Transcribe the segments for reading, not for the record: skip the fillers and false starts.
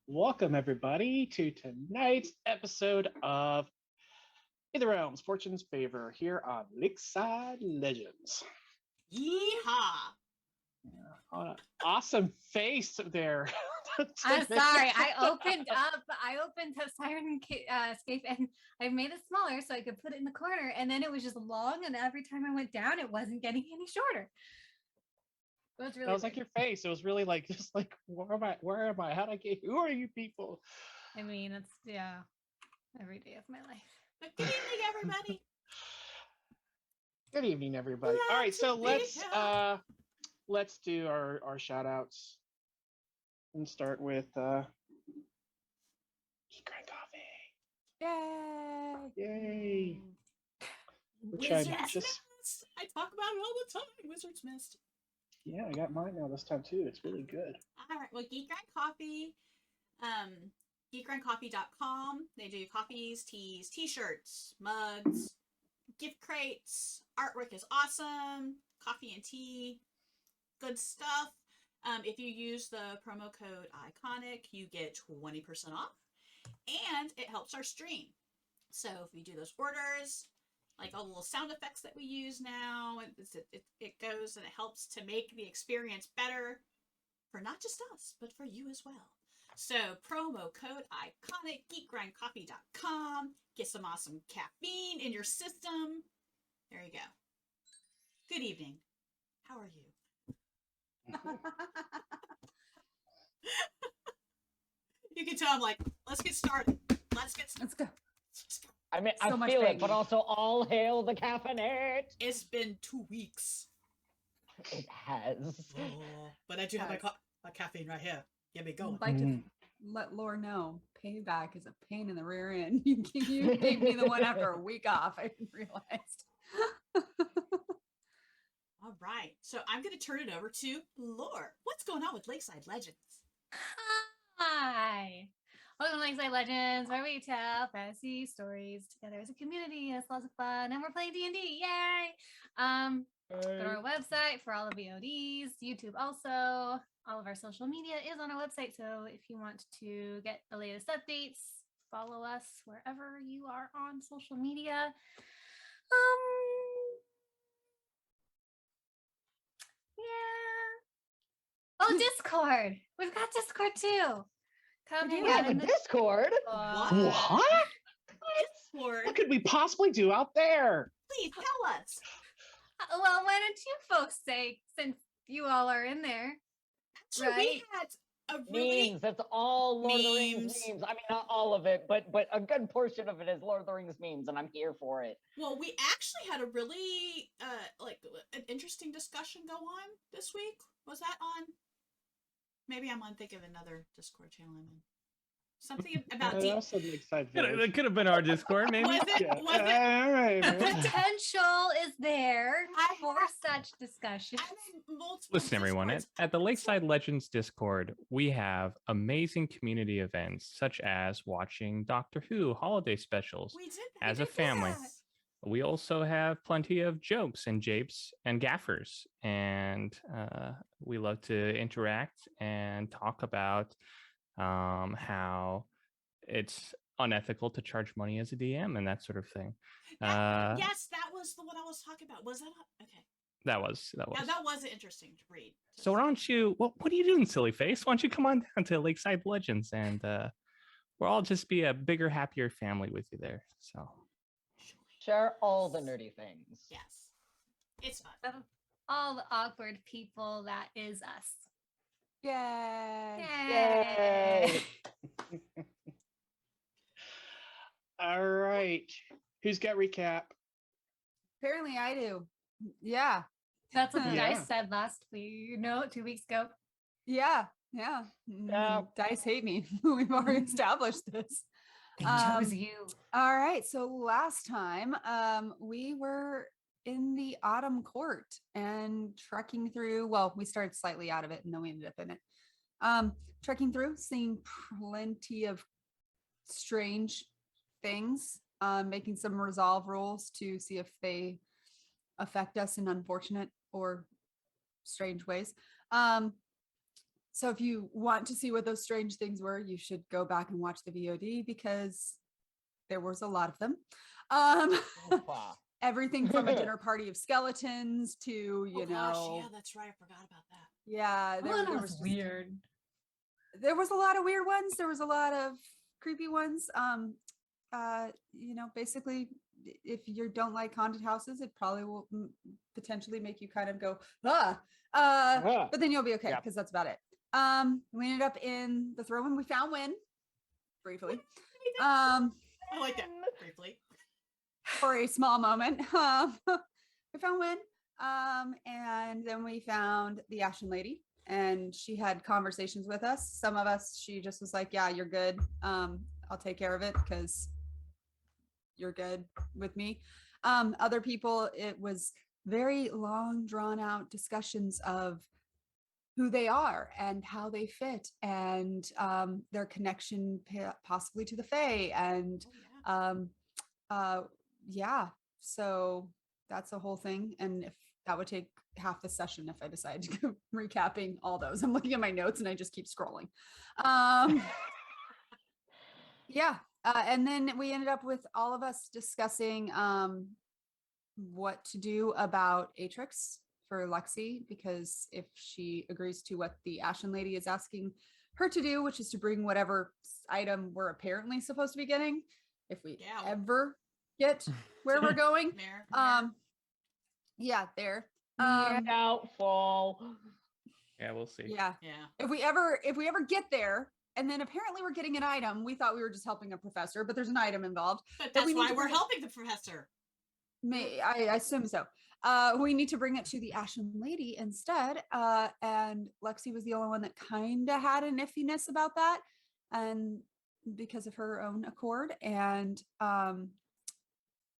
Welcome, everybody, to tonight's episode of Ætherealms, Fortune's Favor, here on Lakeside Legendz. Yeehaw! Awesome face there. I'm sorry. I opened up Siren Escape and I made it smaller so I could put it in the corner. And then it was just long, and every time I went down, it wasn't getting any shorter. It was really. That was like your face. It was really like just like where am I? Where am I? How did I get? Who are you people? I mean, it's every day of my life. But good evening, everybody. Good evening, everybody. All right, so let's do our shout outs and start with Geek Grind Coffee. Yay! Wizard's Mist. I talk about it all the time. Wizard's Mist. Yeah, I got mine now this time too. It's really good. All right. Well, Geek Grind Coffee, geekgrindcoffee.com. They do coffees, teas, t-shirts, mugs, gift crates. Artwork is awesome. Coffee and tea, good stuff. If you use the promo code ICONIC, you get 20% off, and it helps our stream. So if you do those orders, like all the little sound effects that we use now, it goes and it helps to make the experience better for not just us, but for you as well. So promo code ICONIC, geekgrindcoffee.com. Get some awesome caffeine in your system. There you go. Good evening. How are you? You can tell I'm like, let's get started. Let's go. I mean, so I feel it, but also all hail the caffeinate. It's been 2 weeks. It has. Oh, but I do have my caffeine right here. Get me going. I'd like to let Lore know, payback is a pain in the rear end. You gave me the one after a week off. I didn't realize. All right. So I'm going to turn it over to Lore. What's going on with Lakeside Legendz? Hi. Welcome to Lakeside Legendz, where we tell fantasy stories together as a community. It's lots of fun, and we're playing D&D. Yay! Go to our website for all the VODs, YouTube also. All of our social media is on our website, so if you want to get the latest updates, follow us wherever you are on social media. Oh, Discord. We've got Discord too. Come hang out in the Discord. What? Discord? What could we possibly do out there? Please tell us. Well, why don't you folks say, since you all are in there? Actually, we had a really... Memes. That's all Lord of the Rings memes. I mean, not all of it, but a good portion of it is Lord of the Rings memes, and I'm here for it. Well, we actually had a really, an interesting discussion go on this week. Was that on? Maybe I'm on thinking of another Discord channel I'm in. Something about It could have been our Discord, maybe. Was it? All right, Potential is there for such discussion. Listen, everyone, at the Lakeside Legendz Discord, we have amazing community events such as watching Doctor Who holiday specials as a family. We also have plenty of jokes and japes and gaffers, and we love to interact and talk about how it's unethical to charge money as a DM and that sort of thing. Yes, that was the one I was talking about. Was that okay? That was. Yeah, that was interesting to read. So why don't you? Well, what are you doing, silly face? Why don't you come on down to Lakeside Legendz and we'll all just be a bigger, happier family with you there. So. Share all the nerdy things. Yes. It's fun. All the awkward people, that is us. Yay! All right. Who's got recap? Apparently I do. Yeah. That's what the dice said last week. No, 2 weeks ago. Yeah. Dice hate me. We've already established this. They chose you. All right. So last time we were in the Autumn Court and trekking through. Well, we started slightly out of it and then we ended up in it. Trekking through, seeing plenty of strange things, making some resolve rolls to see if they affect us in unfortunate or strange ways. So if you want to see what those strange things were, you should go back and watch the VOD because there was a lot of them. Everything from a dinner party of skeletons to, you know. Yeah, that's right. I forgot about that. Yeah, there was weird. There was a lot of weird ones. There was a lot of creepy ones. You know, basically, if you don't like haunted houses, it probably will potentially make you kind of go, but then you'll be okay because that's about it. We ended up in the throne room. We found Wynn briefly. I like that briefly. For a small moment. We found Wynn. And then we found the Ashen Lady, and she had conversations with us. Some of us, she just was like, yeah, you're good. I'll take care of it because you're good with me. Other people, it was very long, drawn out discussions of who they are and how they fit and their connection possibly to the Fae. And yeah, so that's a whole thing. And if that would take half the session if I decide to go recapping all those. I'm looking at my notes and I just keep scrolling. Yeah. And then we ended up with all of us discussing what to do about Atrix for Lexi, because if she agrees to what the Ashen Lady is asking her to do, which is to bring whatever item we're apparently supposed to be getting, if we ever get where we're going. Yeah, there. Doubtful. Yeah, we'll see. Yeah. If we ever get there, and then apparently we're getting an item. We thought we were just helping a professor, but there's an item involved. But that's why we're helping the professor. I assume so. We need to bring it to the Ashen Lady instead. And Lexi was the only one that kind of had an iffiness about that, and because of her own accord. And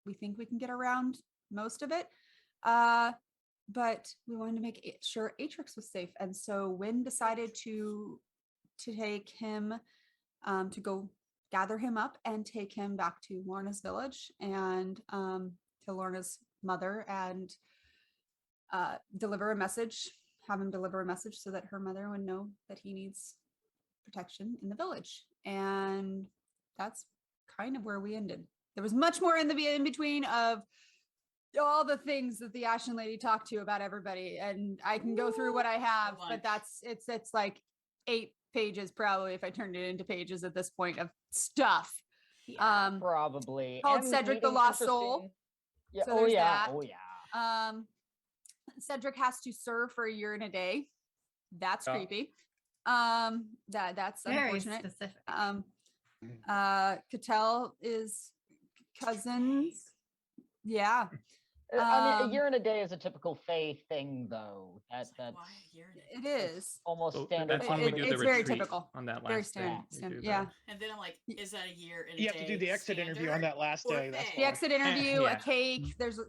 we think we can get around most of it. But we wanted to make sure Atrix was safe. And so Wynn decided to take him, to go gather him up and take him back to Lorna's village and to Lorna's mother and have him deliver a message so that her mother would know that he needs protection in the village. And that's kind of where we ended. There was much more in between of all the things that the Ashen Lady talked to about everybody, and I can go through what I have, but it's like 8 pages probably if I turned it into pages at this point of stuff. Probably called Cedric the Lost Soul. Yeah. So that. Oh yeah. Cedric has to serve for a year and a day. That's creepy. That's very unfortunate. specific. Cattell is cousins. Yeah. I mean, a year and a day is a typical Fae thing, though. That's it is almost standard. That's when we do the it's very retreat typical. On that very last day. standard. Yeah. And then I'm like, is that a year and a You day? have to do the exit interview on that last day. That's The exit interview, Yeah. a cake. There's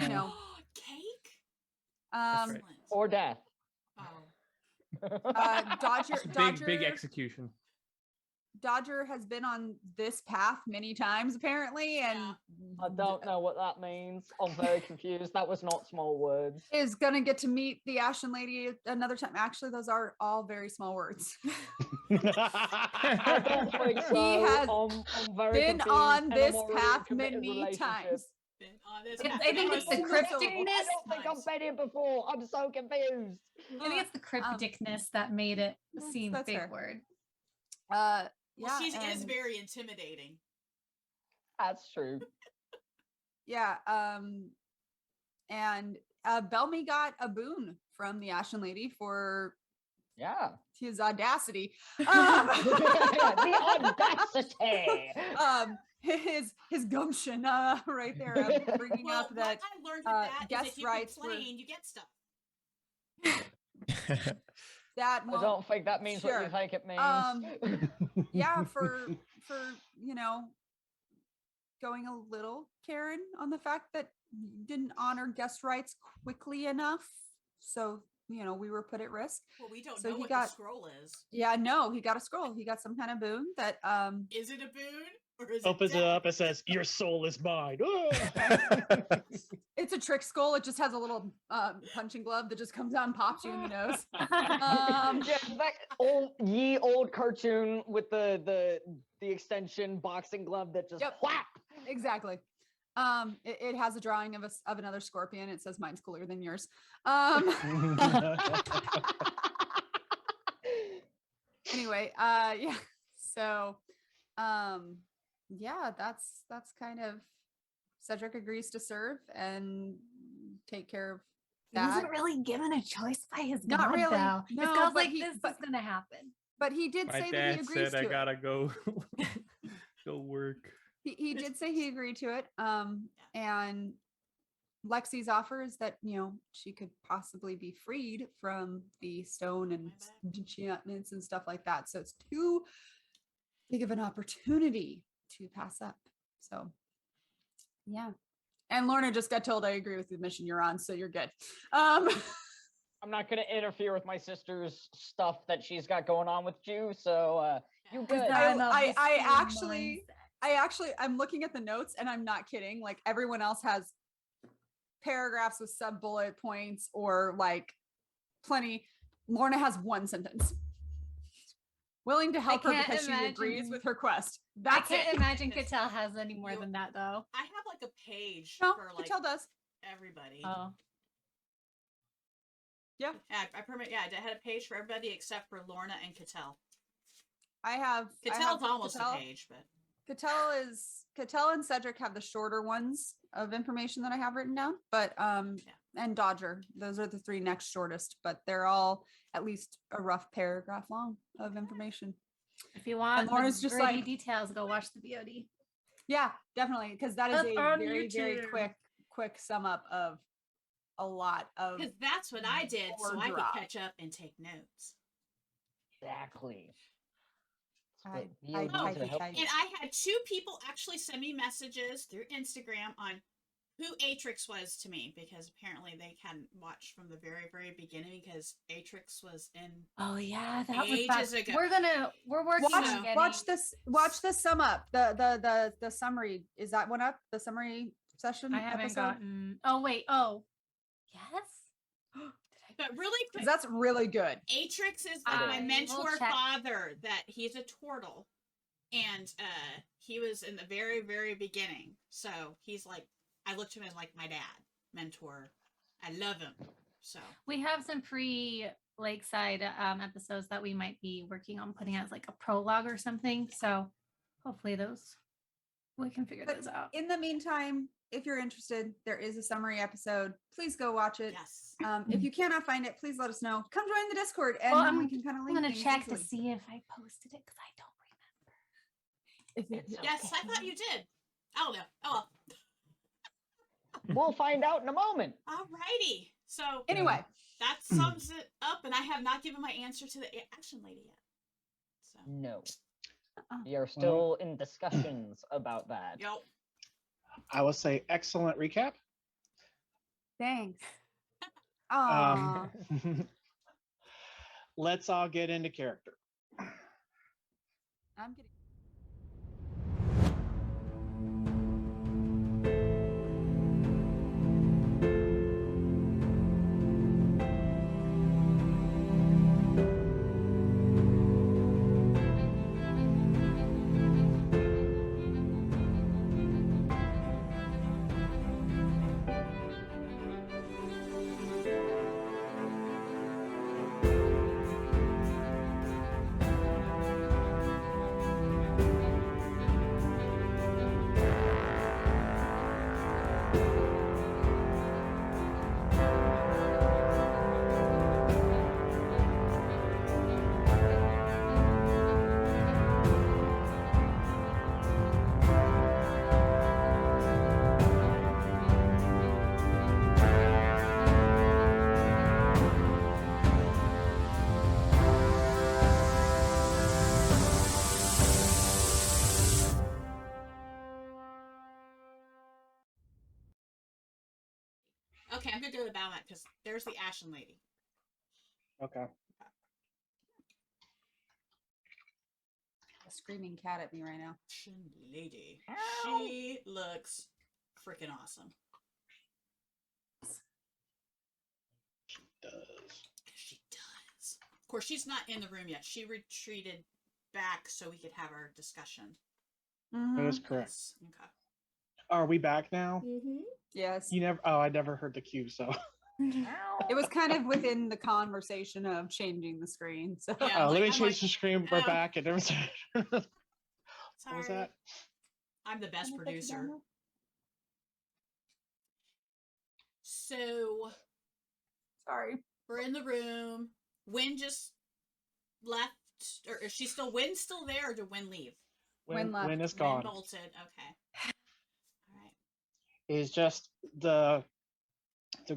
you know, cake. right. Or death. Dodger. Big execution. Dodger has been on this path many times apparently, and I don't know what that means. I'm very confused. That was not small words. Is gonna get to meet the Ashen Lady another time. Actually, those are all very small words. I don't think so. He has I'm very been confused, on and this I'm already in a path committed many relationship. times. I think it's the I crypticness. don't think I've been here before. I'm so confused. I think it's the crypticness that made it seem that's big fair. word. Yeah, she is very intimidating. That's true. Yeah, and Bellamy got a boon from the Ashen Lady for his audacity. The audacity. His gumption right there, bringing up that I learned that guest is if you rights complain, you get stuff. That I don't think that means what you think it means. Yeah, for you know, going a little Karen on the fact that you didn't honor guest rights quickly enough, so you know we were put at risk. Well, we don't So know he what got the scroll is. Yeah, no, he got a scroll. He got some kind of boon that Is it a boon? Or is Opens it dead? up and says, "Your soul is mine." It's a trick skull. It just has a little punching glove that just comes out and pops you in the nose. Yeah, that old cartoon with the extension boxing glove that just whap. Exactly. It has a drawing of another scorpion. It says mine's cooler than yours. Anyway, yeah. So, yeah, that's kind of Cedric agrees to serve and take care of He that. wasn't really given a choice by his Not god, really. though. No, His god's but like, he- this but- is gonna happen. But he did My say that he dad agrees said I to gotta it. go go work. He did say he agreed to it. And Lexi's offer is that, she could possibly be freed from the stone and enchantments and stuff like that. So it's too big of an opportunity to pass up. So, yeah. And Lorna just got told I agree with the mission you're on, so you're good. I'm not going to interfere with my sister's stuff that she's got going on with you, so you good. I'm looking at the notes and I'm not kidding. Like everyone else has paragraphs with sub bullet points or like plenty. Lorna has one sentence. Willing to help her because she agrees with her quest. I can't imagine Cattell has any more than that, though. I have like a page No, for like Cattell does. everybody. Oh. Yeah. I had a page for everybody except for Lorna and Cattell. Cattell's almost a page, but Cattell and Cedric have the shorter ones of information that I have written down, but and Dodger, those are the three next shortest, but they're all at least a rough paragraph long of information. If you want Lorna's just gritty like details, go watch the VOD. Yeah, definitely, because that is Up a on very very YouTube. quick sum up of a lot of. because that's what I did, so Or I could drop. catch up and take notes. Exactly. I Oh, typey. And I had 2 people actually send me messages through Instagram on who Atrix was to me, because apparently they hadn't watched from the very, very beginning, because Atrix was in Oh yeah, that was ages back. ago. We're working on getting. Watch the sum up. The summary. Is that one up? The summary session. I haven't episode? gotten. Oh wait. Oh, yes. But really quick, 'Cause that's really good. Atrix is I my will mentor check. father, that he's a turtle. And he was in the very, very beginning. So he's like, I looked to him as like my dad, mentor. I love him. So We have some free Lakeside episodes that we might be working on putting as like a prologue or something. So hopefully we can figure But those out. in the meantime, if you're interested, there is a summary episode. Please go watch it. yes. If you cannot find it, please let us know. Come join the Discord, and Well, then we can kind of I'm link. gonna things check to easily. see if I posted it because I don't remember. Yes, I thought you did. I don't know. Oh well. We'll find out in a moment. Alrighty. So Anyway, that sums it up, and I have not given my answer to the Ashen Lady yet. So No. We are still in discussions about that. yep. I will say excellent recap. thanks. Aw. Let's all get into character. I'm getting. Okay, I'm gonna go to the battle map because there's the Ashen Lady. Okay. a screaming cat at me right now. Lady. She looks freaking awesome. She does. Of course, she's not in the room yet. She retreated back so we could have our discussion. That is correct. Yes. Okay. Are we back now? Yes. You never. Oh, I never heard the cue. So. It was kind of within the conversation of changing the screen. So Yeah, Let me I'm change the screen. We're back. And what was that? I'm the best producer. So sorry. we're in the room. Wynn just left, or is she still? Wynn's still there, or did Wynn leave? Wynn left. Wynn is Wynn gone. bolted. Okay. All right. Is just the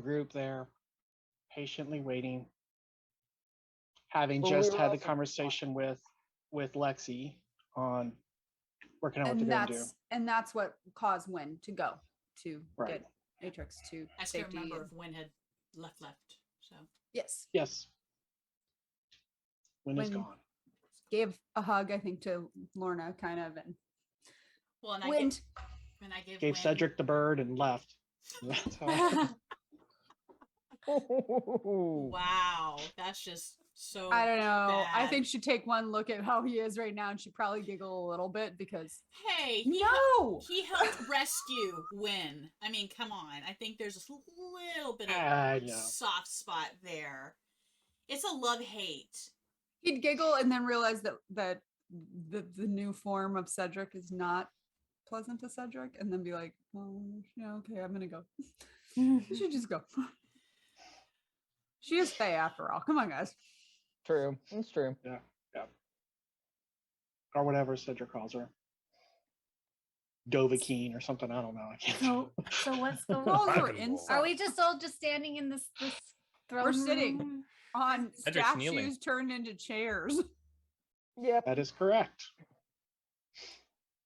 group there, patiently waiting, having Well, just we were had the also- conversation with Lexi on working out what And they're gonna do. that's what caused Wynn to go to Right. get Matrix to I still safety. remember and- if Wynn had left. So Yes. Yes. Wynn is Wynn gone. gave a hug, I think, to Lorna, kind of, and well, and Wind. I gave Gave Wynn, Cedric the bird and left. That's how- Wow, that's just so. I don't know. I bad. think she'd take one look at how he is right now, and she'd probably giggle a little bit because Hey, no. he helped rescue Wynn. I mean, come on. I think there's a little bit of I know. soft spot there. It's a love-hate. He'd giggle and then realize that the new form of Cedric is not pleasant to Cedric, and then be like, "Oh, yeah, okay, I'm gonna go." You should just go. She is Faye after all. Come on, guys. True. It's true. Yeah. Or whatever Cedric calls her. Dovahkiin or something. I don't know. I can't. So what's the Calls her Fucking insult. Are we just all just standing in this throne? We're sitting. room? On Cedric's kneeling. statues turned into chairs Yep. That is correct.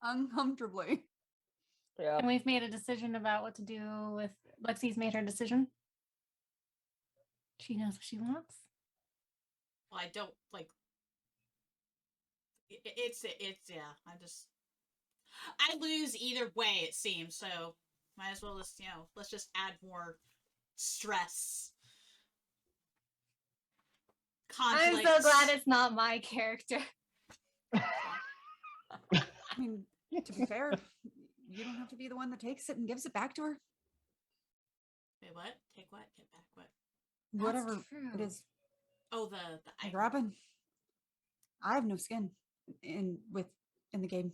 uncomfortably. Yeah. And we've made a decision about what to do with Lexi's made her decision. She knows what she wants. Well, I don't like. It's yeah. I lose either way. It seems so. Might as well just let's just add more stress. I'm Conflict. so glad it's not my character. I mean, to be fair, you don't have to be the one that takes it and gives it back to her. Wait, what? Take what? Get back what? Whatever true. it is. Oh, the Like item. Robin, I have no skin in the game,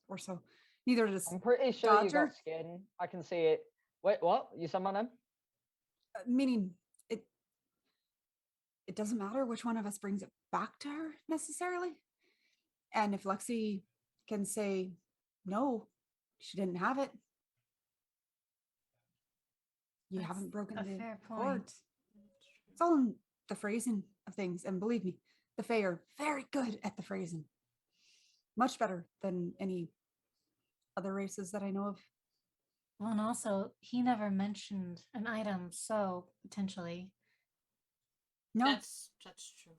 or so. Neither does. I'm pretty sure you Dodger? got skin. I can see it. Wait, what? You said my name? Meaning it doesn't matter which one of us brings it back to her necessarily. And if Lexi can say no, she didn't have it. You That's haven't broken a the fair cord. point. It's all in the phrasing of things, and believe me, the Fae are very good at the phrasing. Much better than any other races that I know of. Well, and also, he never mentioned an item, so potentially. No, That's true.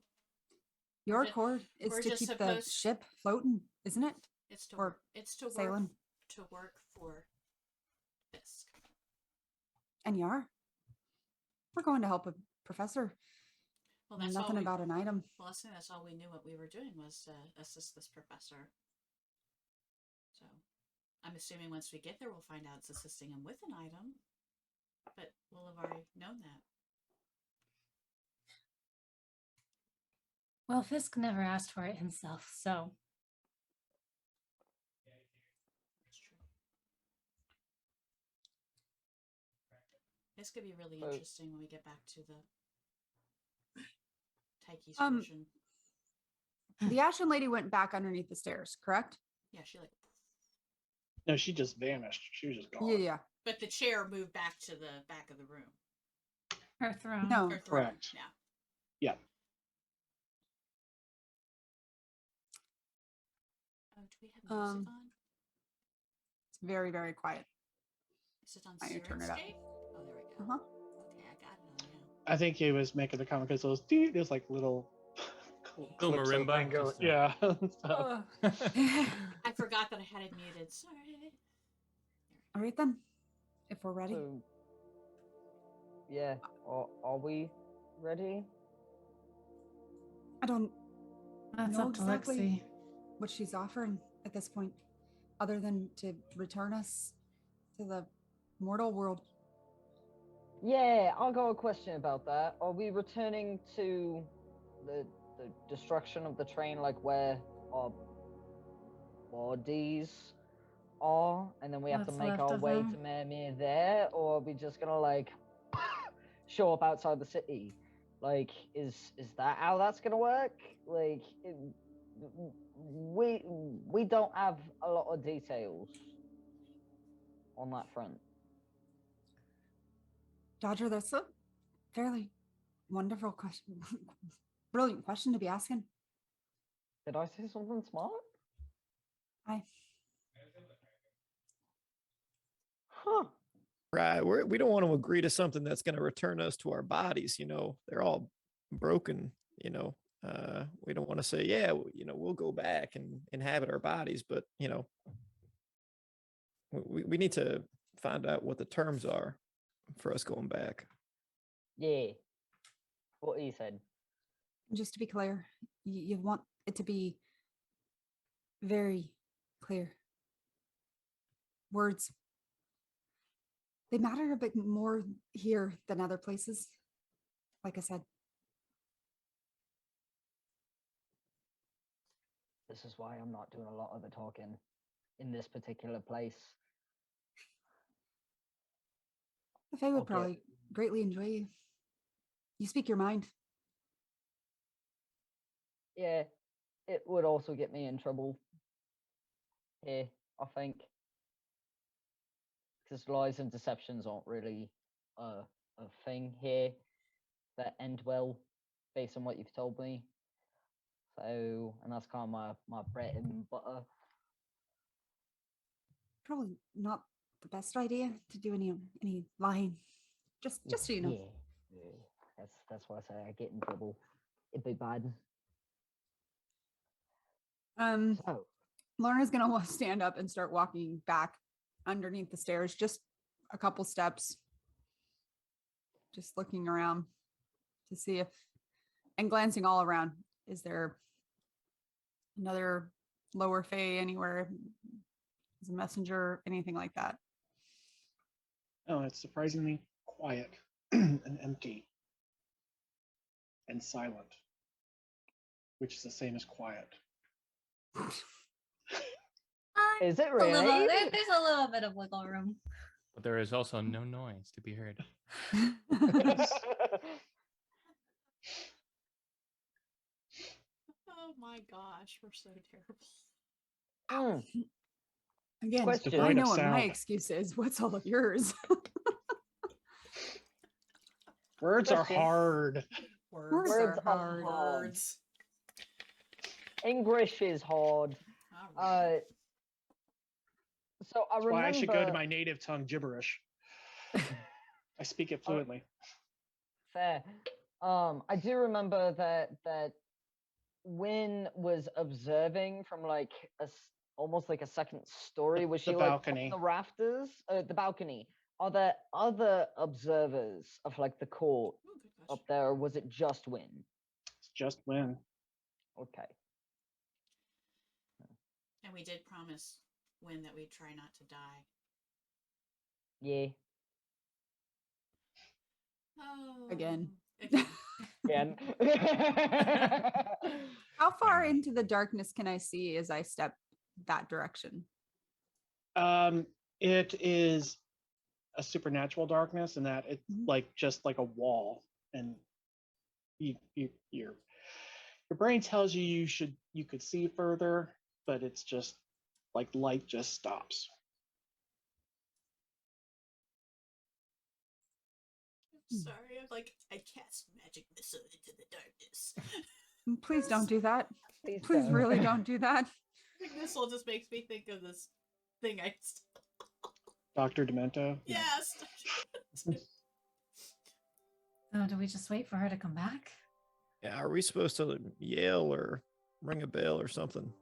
your ju- cord is we're to just keep the supposed- ship floating, isn't it? It's to Or work. It's to sailing. work. To work for this. And you are. We're going to help a professor. Well, that's all Nothing we, about an item. Well, I think that's all we knew what we were doing was assist this professor. So, I'm assuming once we get there, we'll find out it's assisting him with an item. But we'll have already known that. Well, Fisk never asked for it himself, so. That's true. This could be really So- interesting when we get back to the Taiki's Um, version. The Ashen Lady went back underneath the stairs, correct? Yeah, she like. No, she just vanished. She was just gone. Yeah. But the chair moved back to the back of the room. Her throne. No. Or throne, Correct. Yeah. Yeah. Oh, do we have music on? It's very, very quiet. Is it on I turn it up. Sirenscape? Oh, there we go. Uh-huh. Okay, I got it on now. I think he was making the comment because those like little Little Calypso marimba, thing going. just, Yeah. I forgot that I had it muted. Sorry. All right then, if we're ready. So, yeah, are we ready? I don't That's know up to exactly Lexi. what she's offering at this point, other than to return us to the mortal world. Yeah, I'll go a question about that. Are we returning to the destruction of the train, like where our bodies are, and then we have to What's make left our of way them? to Mermere there, or are we just gonna like show up outside the city? Like, is that how that's gonna work? Like, we don't have a lot of details on that front. Dodger, that's a fairly wonderful question. Brilliant question to be asking. Did I say something smart? Huh. Right. We don't want to agree to something that's going to return us to our bodies. You know, they're all broken. You know, we don't want to say, yeah, we'll go back and inhabit our bodies, but we need to find out what the terms are for us going back. Yeah. What he said. Just to be clear, you want it to be very clear. Words. They matter a bit more here than other places. Like I said. This is why I'm not doing a lot of the talking in this particular place. The Fae would Okay. probably greatly enjoy you. You speak your mind. Yeah, it would also get me in trouble here, I think. Because lies and deceptions aren't really a thing here that end well based on what you've told me. So, and that's kind of my bread and butter. Probably not the best idea to do any lying. Just so you know. Yeah. That's why I say I get in trouble. It'd be bad. So, Lorna's gonna stand up and start walking back underneath the stairs, just a couple steps, just looking around to see if, and glancing all around. Is there another lower Fae anywhere? Is a messenger, anything like that? Oh, it's surprisingly quiet and empty and silent, which is the same as quiet. is it A little, really? there's a little bit of wiggle room. But there is also no noise to be heard. Oh my gosh, we're so terrible. Again, Question. I Devoid of know what my sound. excuse is. What's all of yours? Words are Question. hard. Words Words are are hard. hard. Words. English is hard. All right. So I That's remember. why I should go to my native tongue, gibberish. I speak it fluently. Fair. I do remember that Wynn was observing from like almost like a second story. Was The she like balcony. on the rafters? The balcony. Are there other observers of like the court Ooh, good question. up there, or was it just Wynn? It's just when. Okay. And we did promise Wynn that we'd try not to die. Yeah. Oh. Again. Again. Again. How far into the darkness can I see as I step that direction? It is a supernatural darkness, in that it's like just like a wall, and your brain tells you you could see further, but it's just like light just stops. I'm sorry, I'm like, I cast magic missile into the darkness. Please don't do that. Please Please don't. really don't do that. Magic missile just makes me think of this thing I Dr. Demento? Yes. So do we just wait for her to come back? Yeah, are we supposed to yell or ring a bell or something?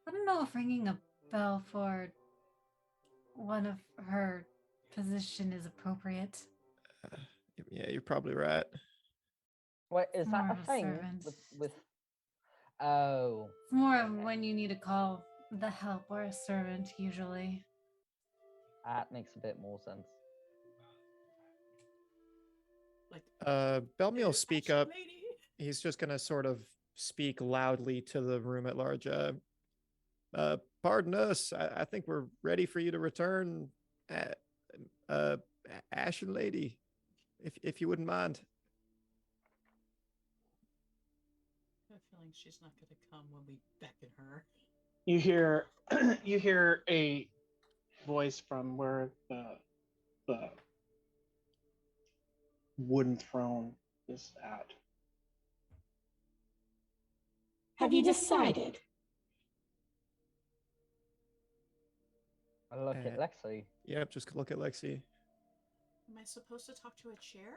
I don't know if ringing a bell for one of her position is appropriate. Yeah, you're probably right. Wait, is More that of a a thing? servant. With oh, It's more of when you need to call the help or a servant, usually. that makes a bit more sense. Like, Belmy will speak Ashen up. lady. He's just gonna sort of speak loudly to the room at large. Pardon us. I think we're ready for you to return. Uh, Ashen lady, if you wouldn't mind. I have a feeling she's not going to come when we beckon her. You hear you hear a voice from where the wooden throne is at. Have you decided? I look at Lexi. Yep, just look at Lexi. Am I supposed to talk to a chair?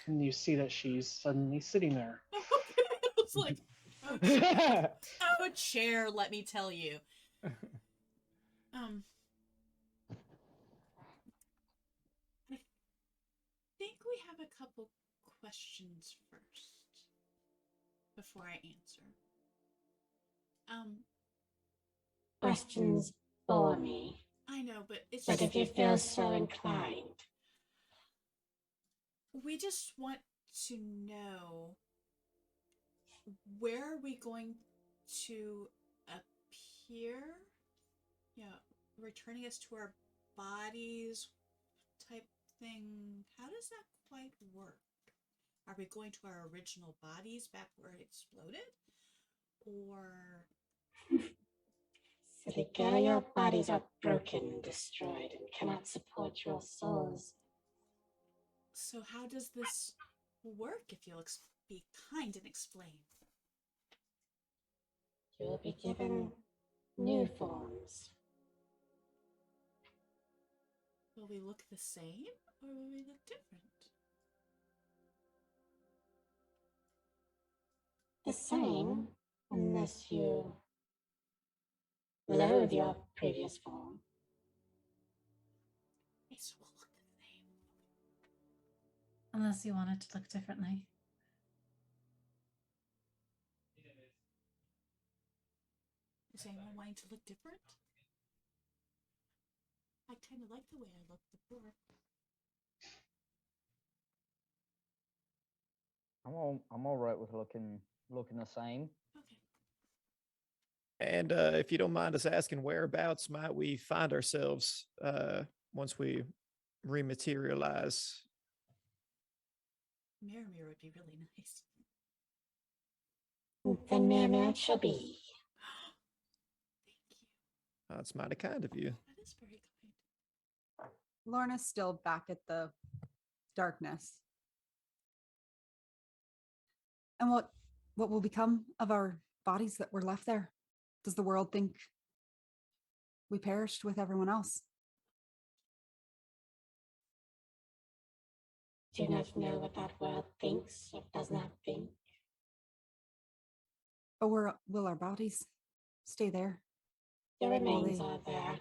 And you see that she's suddenly sitting there. I was like, oh, chair, let me tell you. I think we have a couple questions first before I answer. Questions bore me. I know, but it's But just, if you feel so inclined, we just want to know, where are we going to appear? Yeah, returning us to our bodies type thing. How does that quite work? Are we going to our original bodies back where it exploded? Or... silly girl, your bodies are broken, destroyed, and cannot support your souls. So how does this work, if you'll be kind and explain? You will be given new forms. Will we look the same, or will we look different? The same, unless you loathe your previous form. Yes, we'll look the same. Unless you want it to look differently. Is anyone wanting to look different? I kind of like the way I looked before. I'm all right with looking the same. Okay. And if you don't mind us asking, whereabouts might we find ourselves once we rematerialize? Mirror would be really nice. The mirror it shall be. Thank you. That's mighty kind of you. That is very kind. Lorna's still back at the darkness. And what will become of our bodies that were left there? Does the world think we perished with everyone else? Do not know what that world thinks or does not think. Or will our bodies stay there? The remains they- are there.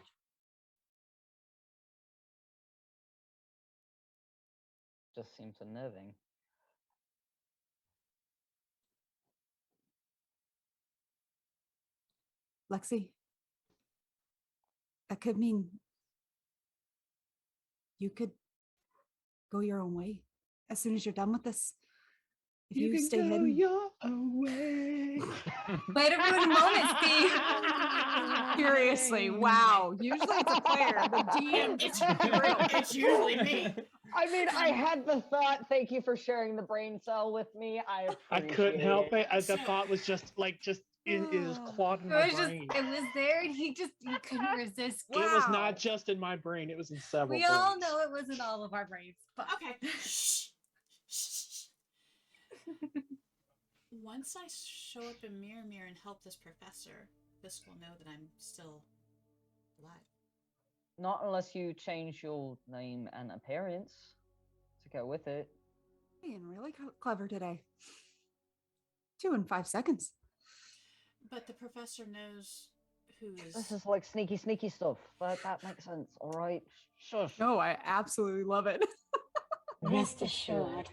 Just seems unnerving. Lexi, that could mean you could go your own way as soon as you're done with this. If you stay hidden. your way. Way to ruin a moment, Steve. Seriously, wow. Usually it's a player. The DM It's usually me. I mean, I had the thought. Thank you for sharing the brain cell with me. I couldn't help it. The So- thought was just it was clogged in It my was just, brain. it was there and he couldn't resist. It was Wow. not just in my brain, it was in several We all brains. know it was in all of our brains. But Okay. Shh. Shh. Once I show up in Mirror and help this professor, this will know that I'm still alive. Not unless you change your name and appearance to go with it. being really clever today. 2 in 5 seconds. But the professor knows who is. This is like sneaky stuff. That makes sense, all right? Shush. No, I absolutely love it. Rest assured,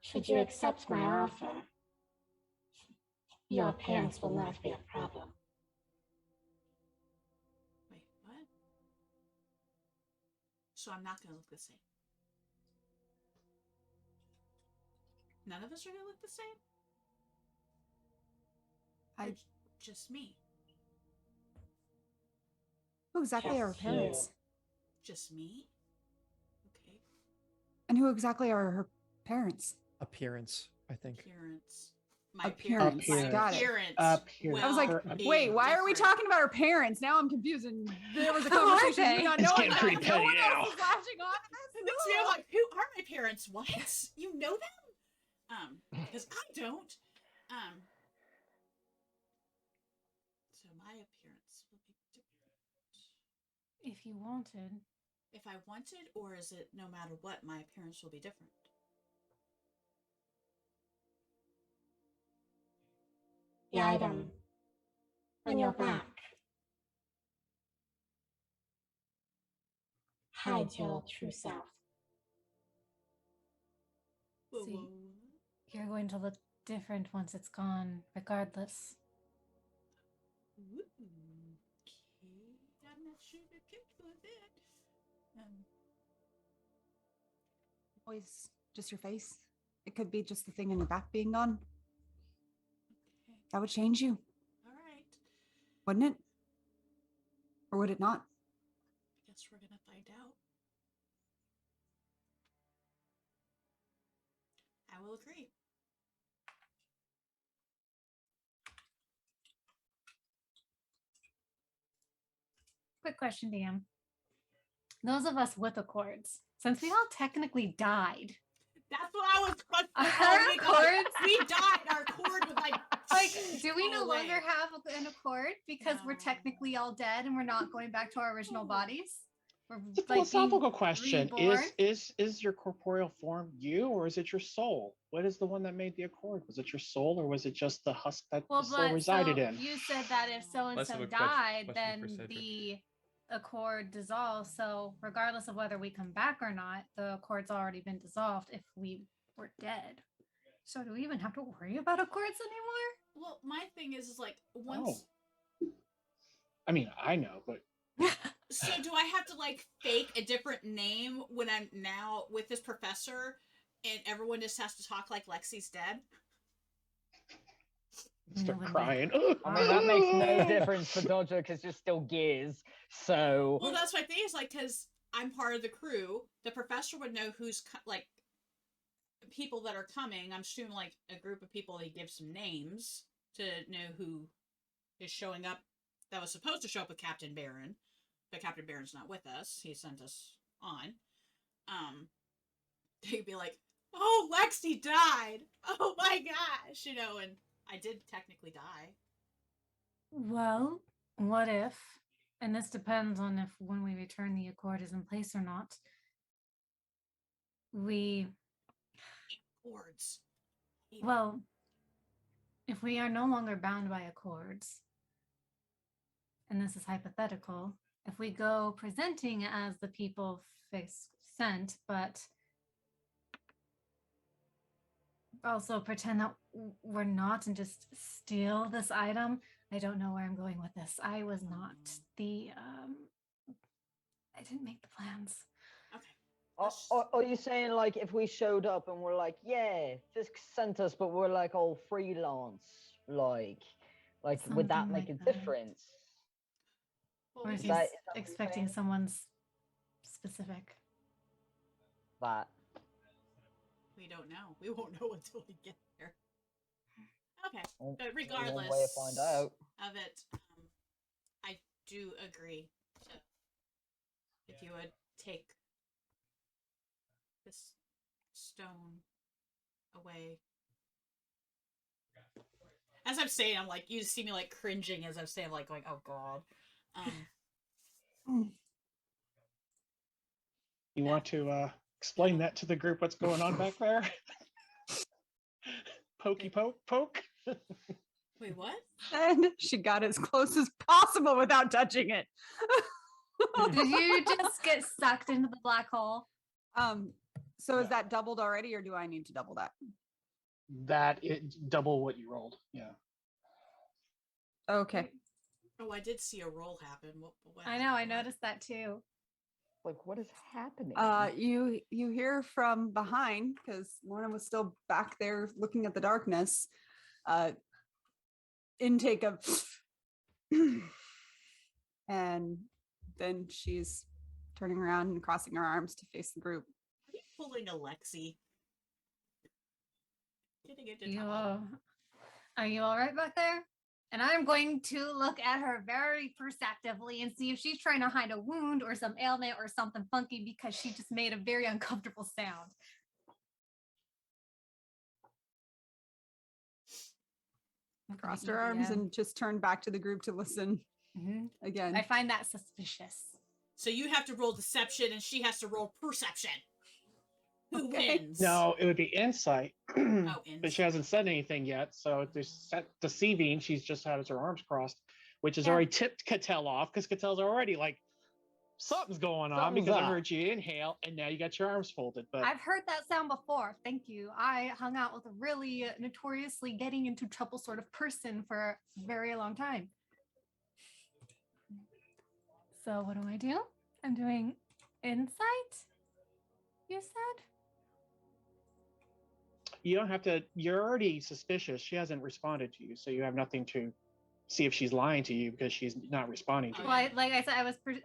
should you accept my offer, your appearance will not be a problem. Wait, what? So I'm not going to look the same. None of us are going to look the same? Or just me? Who exactly are her Just you. parents? Just me? Okay. And who exactly are her parents? Appearance, I think. Appearance. Appearance. Got it. Appearance. I was like, wait, why are we talking about her parents? Now I'm confused. And there was a Who are conversation they? you not It's knowing getting pretty that. petty No one now. else is latching on to this. Next to me, I'm like, who are my parents? What? You know them? Because I don't. So my appearance will be different. If you wanted. If I wanted, or is it no matter what, my appearance will be different? The item on your back hides your true self. See, you're going to look different once it's gone, regardless. Ooh, okay. I'm not sure they're capable of that. Always just your face. It could be just the thing in your back being gone. Okay. That would change you, All right. wouldn't it? Or would it not? I guess we're gonna find out. I will agree. Quick question, DM. Those of us with accords, since we all technically died, That's what I was questioning. Our Oh my God. cords? We died. Our cord was like. do we no away. longer have an accord because we're No. technically all dead and we're not going back to our original bodies? We're It's a like, being philosophical question. reborn? Is your corporeal form you, or is it your soul? What is the one that made the accord? Was it your soul, or was it just the husk that Well, the soul but resided so in? you said that if so and Less of so a question- died, question for then Cedric. the accord dissolves. So regardless of whether we come back or not, the accord's already been dissolved if we were dead. So do we even have to worry about accords anymore? Well, my thing is like once. I mean, I know, but So do I have to like fake a different name when I'm now with this professor, and everyone just has to talk like Lexi's dead? start would be- crying. I mean, that makes no difference for Dodger because you're still gears. So Well, that's my thing is like because I'm part of the crew, the professor would know who's like people that are coming. I'm assuming like a group of people. He gives some names to know who is showing up. That was supposed to show up with Captain Baron, but Captain Baron's not with us. He sent us on. They'd be like, "Oh, Lexi died! Oh my gosh!" You know, and I did technically die. Well, what if, and this depends on if when we return the accord is in place or not, we, Cords. well, if we are no longer bound by accords, and this is hypothetical, if we go presenting as the people face sent, but also pretend that we're not and just steal this item. I don't know where I'm going with this. I was not the I didn't make the plans. are you saying like if we showed up and we're like, yeah, this sent us, but we're like all freelance, like would that Something make like a that. difference? Well, Or we is can- he that- is that what you're expecting saying? someone's specific? That we don't know. We won't know until we get there. Okay, Well, but only regardless one way to find out. of it, I do agree to if you would take this stone away. As I'm saying, I'm like, you see me like cringing as I'm saying, like going, oh god. you want to explain that to the group? What's going on back there? pokey poke. Wait, what? And she got as close as possible without touching it. Did you just get sucked into the black hole? So is Yeah. that doubled already, or do I need to double that? That it double what you rolled. Yeah. Okay. Oh, I did see a roll happen. What I know, I happened? noticed that too. Like, what is happening? You hear from behind, because Lorna was still back there looking at the darkness. Intake of and then she's turning around and crossing her arms to face the group. Are you pulling a Lexi? Getting it to You, talk. are you all right back there? And I'm going to look at her very perceptively and see if she's trying to hide a wound or some ailment or something funky, because she just made a very uncomfortable sound. Crossed her arms and just turned back to the group to listen again. I find that suspicious. So you have to roll deception and she has to roll perception. Who Okay. wins? No, it would be insight. Oh, But she hasn't said anything yet. So if there's deceiving, she's just has her arms crossed, which has already tipped Cattell off, because Cattell's already like, something's going on Something's because I up. heard you inhale and now you got your arms folded. But I've heard that sound before. Thank you. I hung out with a really notoriously getting into trouble sort of person for a very long time. So what do? I'm doing insight, you said? you don't have to, you're already suspicious. She hasn't responded to you, so you have nothing to see if she's lying to you because she's not responding to you. Well, like I said,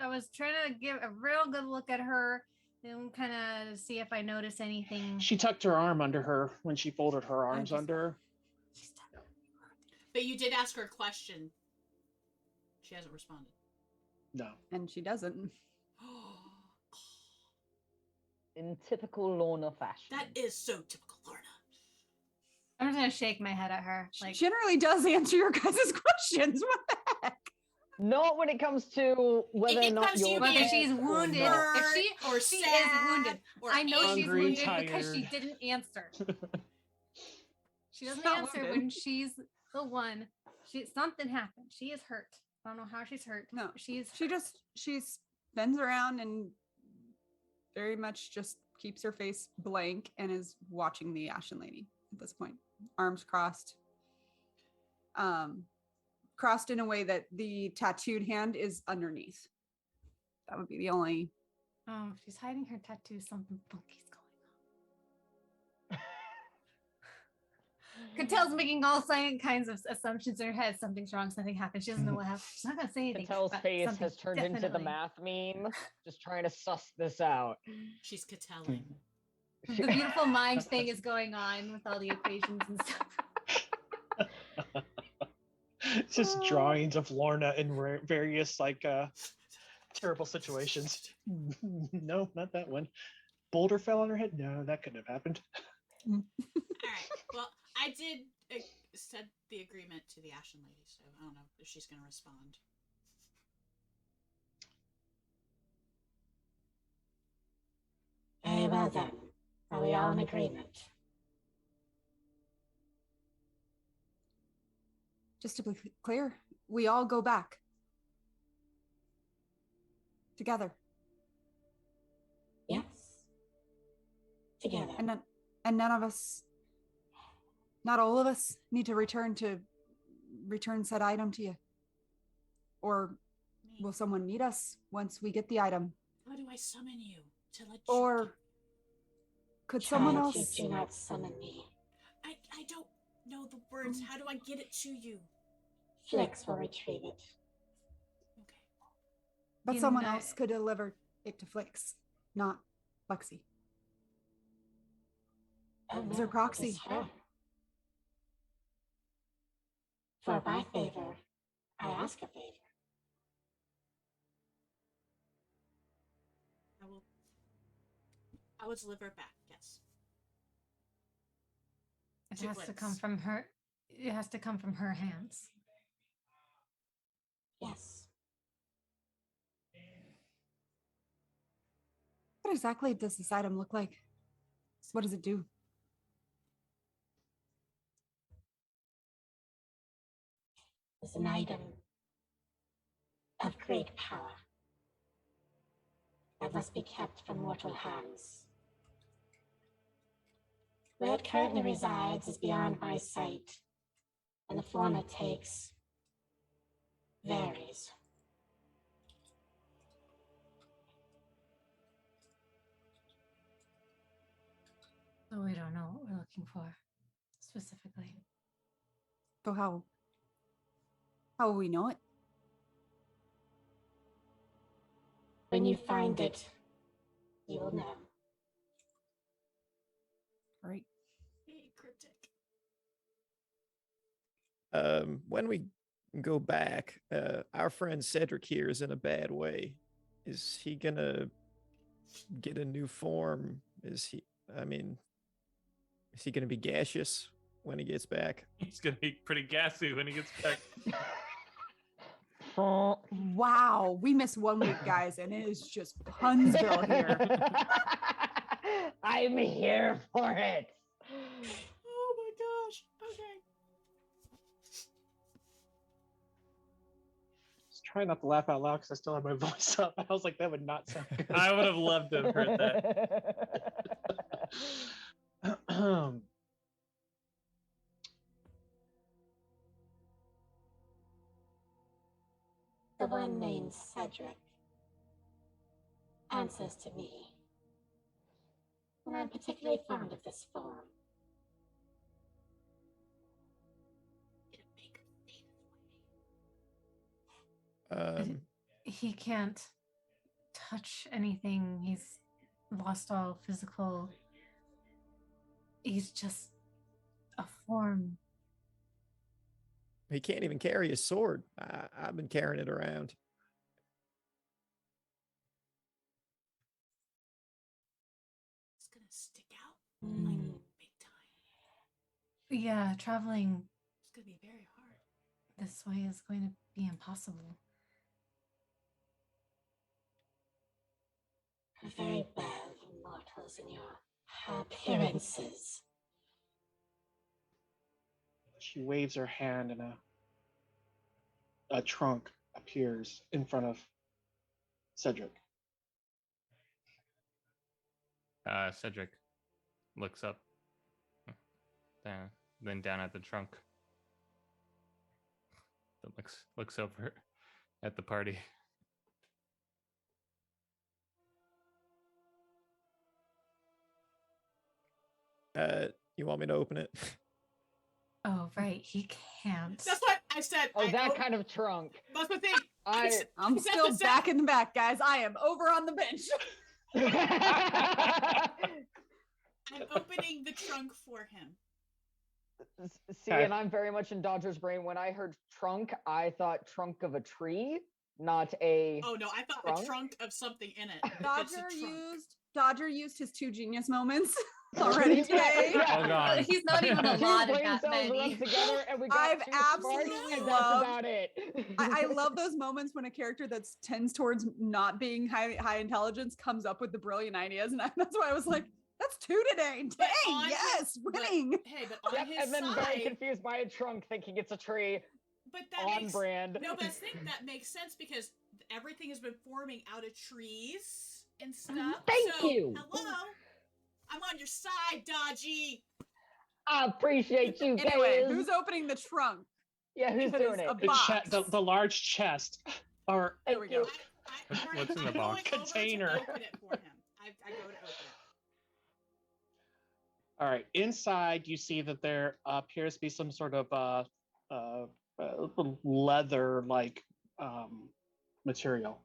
I was trying to give a real good look at her and kind of see if I notice anything. She tucked her arm under her when she folded her arms just- under her. But you did ask her a question. She hasn't responded. No. And she doesn't. In typical Lorna fashion. That is so typical Lorna. I'm just gonna shake my head at her. She Like, generally does answer your guys' questions. What the heck? Not when it comes to whether It or not comes to you're you whether being she's dead or wounded, not. if she or she is sad, wounded. or I know she's angry, wounded because she tired. didn't answer. She doesn't not answer wounded. when she's the one. Something happened. She is hurt. I don't know how she's hurt. No, she's she spins around and very much just keeps her face blank and is watching the Ashen Lady at this point. Arms crossed. Crossed in a way that the tattooed hand is underneath. That would be the only. Oh, she's hiding her tattoo. Something funky's going on. Cattell's making all kinds of assumptions in her head. Something's wrong. Something happened. She doesn't know what happened. She's not gonna say anything. Cattell's but face something has turned into the definitely- math meme, just trying to suss this out. She's Catelling. The beautiful mind thing is going on with all the equations and stuff. It's just drawings of Lorna in various like terrible situations. No, not that one. Boulder fell on her head. No, that couldn't have happened. All right. Well, I did said the agreement to the Ashen Lady, so I don't know if she's going to respond. Very well then. Are we all in agreement? Just to be clear, we all go back together, Yes. Together. and none of us, not all of us, need to return said item to you. Or will someone meet us once we get the item? How do I summon you to let you? Or could someone Child, else? You do not summon me. I don't know the words. How do I get it to you? Flex will retrieve it. Okay. But You someone know- else could deliver it to Flix, not Lexi. Oh, Is her no, proxy? it is her. For my favor, I ask a favor. I will deliver it back. Yes. It To has to Flix. come from her. It has to come from her hands. Yes. What exactly does this item look like? What does it do? is an item of great power that must be kept from mortal hands. Where it currently resides is beyond my sight, and the form it takes varies. So we don't know what we're looking for specifically. So how will we know it? When you find it, you will know. Right. Cryptic. When we go back, our friend Cedric here is in a bad way. Is he gonna get a new form? Is he gonna be gaseous when he gets back? He's gonna be pretty gassy when he gets back. Wow, we missed 1 week, guys, and it is just Punsville here. I'm here for it. Oh my gosh. Okay. Just trying not to laugh out loud because I still have my voice up. I was like, that would not sound good. I would have loved to have heard that. The one named Cedric answers to me. And I'm particularly fond of this form. He can't touch anything. He's lost all physical. He's just a form. He can't even carry his sword. I've been carrying it around. It's gonna stick out like big time. Yeah, traveling It's gonna be very hard. this way is going to be impossible. Very bad mortals in your appearances. She waves her hand and a trunk appears in front of Cedric. Cedric looks up, then down at the trunk. Then looks over at the party. You want me to open it? Oh, right. He can't. That's what I said. Oh, that kind of trunk. That's the thing. I'm still back in the back, guys. I am over on the bench. I'm opening the trunk for him. See, and I'm very much in Dodger's brain. When I heard trunk, I thought trunk of a tree, not a. Oh no, I thought trunk? a trunk of something in it. Dodger used his 2 genius moments already today. Oh god. He's not even allotted brain that cells many. run together and we got I've 2 sparks, absolutely and loved- that's about it. I love those moments when a character that tends towards not being high intelligence comes up with the brilliant ideas, and that's why I was like, "That's 2 today." But Dang, on yes, but- winning. Hey, but on Yep, his and then side, very confused by a trunk, thinking it's a tree. but that on makes, brand. No, but I think that makes sense because everything has been forming out of trees and stuff. Thank so, you. Hello, I'm on your side, Dodgy. I appreciate you guys. Anyway, who's opening the trunk? Yeah, who's That doing is it? a The, box. the large chest. Or There we go. What's in the I'm box? going over to Container. open it for him. I go to open it. all right, inside you see that there appears to be some sort of leather-like material.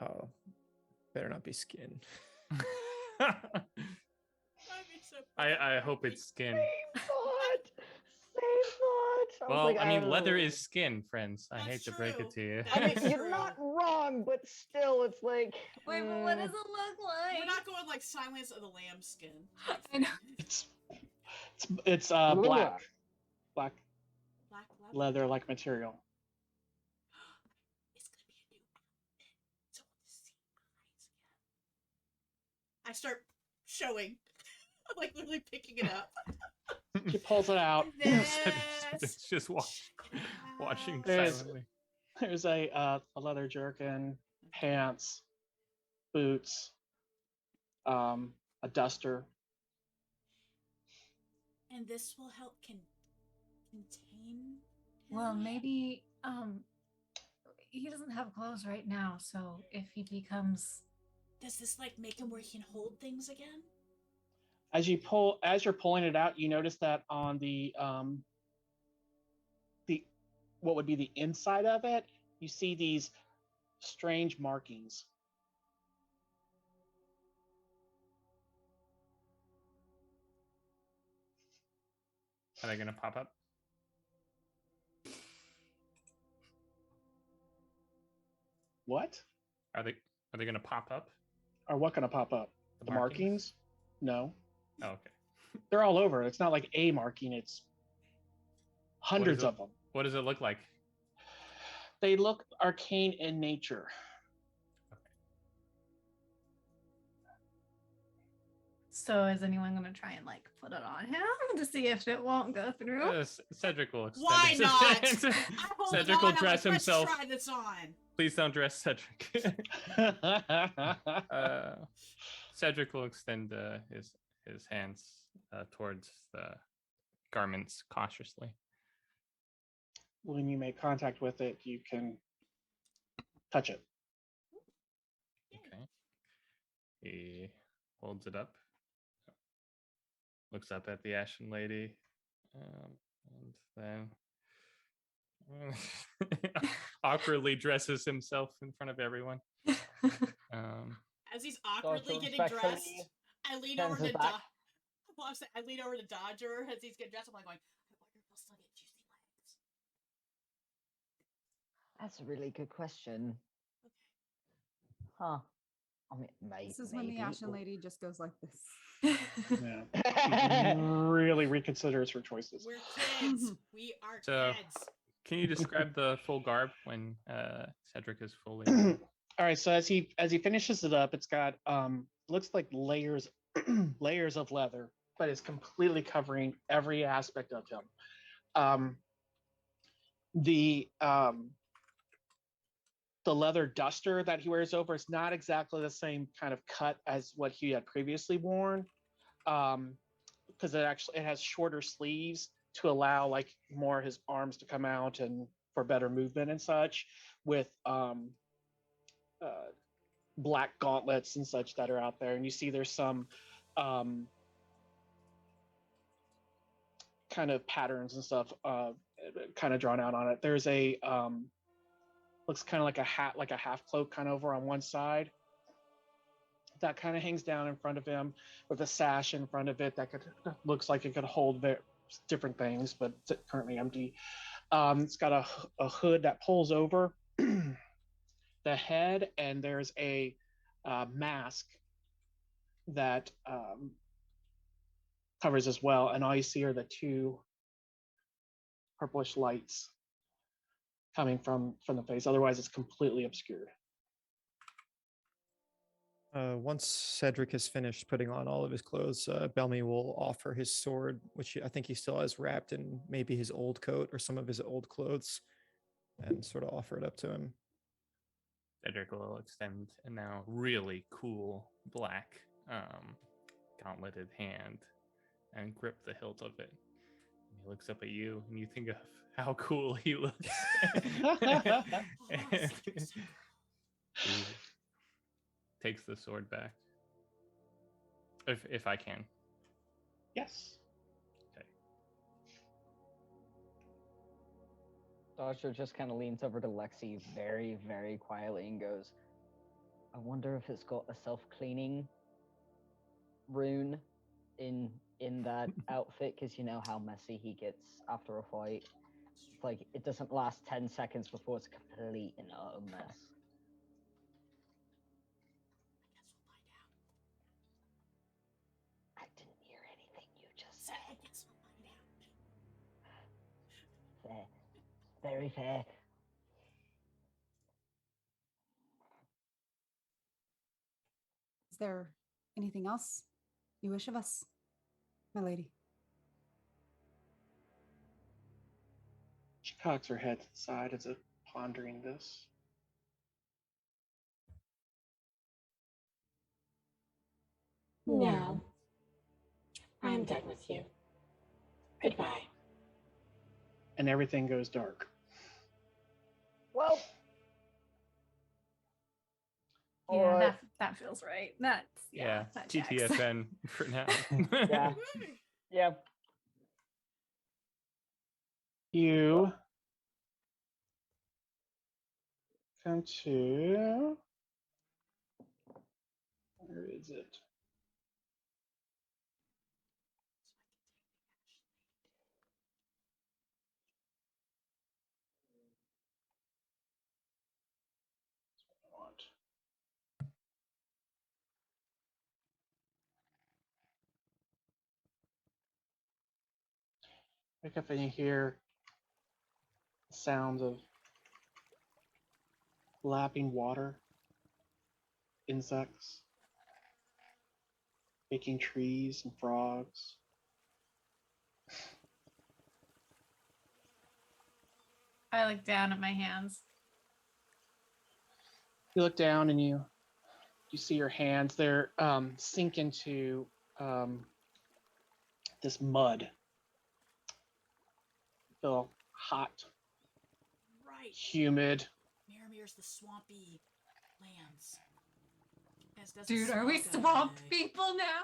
Oh, better not be skin. I hope it's skin. Same thought. Same thought. Well, like, I mean, leather oh. is skin, friends. I hate That's to break it to you. That I mean, is you're true. not wrong, but still, it's like. Wait, but what does it look like? We're not going like Silence of the Lamb skin. I know. It's Blue black Black leather-like material. It's gonna be a new outfit. So we'll just see eyes again. I start showing, like literally picking it up. She pulls it out. This. It's just walk. Check it out. watching There's- silently. There's a leather jerkin, pants, boots, a duster. And this will help contain. Well, him? maybe he doesn't have clothes right now, so if he becomes Does this like make him where he can hold things again? As you're pulling it out, you notice that on the what would be the inside of it, you see these strange markings. Are they gonna pop up? What? Are they gonna pop up? Or what gonna pop up? The markings? No. Oh, okay. They're all over. It's not like a marking, it's hundreds of them. What does it look like? They look arcane in nature. So is anyone gonna try and like put it on him to see if it won't go through? Cedric will extend Why his not? hand. I hold Cedric on, will I'm dress like, himself. Let's try this on. Please don't dress Cedric. Cedric will extend his hands towards the garments cautiously. When you make contact with it, you can touch it. Okay. He holds it up, looks up at the Ashen Lady, and then awkwardly dresses himself in front of everyone. As he's awkwardly Dodger getting dressed, respectfully I lean turns over his to back. Well, I lean over to Dodger as he's getting dressed. I'm like going, I wonder if he'll still get juicy legs. That's a really good question. Huh. I mean, This is when the maybe. Ashen Lady just goes like this. Yeah. Really reconsiders her choices. We're kids. We are So- kids. Can you describe the full garb when Cedric is fully? All right, so as he finishes it up, it's got looks like layers layers of leather, but it's completely covering every aspect of him. The leather duster that he wears over is not exactly the same kind of cut as what he had previously worn, because it has shorter sleeves to allow like more of his arms to come out and for better movement and such, with black gauntlets and such that are out there. And you see there's some kind of patterns and stuff kind of drawn out on it. There's a looks kind of like a hat, like a half cloak kind of over on one side that kind of hangs down in front of him with a sash in front of it that looks like it could hold different things, but it's currently empty. It's got a hood that pulls over the head, and there's a mask that covers as well. And all you see are the two purplish lights coming from the face. Otherwise, it's completely obscured. Once Cedric has finished putting on all of his clothes, Belmy will offer his sword, which I think he still has wrapped in maybe his old coat or some of his old clothes, and sort of offer it up to him. Cedric will extend a now really cool black gauntleted hand and grip the hilt of it. And he looks up at you, and you think of how cool he looks. And he takes the sword back. If I can. Yes. Okay. Dodger just kind of leans over to Lexi very, very quietly and goes, I wonder if it's got a self-cleaning rune in that outfit, because you know how messy he gets after a fight. It's like it doesn't last 10 seconds before it's a complete and utter mess. I didn't hear anything you just said. I guess we'll find out. Fair. Very fair. Is there anything else you wish of us, my lady? She cocks her head to the side as if pondering this. No. I am done with you. Goodbye. And everything goes dark. Well. Yeah, Alright. that feels right. That's Yeah, that checks. TTFN for now. Yeah. Yeah. You come to. Where is it? That's what I want. Wake up and you hear the sounds of lapping water, insects, baking trees and frogs. I look down at my hands. You look down and you see your hands. They're sink into this mud. Feel hot, Right. humid. Miramir's the swampy lands. As does Dude, the are we swamp swamp guy. people now?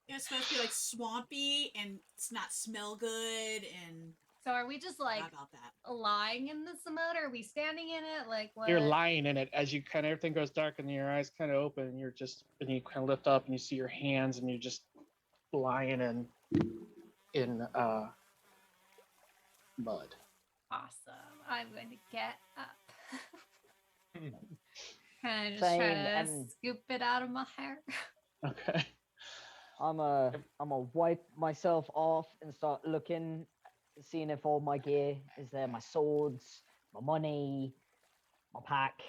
It's supposed to be like swampy and it's not smell good and So are we just like not about that. lying in this mud? Or are we standing in it? Like what? You're lying in it as you kind of everything goes dark and your eyes kind of open. And and you kind of lift up and you see your hands and you're just lying in mud. Awesome. I'm going to get up. Kind of just Same, try to and- scoop it out of my hair. Okay. I'm a wipe myself off and start looking, seeing if all my gear is there, my swords, my money, my pack,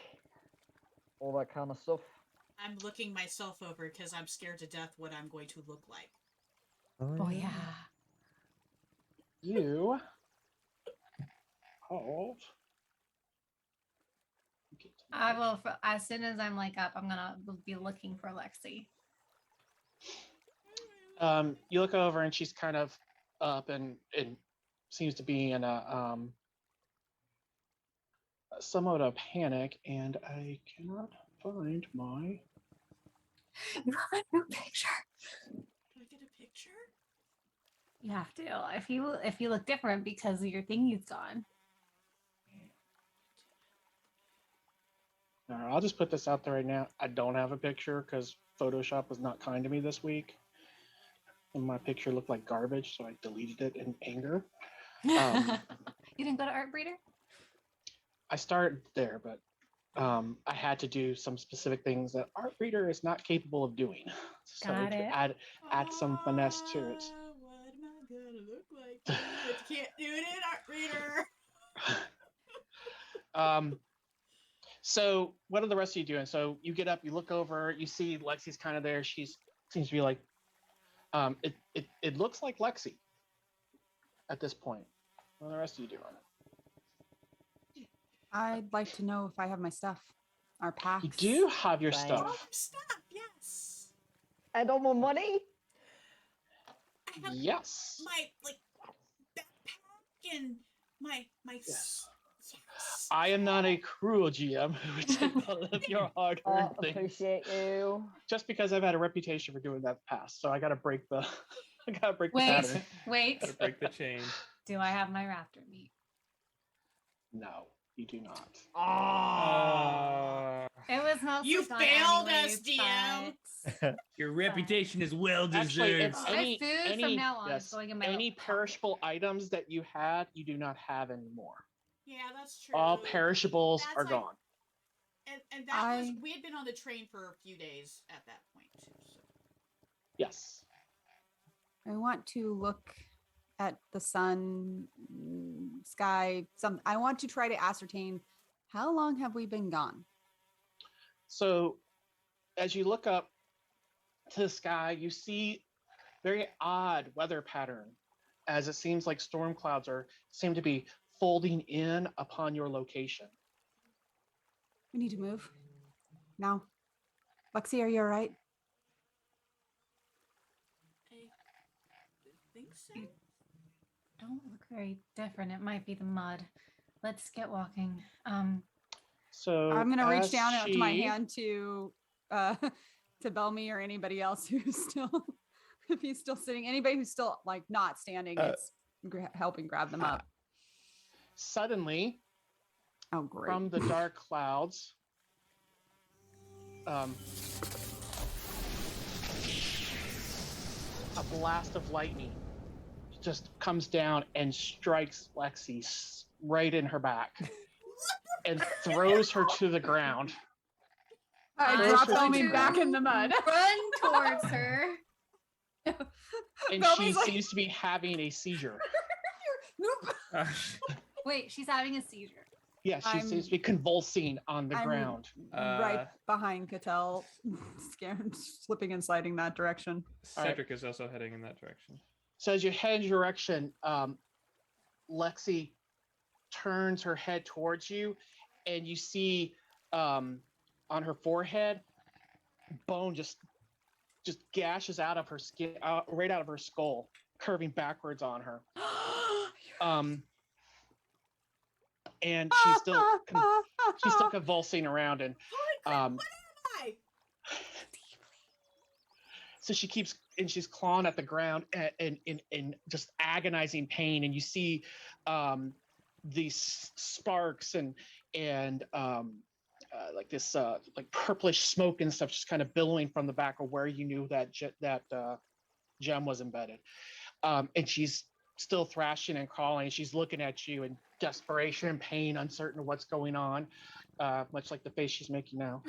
all that kind of stuff. I'm looking myself over because I'm scared to death what I'm going to look like. Oh yeah. You hold. I will. As soon as I'm like up, I'm gonna be looking for Lexi. You look over and she's kind of up and seems to be in a somewhat of panic, and I cannot find my. You have a new picture. Can I get a picture? You have to. If you look different because your thingy's gone. All right, I'll just put this out there right now. I don't have a picture because Photoshop was not kind to me this week. And my picture looked like garbage, so I deleted it in anger. You didn't go to Art Breeder? I started there, but I had to do some specific things that Art Reader is not capable of doing. So Got to it. add some finesse to it. What am I gonna look like? But you can't do it in Art Reader. So what are the rest of you doing? So you get up, you look over, you see Lexi's kind of there. She's seems to be like, it looks like Lexi at this point. What are the rest of you doing? I'd like to know if I have my stuff. Our packs. You do have your Same. stuff. Stop, yes. And all my money? I have Yes. my like backpack and my Yes. yes. I am not a cruel GM who would take all of your hard-earned things. Appreciate you. Just because I've had a reputation for doing that in the past, so I gotta break the the Wait, pattern. wait. Gotta break the chain. Do I have my raptor meat? No, you do not. It was mostly You gone failed anyways, us, DM. but Your reputation is well Actually, deserved. it's My food from now on is yes, going in my any pocket. perishable items that you had, you do not have anymore. Yeah, that's true. All perishables That's are like- gone. And that was I- we had been on the train for a few days at that point too. So. Yes. I want to look at the sun, sky. I want to try to ascertain how long have we been gone. So, as you look up to the sky, you see very odd weather pattern. as it seems like storm clouds seem to be folding in upon your location. We need to move now. Lexi, are you all right? I think so. Don't look very different. It might be the mud. Let's get walking. So I'm gonna reach as down out to my she- hand to Bellamy or anybody else who's still, if he's still sitting, anybody who's still like not standing, it's helping grab them up. Suddenly, Oh, great. from the dark clouds, a blast of lightning just comes down and strikes Lexi right in her back and throws her to the ground. I Throws drop her to Bellamy the back ground. in the mud. Run towards her. And she Bellamy's like- seems to be having a seizure. Nope. Wait, she's having a seizure. Yeah, she I'm- seems to be convulsing on the I'm- ground. Right behind Cattell, scared, slipping and sliding that direction. All right. Cedric is also heading in that direction. So as you head in your direction, Lexi turns her head towards you, and you see on her forehead, bone just gashes out of her skin, right out of her skull, curving backwards on her. And she's still convulsing around, and Hi. so she's clawing at the ground in just agonizing pain, and you see these sparks and like this like purplish smoke and stuff just kind of billowing from the back of where you knew that gem was embedded. And she's still thrashing and crawling. She's looking at you in desperation and pain, uncertain of what's going on, much like the face she's making now.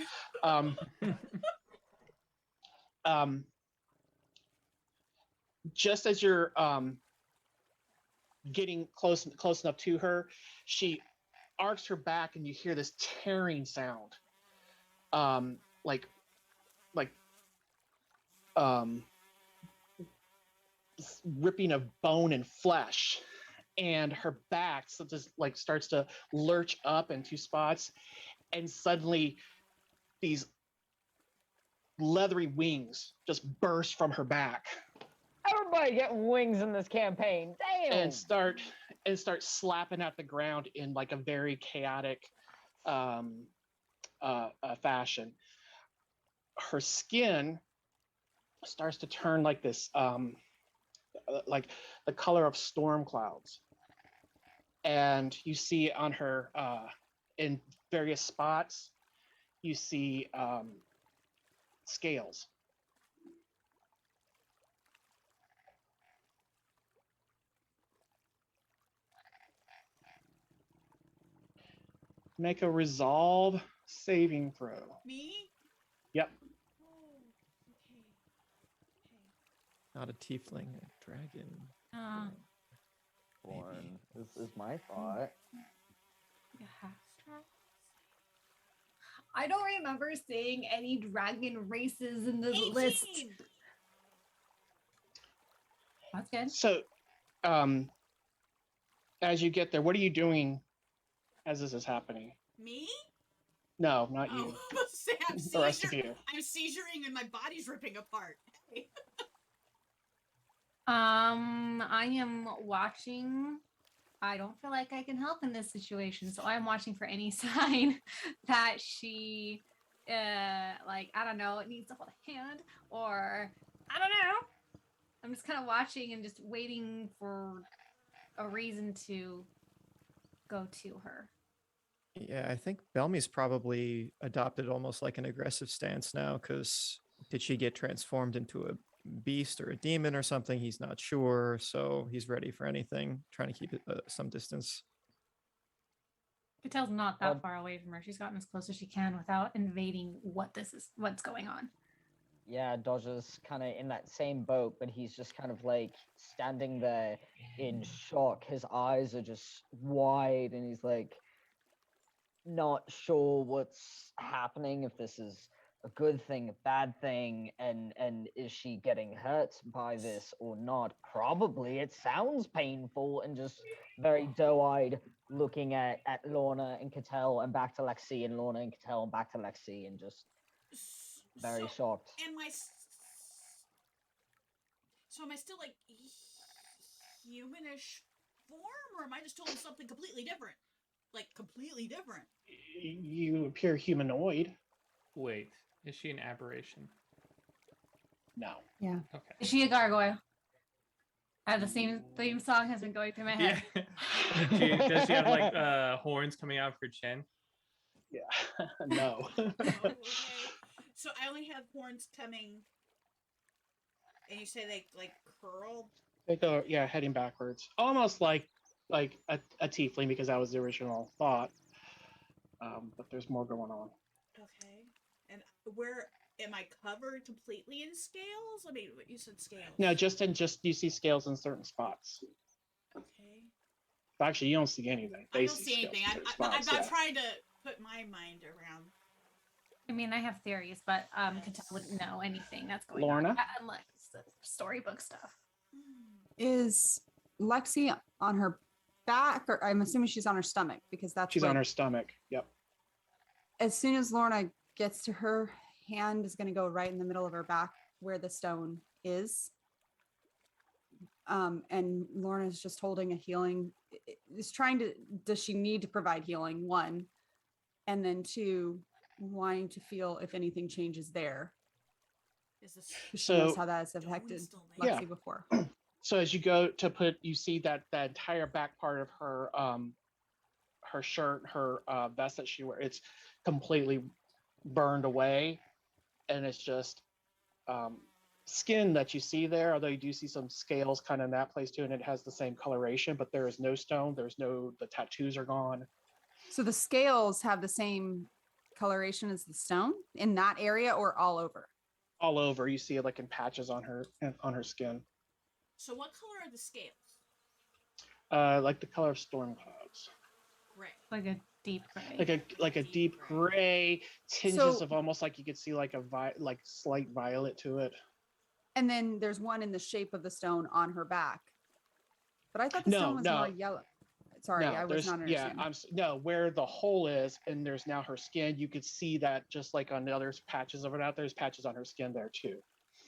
Just as you're getting close enough to her, she arcs her back, and you hear this tearing sound, like ripping of bone and flesh, and her back just like starts to lurch up in two spots, and suddenly these leathery wings just burst from her back Everybody getting wings in this campaign. Damn. and start slapping at the ground in like a very chaotic fashion. Her skin starts to turn like this, like the color of storm clouds, and you see on her in various spots, you see scales. Make a resolve saving throw. Me? Yep. Oh, okay. Not a tiefling, a dragon. Born. This is my thought. I don't remember seeing any dragon races in the list. 18. That's good. So, as you get there, what are you doing as this is happening? Me? No, not you. Oh, say I'm The rest of you. I'm seizuring and my body's ripping apart. Hey. I am watching. I don't feel like I can help in this situation, so I'm watching for any sign that she, like, I don't know, it needs to hold a hand, or I don't know. I'm just kind of watching and just waiting for a reason to go to her. Yeah, I think Belmy's probably adopted almost like an aggressive stance now, because did she get transformed into a beast or a demon or something? He's not sure, so he's ready for anything, trying to keep it some distance. Catel's not that far away from her. She's gotten as close as she can without invading what's going on. Yeah, Dodger's kind of in that same boat, but he's just kind of like standing there in shock. His eyes are just wide, and he's like not sure what's happening, if this is a good thing, a bad thing, and is she getting hurt by this or not? Probably. It sounds painful, and just very doe-eyed looking at Lorna and Cattell and back to Lexi, and Lorna and Cattell and back to Lexi, and just very shocked. So am I still like humanish form, or am I just doing something completely different? Like completely different. You appear humanoid. Wait, is she an aberration? No. Yeah. Okay. Is she a gargoyle? The same theme song has been going through my head. Yeah. Does she have like horns coming out of her chin? Yeah. No. Okay. So I only have horns coming, and you say they like curl. They go, yeah, heading backwards, almost like a tiefling, because that was the original thought. But there's more going on. Okay. And where am I covered completely in scales? I mean, you said scales. No, just you see scales in certain spots. Okay. Actually, you don't see anything. I don't see anything. I'm trying to put my mind around. I mean, I have theories, but Cattell wouldn't know anything that's going Lorna? on unless the storybook stuff. Is Lexi on her back, or I'm assuming she's on her stomach, because that's She's what, on her stomach. Yep. as soon as Lorna gets to her, hand is going to go right in the middle of her back where the stone is. And Lorna's just holding a healing, is trying to, does she need to provide healing? One, and then two, wanting to feel if anything changes there. Is this She knows how that has affected Lexi Yeah. before. So as you go to put, you see that entire back part of her her shirt, her vest that she wears, it's completely burned away, and it's just skin that you see there, although you do see some scales kind of in that place too, and it has the same coloration, but there is no stone, the tattoos are gone. So the scales have the same coloration as the stone in that area, or all over? All over. You see it like in patches on her skin. So what color are the scales? Like the color of storm clouds. Gray. Like a deep gray. Like a deep gray, tinges of almost like you could see like like slight violet to it. And then there's one in the shape of the stone on her back. But I thought the stone was more yellow. Sorry, I was not understanding. Where the hole is, and there's now her skin. You could see that just like on the other patches of it out. There's patches on her skin there too.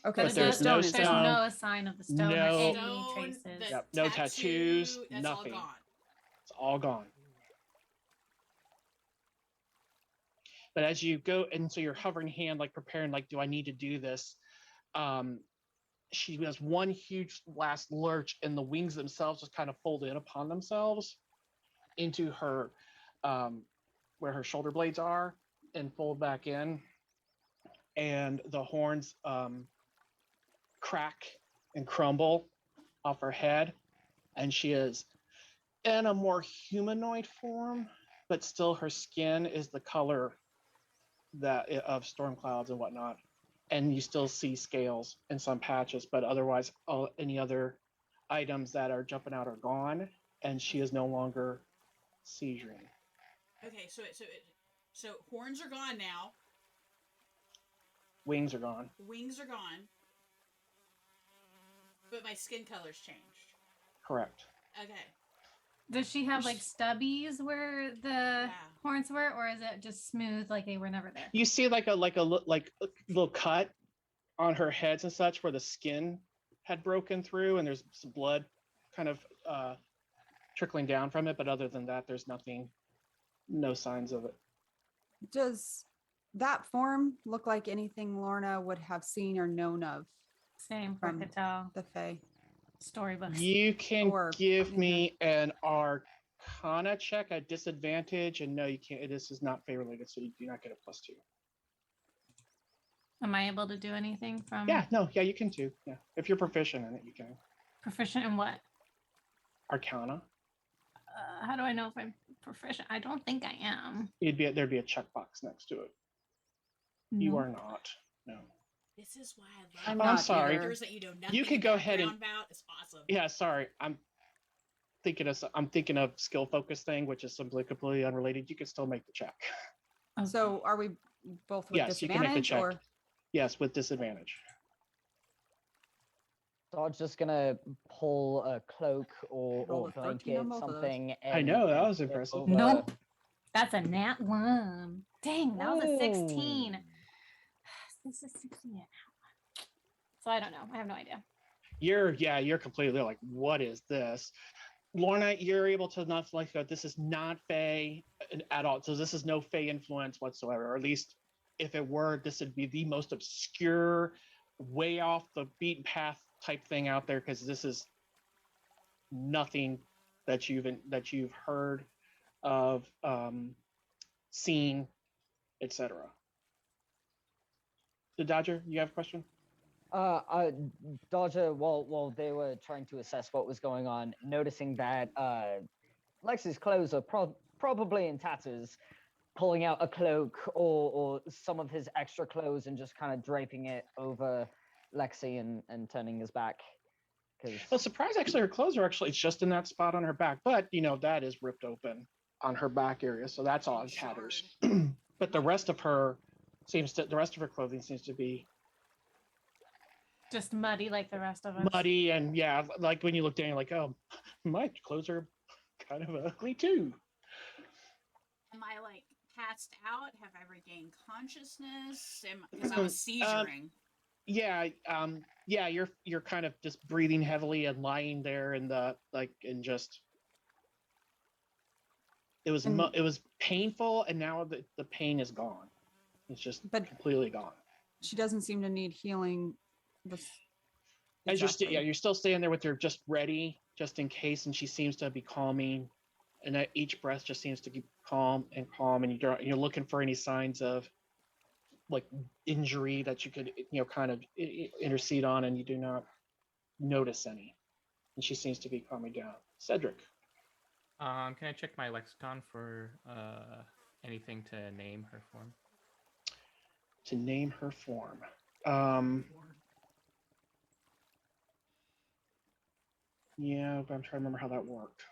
Okay, but so there's no there's stone. no sign of the stone or any traces. Yep, no tattoos, nothing. It's all gone. But as you go, and so you're hovering hand, like preparing, like, do I need to do this? She has one huge last lurch, and the wings themselves just kind of fold in upon themselves into her, where her shoulder blades are, and fold back in. And the horns crack and crumble off her head, and she is in a more humanoid form, but still her skin is the color of storm clouds and whatnot, and you still see scales in some patches, but otherwise any other items that are jumping out are gone, and she is no longer seizuring. Okay, so horns are gone now. Wings are gone. Wings are gone. But my skin color's changed. Correct. Okay. Does she have like stubbies where the horns were, or is it just smooth like they were never there? You see like a little cut on her heads and such where the skin had broken through, and there's some blood kind of trickling down from it, but other than that, there's nothing, no signs of it. Does that form look like anything Lorna would have seen or known of? Same for Cattell. The Fae storybooks. You can give me an arcana check at disadvantage, and no, you can't. This is not Fae related, so you do not get a +2. Am I able to do anything from? Yeah, you can too. Yeah, if you're proficient in it, you can. Proficient in what? Arcana. How do I know if I'm proficient? I don't think I am. There'd be a checkbox next to it. No. You are not. No. This is why I love. I'm sorry. That you know nothing you could go ahead and. About. It's awesome. Yeah, sorry. I'm thinking of skill focus thing, which is simply completely unrelated. You can still make the check. Okay. So are we both with Yes, you can make a disadvantage check. or Yes, with disadvantage. Dod's just gonna pull a cloak Roll or a 13 on blanket, both of those. something. I know, that and was put it impressive. over- Nope. That's a nat 1. Dang, that was a 16. Ooh. This is 16. So I don't know. I have no idea. You're completely like, what is this? Lorna, you're able to not like go, this is not Fey at all. So this is no Fey influence whatsoever. Or at least if it were, this would be the most obscure, way off the beaten path type thing out there, because this is nothing that you've heard of, seen, etc. The Dodger, you have a question? Dodger, while they were trying to assess what was going on, noticing that Lex's clothes are probably in tatters, pulling out a cloak or some of his extra clothes and just kind of draping it over Lexi and turning his back. Well, surprise! Actually, her clothes are actually just in that spot on her back, but that is ripped open on her back area, so that's all in tatters. But the rest of her clothing seems to be Just muddy like the rest of us. muddy, and yeah, like when you look down, you're like, oh, my clothes are kind of ugly too. Am I like passed out? Have I regained consciousness? Because I was seizuring. Yeah, you're kind of just breathing heavily and lying there in the and just it was painful, and now the pain is gone. It's just completely gone. she doesn't seem to need healing. You're still staying there with her just ready, just in case, and she seems to be calming, and at each breath just seems to keep calm, and you're looking for any signs of like injury that you could kind of intercede on, and you do not notice any, and she seems to be calming down. Cedric, can I check my lexicon for anything to name her form? To name her form, yeah, but I'm trying to remember how that worked.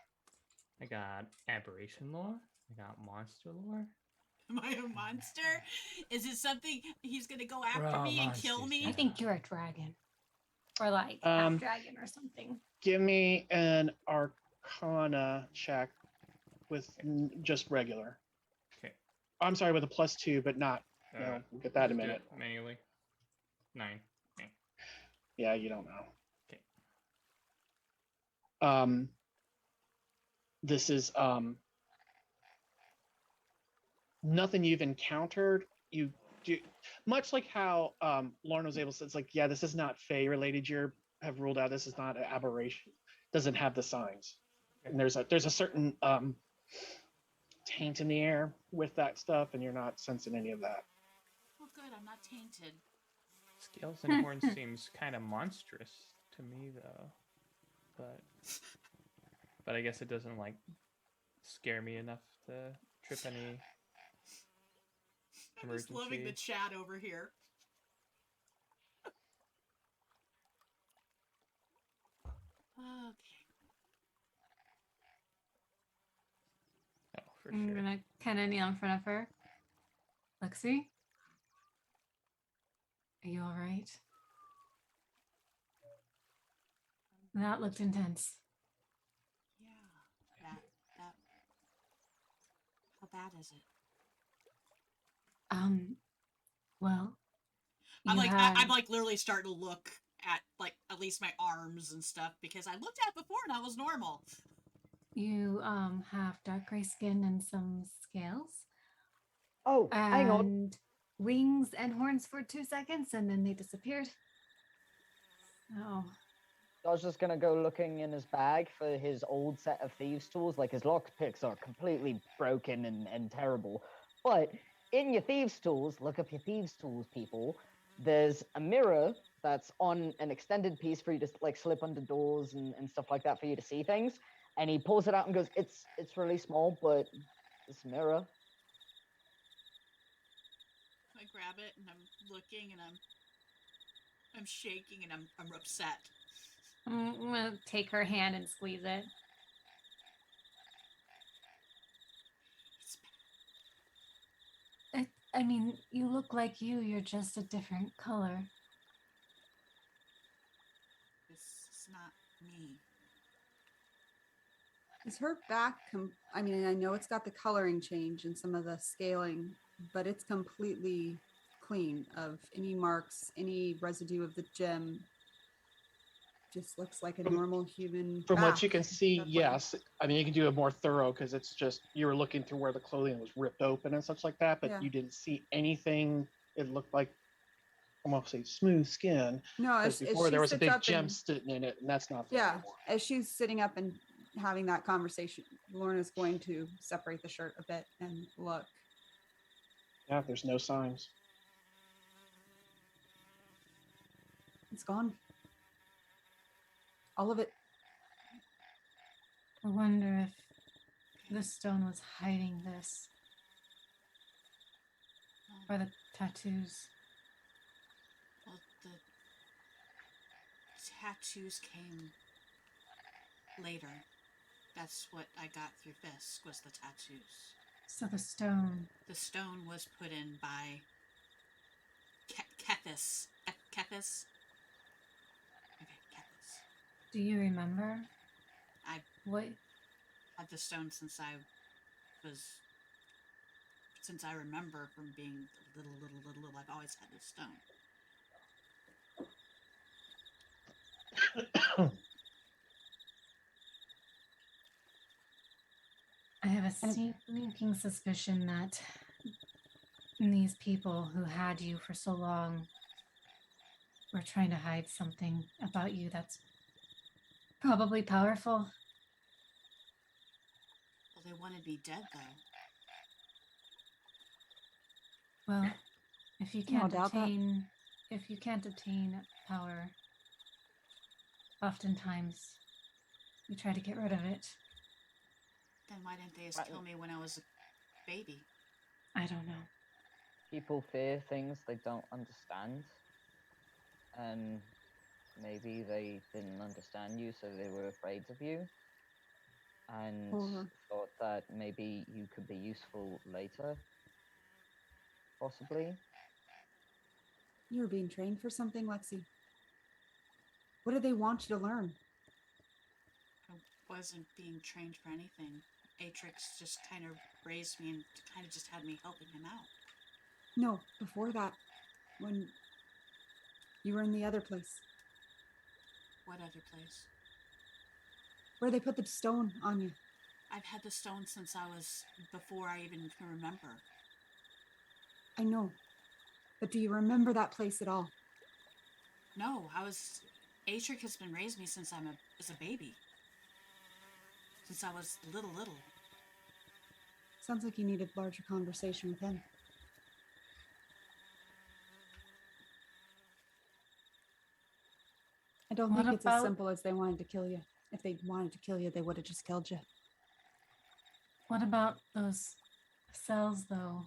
I got aberration lore. I got monster lore. Am I a monster? Is it something he's gonna go after We're all me and kill monsters me? now. I think you're a dragon. Or like half dragon or something. Give me an arcana check with just regular. Okay. I'm sorry, with a +2, but not. We'll get that in a Just do minute. it manually. 9. Yeah, you don't know. Okay. This is nothing you've encountered. You do much like how Lauren was able to say, it's like, yeah, this is not Fey related. You have ruled out this is not an aberration. Doesn't have the signs. Okay. And there's a certain taint in the air with that stuff, and you're not sensing any of that. Well, good. I'm not tainted. Scales and horns seems kind of monstrous to me, though. But I guess it doesn't like scare me enough to trip any I'm just loving the emergency. chat over here. Okay. Oh, for I'm sure. gonna kind of kneel in front of her. Lexi, are you all right? That looked intense. Yeah. That. How bad is it? Well, I'm had- like literally starting to look at like at least my arms and stuff because I looked at it before and I was normal. You have dark gray skin and some scales. Oh, hang on. And wings and horns for 2 seconds, and then they disappeared. Oh. I was just gonna go looking in his bag for his old set of thieves' tools. Like his lockpicks are completely broken and terrible. But in your thieves' tools, look up your thieves' tools, people. There's a mirror that's on an extended piece for you to like slip under doors and stuff like that for you to see things. And he pulls it out and goes, "It's really small, but it's a mirror." I grab it and I'm looking and I'm shaking and I'm upset. I'm gonna take her hand and squeeze it. I mean, you look like you're just a different color. This is not me. Is her back, I mean, I know it's got the coloring change and some of the scaling, but it's completely clean of any marks, any residue of the gem. Just looks like a normal human From what back. you can see, That's yes. I mean, you can do a more thorough because it's just you were looking through where the clothing was ripped open and such like that, but Yeah. you didn't see anything. It looked like almost say smooth skin. No, Because as before she there was a sits big up gem and- sitting in it, and that's not there Yeah, anymore. as she's sitting up and having that conversation, Lorna's going to separate the shirt a bit and look. Yeah, there's no signs. It's gone. All of it. I wonder if this stone was hiding this. Or the tattoos. Well, the tattoos came later. That's what I got through Fisk, was the tattoos. So the stone. The stone was put in by Kethis. Kethis? Okay, Kethis. Do you remember? I What? had the stone since I remember from being little. I've always had this stone. I have a sneaking suspicion that these people who had you for so long were trying to hide something about you that's probably powerful. Well, they wanted me dead, though. Well, if you No can't doubt that. obtain power, oftentimes you try to get rid of it. Then why didn't they just kill me when I was a baby? I don't know. People fear things they don't understand. And maybe they didn't understand you, so they were afraid of you. And thought that maybe you could be useful later. Possibly. You were being trained for something, Lexi. What did they want you to learn? I wasn't being trained for anything. Atrix just kind of raised me and kind of just had me helping him out. No, before that, when you were in the other place. What other place? Where they put the stone on you. I've had the stone since before I even can remember. I know. But do you remember that place at all? No, Atrix has been raised me since as a baby. Since I was little. Sounds like you needed larger conversation with him. I don't think it's as simple as they wanted to kill you. If they wanted to kill you, they would have just killed you. What about those cells, though?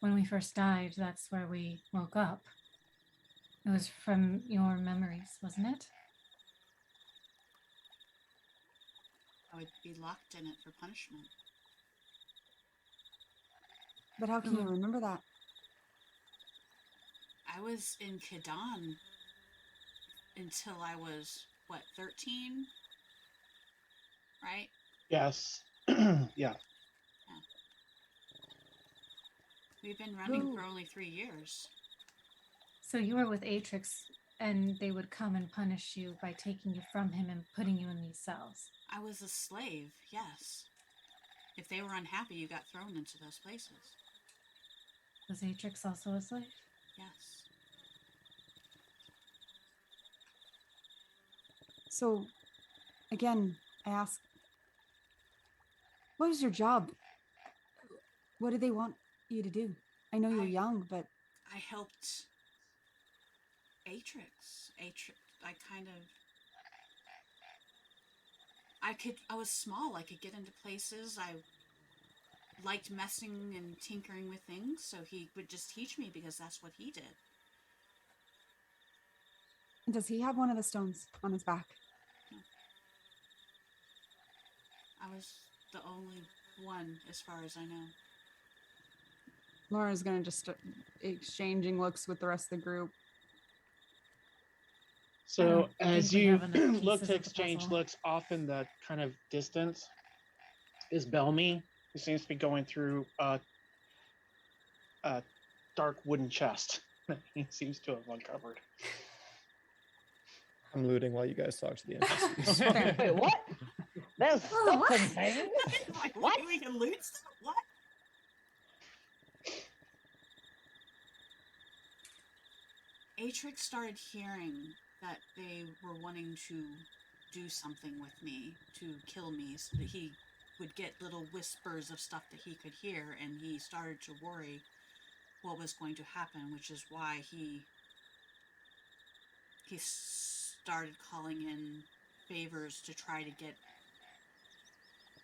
When we first died, that's where we woke up. It was from your memories, wasn't it? I would be locked in it for punishment. But how can you remember that? I was in Qadan until I was, 13? Right? Yes. Yeah. We've been running for only 3 years. So you were with Atrix, and they would come and punish you by taking you from him and putting you in these cells. I was a slave, yes. If they were unhappy, you got thrown into those places. Was Atrix also a slave? Yes. So, again, I ask, what is your job? What do they want you to do? I know you're young, but... I helped Atrix. I was small. I could get into places. I liked messing and tinkering with things, so he would just teach me because that's what he did. Does he have one of the stones on his back? No. I was the only one, as far as I know. Laura's gonna just start exchanging looks with the rest of the group. So as think we you have enough look pieces to of the exchange puzzle. looks off in the kind of distance is Belmy, who seems to be going through a dark wooden chest that he seems to have uncovered. I'm looting while you guys talk to the NPCs. Fair. Wait, what? There's Oh, stuff what? and things. Like, What? we can loot stuff? What? Atrix started hearing that they were wanting to do something with me, to kill me, so that he would get little whispers of stuff that he could hear, and he started to worry what was going to happen, which is why he started calling in favors to try to get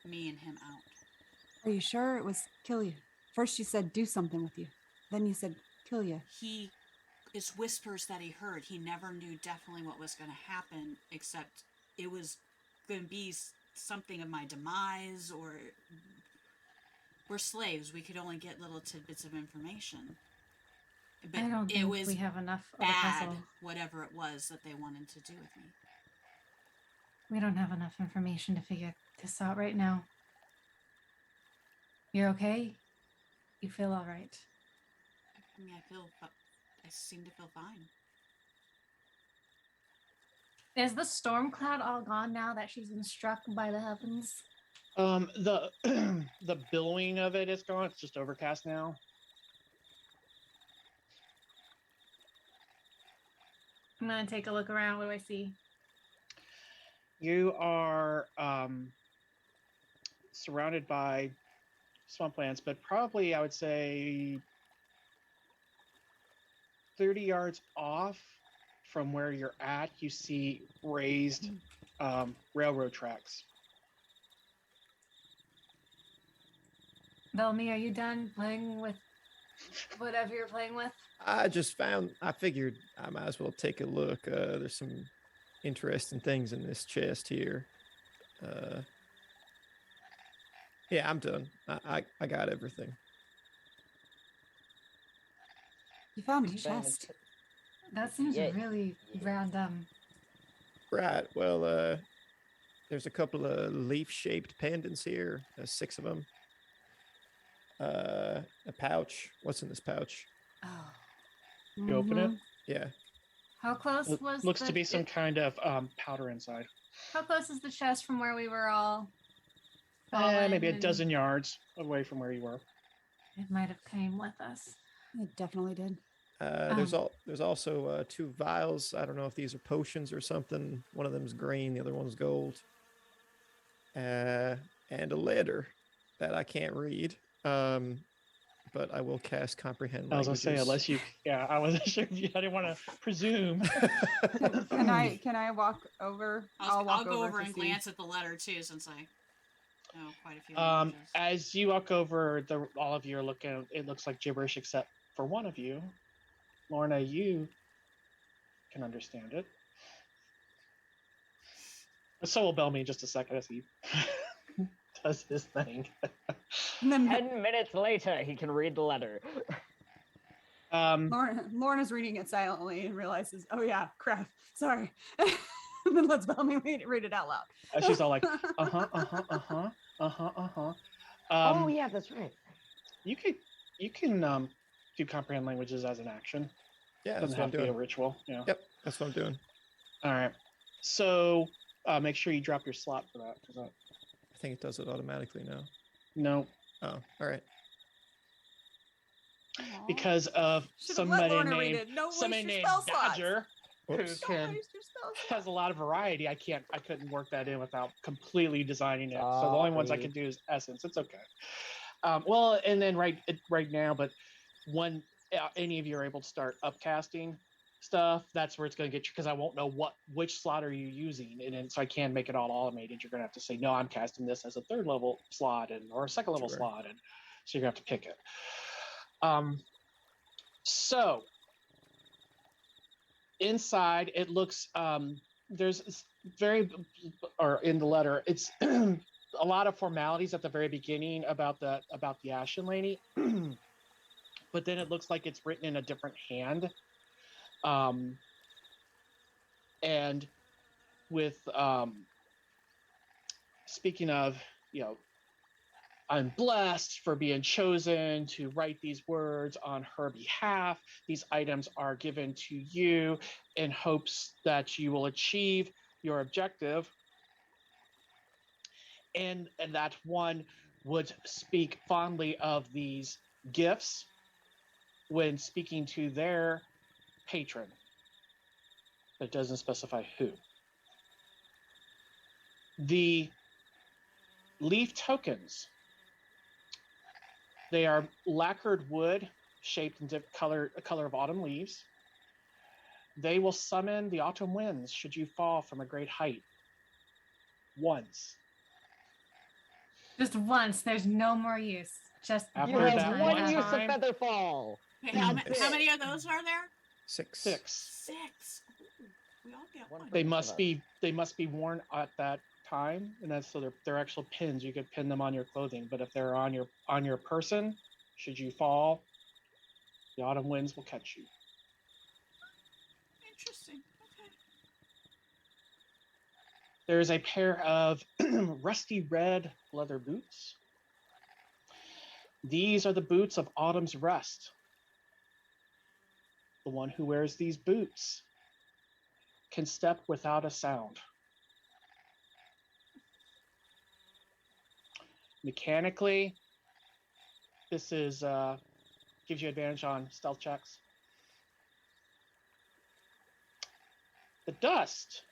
me and him out. Are you sure it was kill you? First you said do something with you. Then you said kill you. It's whispers that he heard. He never knew definitely what was going to happen, except it was going to be something of my demise, or we're slaves. We could only get little tidbits of information. But I don't it think was we have enough of a bad, puzzle. whatever it was that they wanted to do with me. We don't have enough information to figure this out right now. You're okay? You feel all right? I mean, I seem to feel fine. Is the storm cloud all gone now that she's been struck by the heavens? The the billowing of it is gone. It's just overcast now. I'm gonna take a look around. What do I see? You are surrounded by swamplands, but probably I would say 30 yards off from where you're at, you see raised railroad tracks. Belmy, are you done playing with whatever you're playing with? I figured I might as well take a look. There's some interesting things in this chest here. Yeah, I'm done. I got everything. You found a Then chest. That seems Yeah. really random. Right. Well, there's a couple of leaf-shaped pendants here. There's 6 of them. A pouch. What's in this pouch? Oh. You open it. Yeah. How close It was looks the, to be some kind of powder inside. How close is the chest from where we were all? Maybe a fallen dozen yards away from where you were. and it might have came with us. It definitely did. There's also 2 vials. I don't know if these are potions or something. One of them's green, the other one's gold. And a letter that I can't read. But I will cast comprehend I was gonna say, languages. unless you, yeah, I wasn't sure if you, I didn't want to presume. Can I walk over? I'll walk go over to and see. glance at the letter too, since I know quite a few Um, languages. as you walk over, all of you are looking. It looks like gibberish, except for one of you, Lorna. You can understand it. So will Belmy in just a second as he does his thing. And then 10 minutes later, he can read the letter. Lorna's reading it silently and realizes, oh yeah, crap, sorry. And then lets Belmy read it out loud. She's all like, Oh, yeah, that's right. You can do comprehend languages as an action. Yeah, Doesn't that's what I'm have to be a doing. ritual. Yeah. Yep, that's what I'm doing. All right. So make sure you drop your slot for that. I think it does it automatically now. No, Oh, all right. because of Should've let somebody Lorna read named it. Don't waste somebody your named spell slots. Dodger, who Whoops. Don't can waste your spell has slots. a lot of variety. I couldn't work that in without completely designing it. So the only ones I Sorry. can do is essence. It's okay. Well, and then right now, but when any of you are able to start upcasting stuff, that's where it's going to get you, because I won't know which slot are you using, and then, so I can make it all automated. You're going to have to say, no, I'm casting this as a 3rd level slot or a 2nd level Sure. slot, and so you're going to have to pick it. So inside it looks there's in the letter it's a lot of formalities at the very beginning about the Ashen Lady. but then it looks like it's written in a different hand. And with speaking of, I'm blessed for being chosen to write these words on her behalf. These items are given to you in hopes that you will achieve your objective. And that one would speak fondly of these gifts when speaking to their patron. It doesn't specify who. The leaf tokens. They are lacquered wood shaped in the color of autumn leaves. They will summon the autumn winds should you fall from a great height. Once. Just once. There's no more use. Just After You have that one one use of time- feather fall. Okay, how many of those are there? 6. 6. 6. Ooh, we all get one. They must be worn at that time, and that's so they're actual pins. You could pin them on your clothing, but if they're on your person, should you fall, the autumn winds will catch you. Interesting. Okay. There's a pair of rusty red leather boots. These are the boots of Autumn's Rest. The one who wears these boots can step without a sound. Mechanically, this is gives you advantage on stealth checks. The dust.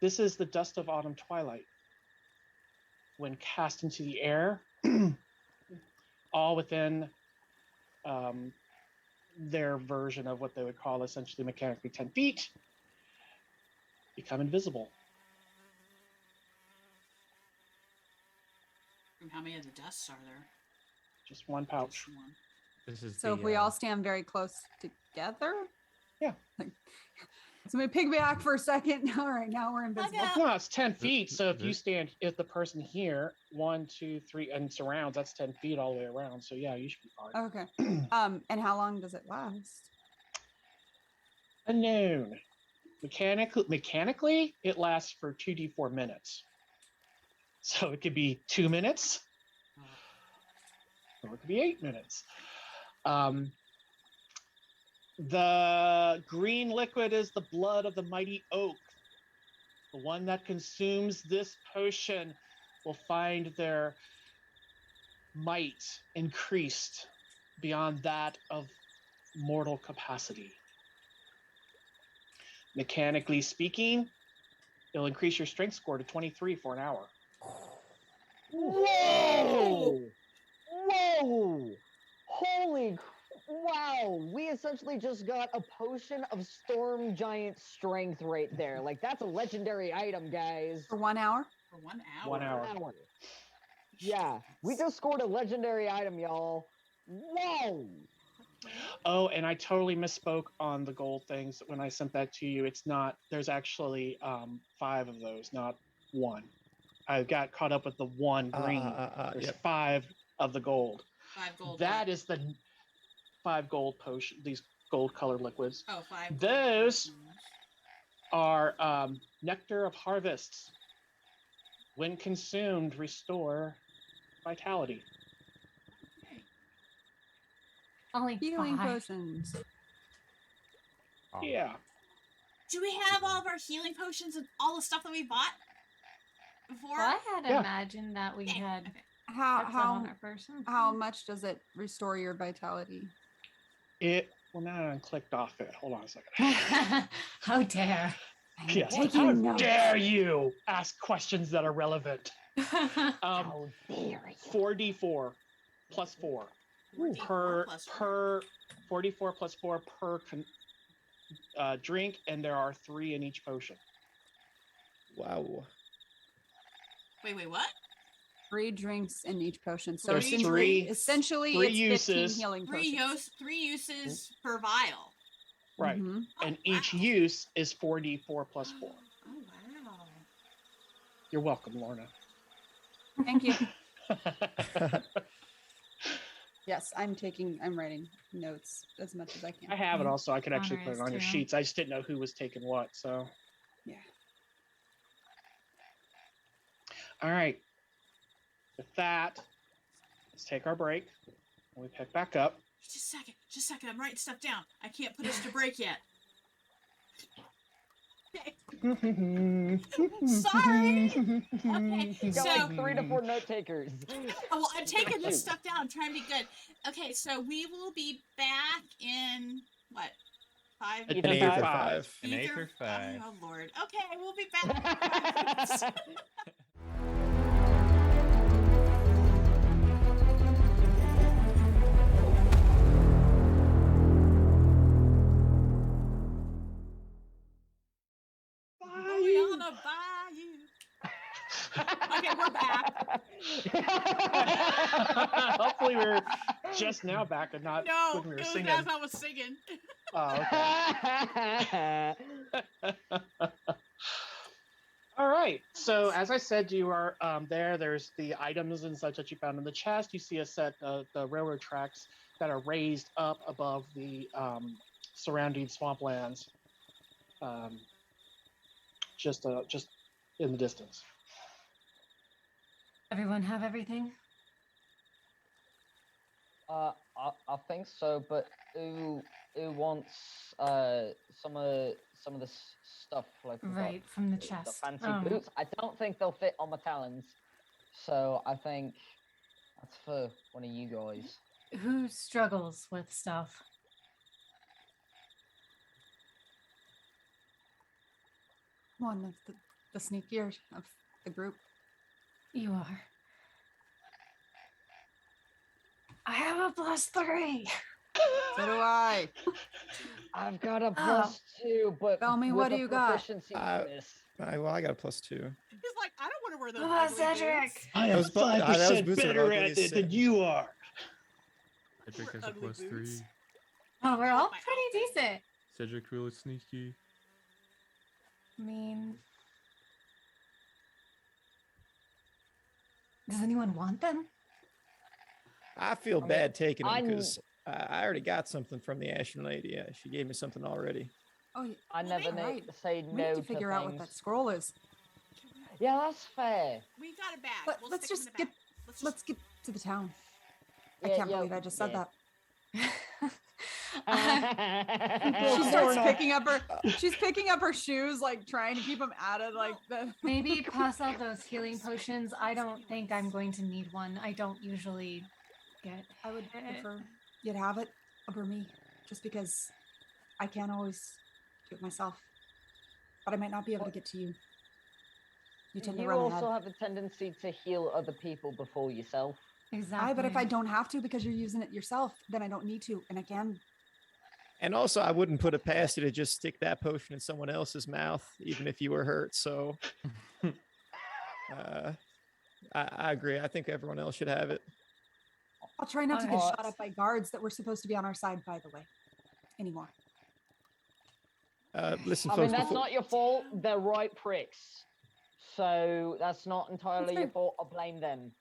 This is the dust of autumn twilight. When cast into the air, all within their version of what they would call essentially mechanically 10 feet, become invisible. And how many of the dusts are there? Just one pouch. Just one. This is So if we all stand very close together? Yeah. So we piggyback for a second. All right, now we're invisible. Yeah. No, it's 10 feet. So if you stand, if the person here, 1, 2, 3, and surrounds, that's 10 feet all the way around. So yeah, you should be fine. Okay. And how long does it last? Unknown. Mechanically, it lasts for 2d4 minutes. So it could be 2 minutes, or it could be 8 minutes. The green liquid is the blood of the mighty oak. The one that consumes this potion will find their might increased beyond that of mortal capacity. Mechanically speaking, it'll increase your strength score to 23 for an hour. Whoa! Whoa! Holy wow! We essentially just got a potion of storm giant strength right there. Like, that's a legendary item, guys. For 1 hour? For 1 hour. 1 hour. Yeah, we just scored a legendary item, y'all. Whoa! Oh, and I totally misspoke on the gold things when I sent that to you. It's not, there's actually 5 of those, not 1. I got caught up with the 1 green. There's 5 of the gold. 5 gold. That is the 5 gold potion, these gold colored liquids. Oh, 5 gold Those potions. are nectar of harvests. When consumed, restore vitality. Okay. Only Healing 5. potions. Yeah. Do we have all of our healing potions and all the stuff that we bought before? Well, I had Yeah. imagined that we Okay, had okay. had some on our person. How much does it restore your vitality? Well, now I clicked off it. Hold on a second. How dare. Yes. taking How notes. dare you ask questions that are relevant? How dare you? 4d4 plus 4 4d4 per plus 4. per 44 plus 4 per drink, and there are 3 in each potion. Wow. Wait, what? 3 drinks in each potion. So There's essentially, 3 essentially three it's 15 uses. healing potions. 3 uses per vial. Right. Mhm. And Oh, each wow. use is 4d4 plus 4. Oh, wow. You're welcome, Lorna. Thank you. Yes, I'm writing notes as much as I can. I have it also. I could actually Honor put is it on your too. sheets. I just didn't know who was taking what. So, Yeah. all right. With that, let's take our break. And we pick back up. Just a second. I'm writing stuff down. I can't put us to break yet. Okay. Sorry. Okay, You got so like 3 to 4 note takers. well, I'm taking this stuff down. I'm trying to be good. Okay, so we will be back in what? 5 An An Ether 8 or 5. 5. An eighth or 5. Oh Lord. Okay, we'll be back. We on a bayou. Okay, we're back. Hopefully, we're just now back and not No, when we were it was singing. as I was singing. Oh, okay. All right. So, as I said, you are there. There's the items and such that you found in the chest. You see a set of the railroad tracks that are raised up above the surrounding swamplands, just in the distance. Everyone have everything? I think so, but who wants some of this stuff like we've got Right, from the the chest. fancy Oh. boots? I don't think they'll fit on my talons, so I think that's for one of you guys. Who struggles with stuff? One of the sneakier of the group. You are. I have a +3. So do I. I've got a +2, but Tell me, what with do a you got? proficiency bonus. Well, I got a +2. He's like, I don't want to wear those. Oh, ugly Cedric. boots. I am Those bu- ah, those 5% boots are better ugly at as it than sin. you are. Cedric has a Ugly boots. +3. Oh, we're all My pretty outfit. decent. Cedric really sneaky. I mean, does anyone want them? I feel mean, bad taking them I'm- because I already got something from the Ashen Lady. She gave me something already. Oh, yeah. I never right. say We no need to figure out what things. that scroll is. Yeah, that's fair. We got it back. But We'll let's stick 'em just in the get back. let's get to the town. I Yeah, can't yeah, believe I just said yeah. that. She starts picking up her shoes, like trying to keep them out of like the. Maybe pass out those healing potions. I don't think I'm going to need one. I don't usually get. I would prefer you to have it over me, just because I can't always do it myself. But I might not be able to get to you. You tend to You run also ahead. have a tendency to heal other people before yourself. Exactly. But if I don't have to because you're using it yourself, then I don't need to, and I can. And also, I wouldn't put it past you to just stick that potion in someone else's mouth, even if you were hurt. So, I agree. I think everyone else should have it. I'll try not to get Alright. shot at by guards that were supposed to be on our side, by the way, anymore. Listen, I folks. mean, that's before- not your fault. They're right pricks. So that's not entirely your fair. fault. I blame them.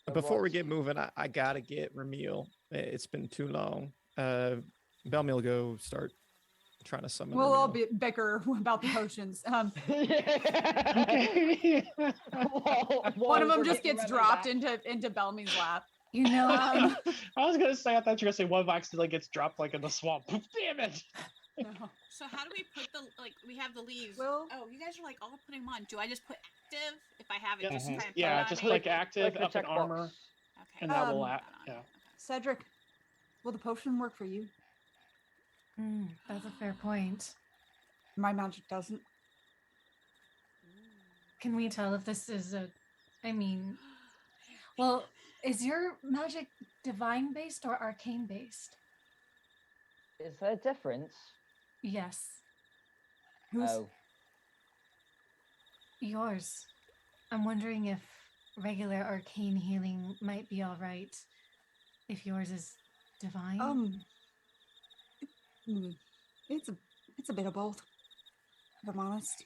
They're Before we right. get moving, I gotta get Ramil. It's been too long. Belmiel, go start trying to summon. We'll all Ramil. bicker about the potions. Okay. One of them we're just getting gets Remy dropped back. into Belmy's lap. You know, Um, I was gonna say, I thought you were gonna say one of them accidentally gets dropped like in the swamp. Damn it! no. So how do we put the we have the leaves? Well- Oh, you guys are like all putting them on. Do I just put active if I have it? Yeah, Just kind of yeah, put it just on me? click active Click the up in checkbox. armor, Okay. and that will Um, act. Yeah. Cedric, will the potion work for you? that's a fair point. My magic doesn't. Can we tell if this is a? I mean, well, is your magic divine based or arcane based? Is there a difference? Yes, Who's Oh, yours. I'm wondering if regular arcane healing might be all right. If yours is divine. It's a bit of both. If I'm honest,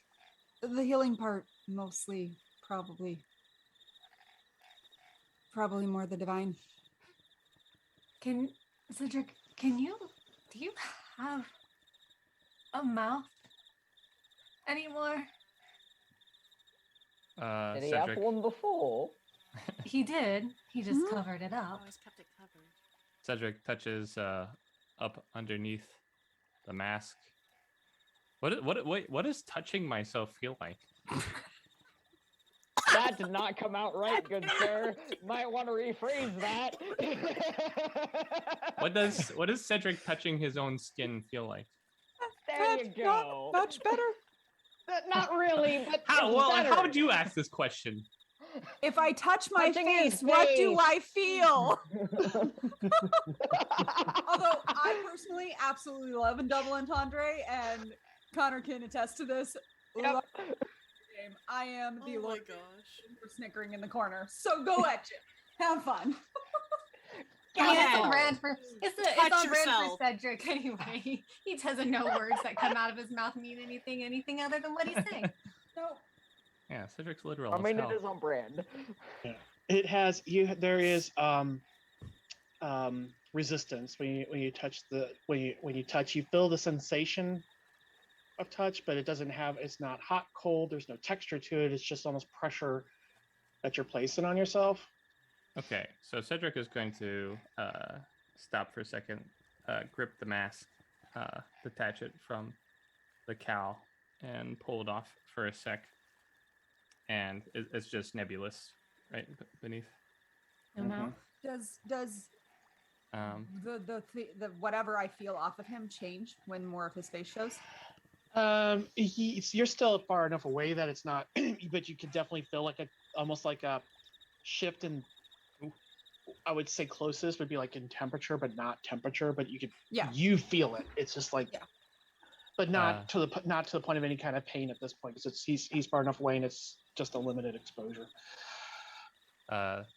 the healing part mostly probably Probably more the divine. Cedric, do you have a mouth anymore? Did he have Cedric, one before? He did. He just covered it up. Always kept it covered. Cedric touches up underneath the mask. What does touching myself feel like? That did not come out right, good sir. Might want to rephrase that. What does Cedric touching his own skin feel like? There you go. Much better. Not really, but how would you ask this question? If I touch my Touching his face, what do face. I feel? Although I personally absolutely love a double entendre, and Connor can attest to this. Yep. Love the game. I am the Oh my Lord gosh. for snickering in the corner. So go at you. Have fun. It's on Go. brand for it's Touch on brand yourself. for Cedric anyway. He doesn't know words that come out of his mouth mean anything other than what he's saying. No. Yeah, Cedric's literal. I as mean, hell. it is on brand. It has there is resistance when you touch when you touch, you feel the sensation of touch, but it's not hot, cold, there's no texture to it, it's just almost pressure that you're placing on yourself. Okay, so Cedric is going to stop for a second, grip the mask, detach it from the cowl, and pull it off for a sec. And it's just nebulous, right beneath. No mouth. Does Um, the whatever I feel off of him change when more of his face shows? You're still far enough away that it's not, but you can definitely feel almost like a shift in. I would say closest would be like in temperature, but not temperature. But you feel it. It's just like, but not to the point of any kind of pain at this point, because he's far enough away and it's just a limited exposure.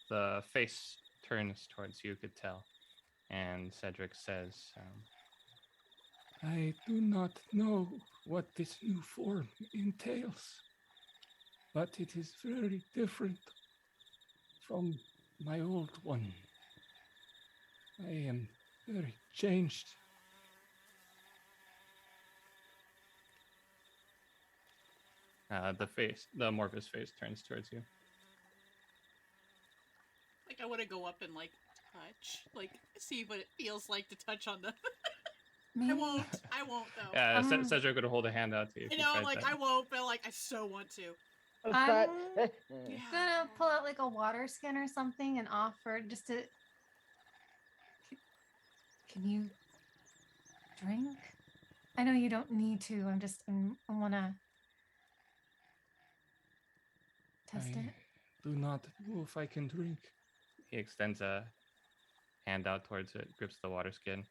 the face turns towards you, could tell, and Cedric says, I do not know what this new form entails, but it is very different from my old one. I am very changed. The amorphous face turns towards you. Like, I want to go up and, like, touch. Like, see what it feels like to touch on the... I won't, though. Yeah, Cedric would hold a hand out to you. I know, like, I won't, but, like, I so want to. I'm Yeah. gonna pull out, like, a water skin or something and offer just to... Can you drink? I know you don't need to. I wanna test it. Do not know if I can drink. He extends a hand out towards it, grips the water skin,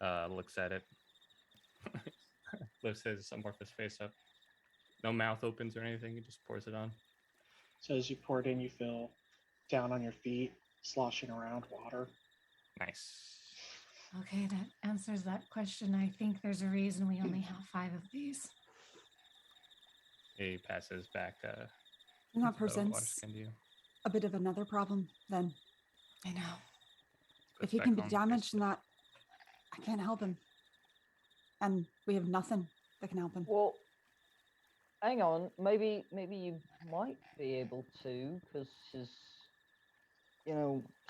looks at it, lifts his amorphous face up. No mouth opens or anything, he just pours it on. So as you pour it in, you feel down on your feet, sloshing around water. Nice. Okay, that answers that question. I think there's a reason we only have 5 of these. He passes back That the water presents skin to you. a bit of another problem then. I know. If Puts he back can be on his damaged, face. then I can't help him. And we have nothing that can help him. Well, hang on. Maybe you might be able to, because his,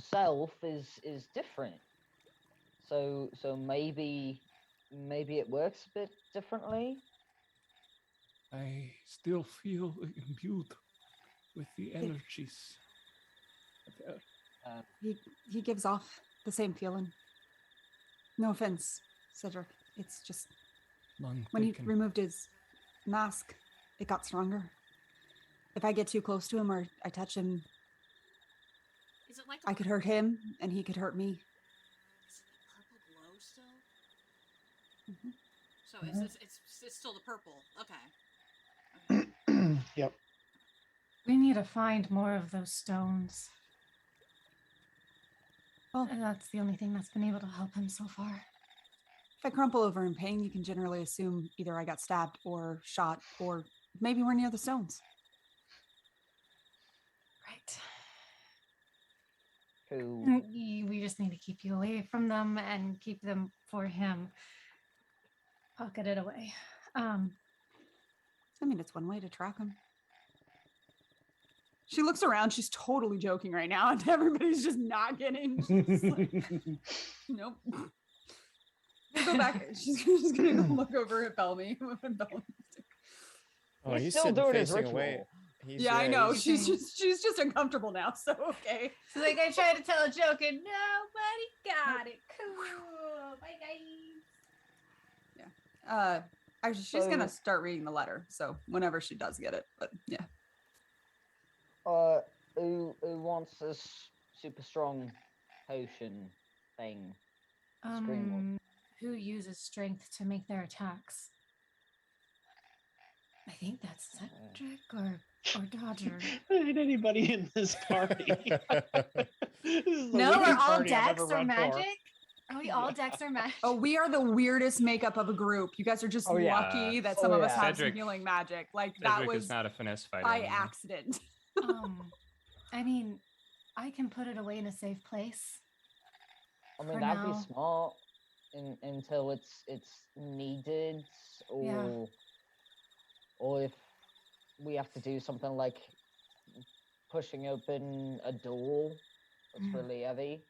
self is different. So maybe it works a bit differently. I still feel imbued with the energies. He gives off the same feeling. No offense, Cedric. It's just when he removed his mask, it got stronger. If I get too close to him or I touch him, Is it like I could hurt him and he could hurt me. Is it the purple glow still? Mhm. So it's still the purple. Okay. Yep. We need to find more of those stones. Well, And that's the only thing that's been able to help him so far. if I crumple over in pain, you can generally assume either I got stabbed or shot, or maybe we're near the stones. Right. Cool. We just need to keep you away from them and keep them for him. Pocket it away. I mean, it's one way to track him. She looks around. She's totally joking right now, and everybody's just not getting. She's like, nope. Go back. She's just gonna go look over at Bellamy. Oh, He's he's still sitting doing his facing away. ritual. Yeah, I know. he's- She's just uncomfortable now. So okay. So like I tried to tell a joke and nobody got it. Cool. Bye guys. Actually, she's gonna So- start reading the letter. So whenever she does get it, but yeah. Who wants this super strong potion thing? Scream Who uses strength to make their attacks? I think that's Cedric or Dodger. Ain't anybody in this party. This is the No, we're weakest all party I've dex ever or run for. magic. Are we all dex or magic? Oh, we are the weirdest makeup of a group. You guys are just Oh, yeah. lucky that Oh, some of us yeah. have some Cedric- healing magic. Like that Cedric was is not a finesse fighter. by anymore. accident. I mean, I can put it away in a safe place. I mean, For that'd be now. smart until it's needed, or if we have to do something like pushing open a door that's Mm. really heavy.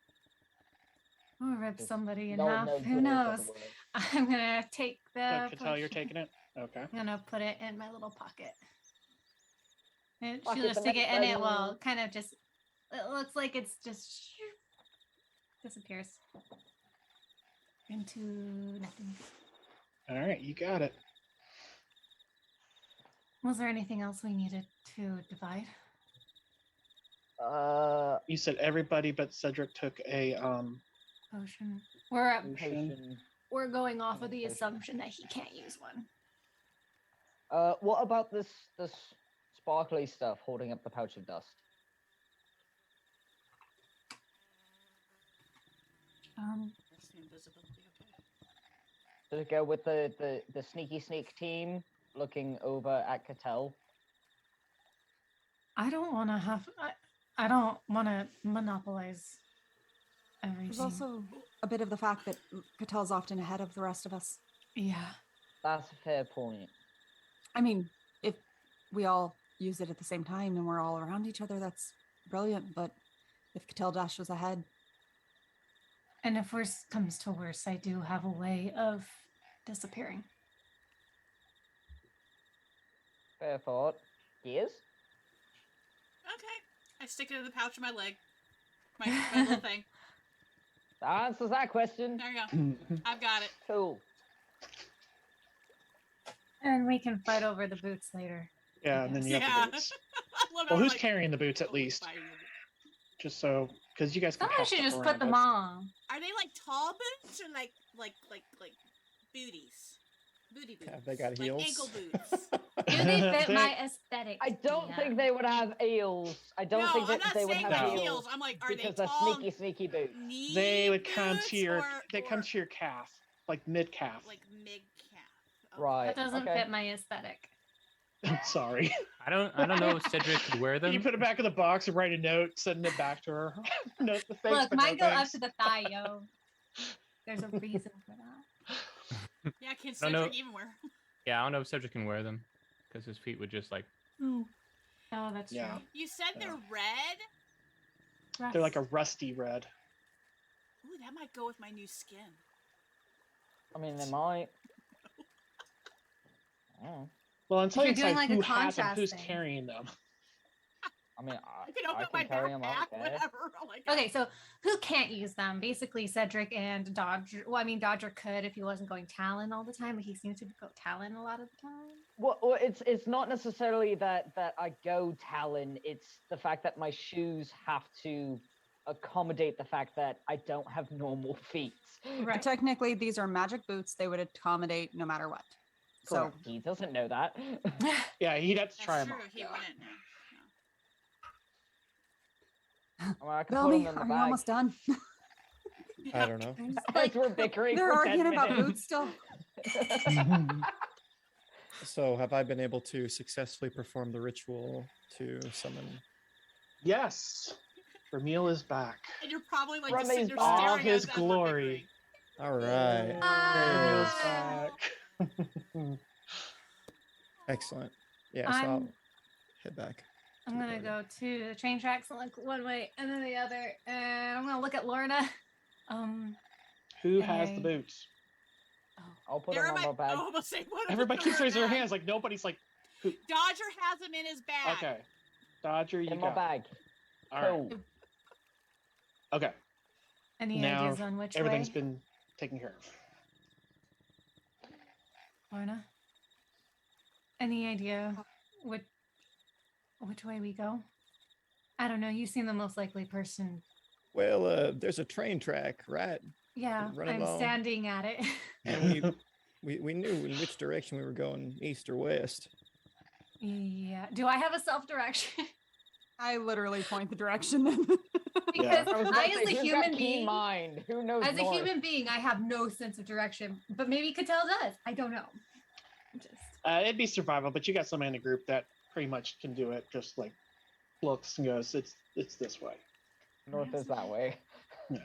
Or rip Just somebody in no- half. no Who doors knows? everywhere. I'm gonna take the. So, Cattell, you're potion. taking it? Okay. I'm gonna put it in my little pocket. And Pocket she'll just the stick it, and it next will level. kind of just. It looks like it's just disappears into nothing. All right, you got it. Was there anything else we needed to divide? You said everybody but Cedric took a Potion. We're potion. we're going off of the Potion. assumption that he can't use one. What about this sparkly stuff holding up the pouch of dust? That's the invisibility, okay. Does it go with the sneaky sneak team looking over at Cattell? I don't want to have. I don't want to monopolize everything. There's also a bit of the fact that Cattell's often ahead of the rest of us. yeah. That's a fair point. I mean, if we all use it at the same time and we're all around each other, that's brilliant. But if Cattell Dash was ahead, And if worse comes to worse, I do have a way of disappearing. Fair thought. Gears? Okay. I stick it in the pouch of my leg. My little thing. That answers that question. There you go. I've got it. Cool. And we can fight over the boots later. Yeah, and then you have Yeah. the boots. I love Well, how, who's like, carrying the boots at totally least? fighting them. Just so, because you guys can Someone pass should stuff just around, put them but- on. Are they like tall boots or like booties? Booty boots. Have they got like heels? ankle boots. Do they fit my aesthetic? I don't Dia? think they would have eels. I don't no, think I'm that not they would saying have like No. eels. heels. I'm like, are they because they're tall? sneaky boots. knee They would come to boots your, or- they come or, to your calf, like mid calf. like mid calf. Right. That doesn't okay. fit my aesthetic. Sorry. I don't know if Cedric could wear them. You put it back in the box and write a note, send it back to her. No, thanks, Look, but mine no go up thanks. to the thigh, yo. There's a reason for that. Yeah, can No, no. Cedric even wear? Yeah, I don't know if Cedric can wear them because his feet would just like. Oh, that's Yeah. true. You said they're red. They're like a rusty red. Ooh, that might go with my new skin. I mean, they might. Oh. Well, until you're you doing decide like a who has them, contrast who's thing. carrying them. I mean, I can I open my can carry them. I backpack, don't care. whatever. Like, Okay, so who can't use them? Basically, Cedric and Dodger. Well, I mean, Dodger could if he wasn't going Talon all the time, but he seems to go Talon a lot of the time. Well, it's not necessarily that I go Talon. It's the fact that my shoes have to accommodate the fact that I don't have normal feet. but technically these are magic boots. They would accommodate no matter what. So Correct. He doesn't know that. Yeah, he'd have to that's try them true. on. He wouldn't know. I mean, I can put Bellamy, them in the are you bag. almost done? I don't know. Like, we're bickering They're for 10 arguing about minutes. boots still. So have I been able to successfully perform the ritual to summon? Yes. Ramil is back. And you're probably like Remy's just sitting there back. staring All at his us as we're glory. All right. Ramil's Ah. back. Excellent. Yeah, so I'll I'm head back. I'm to the gonna party. go to the train tracks and look one way and then the other, and I'm gonna look at Lorna. Who has the Hey. boots? I'll put There them on my bag. Oh, almost say one of Everybody them keeps are raising their bag. hands like nobody's like, who? Dodger has them in his bag. Okay. Dodger, you In my got it. bag. All right. Cool. Okay. Any Now ideas on which everything's way, been taken care of. Lorna? Any idea which way we go? I don't know. You seem the most likely person. Well, there's a train track, right? Yeah, Run I'm along. standing at it. And we knew in which direction we were going, east or west. Yeah. Do I have a self direction? I literally point the direction. Because I was about I, to as say, a who's human got keen being, mind? Who knows as a north? human being, I have no sense of direction. But maybe Cattell does. I don't know. Just It'd be survival, but you got somebody in the group that pretty much can do it. Just like looks and goes, it's this way. North is that way. Yeah.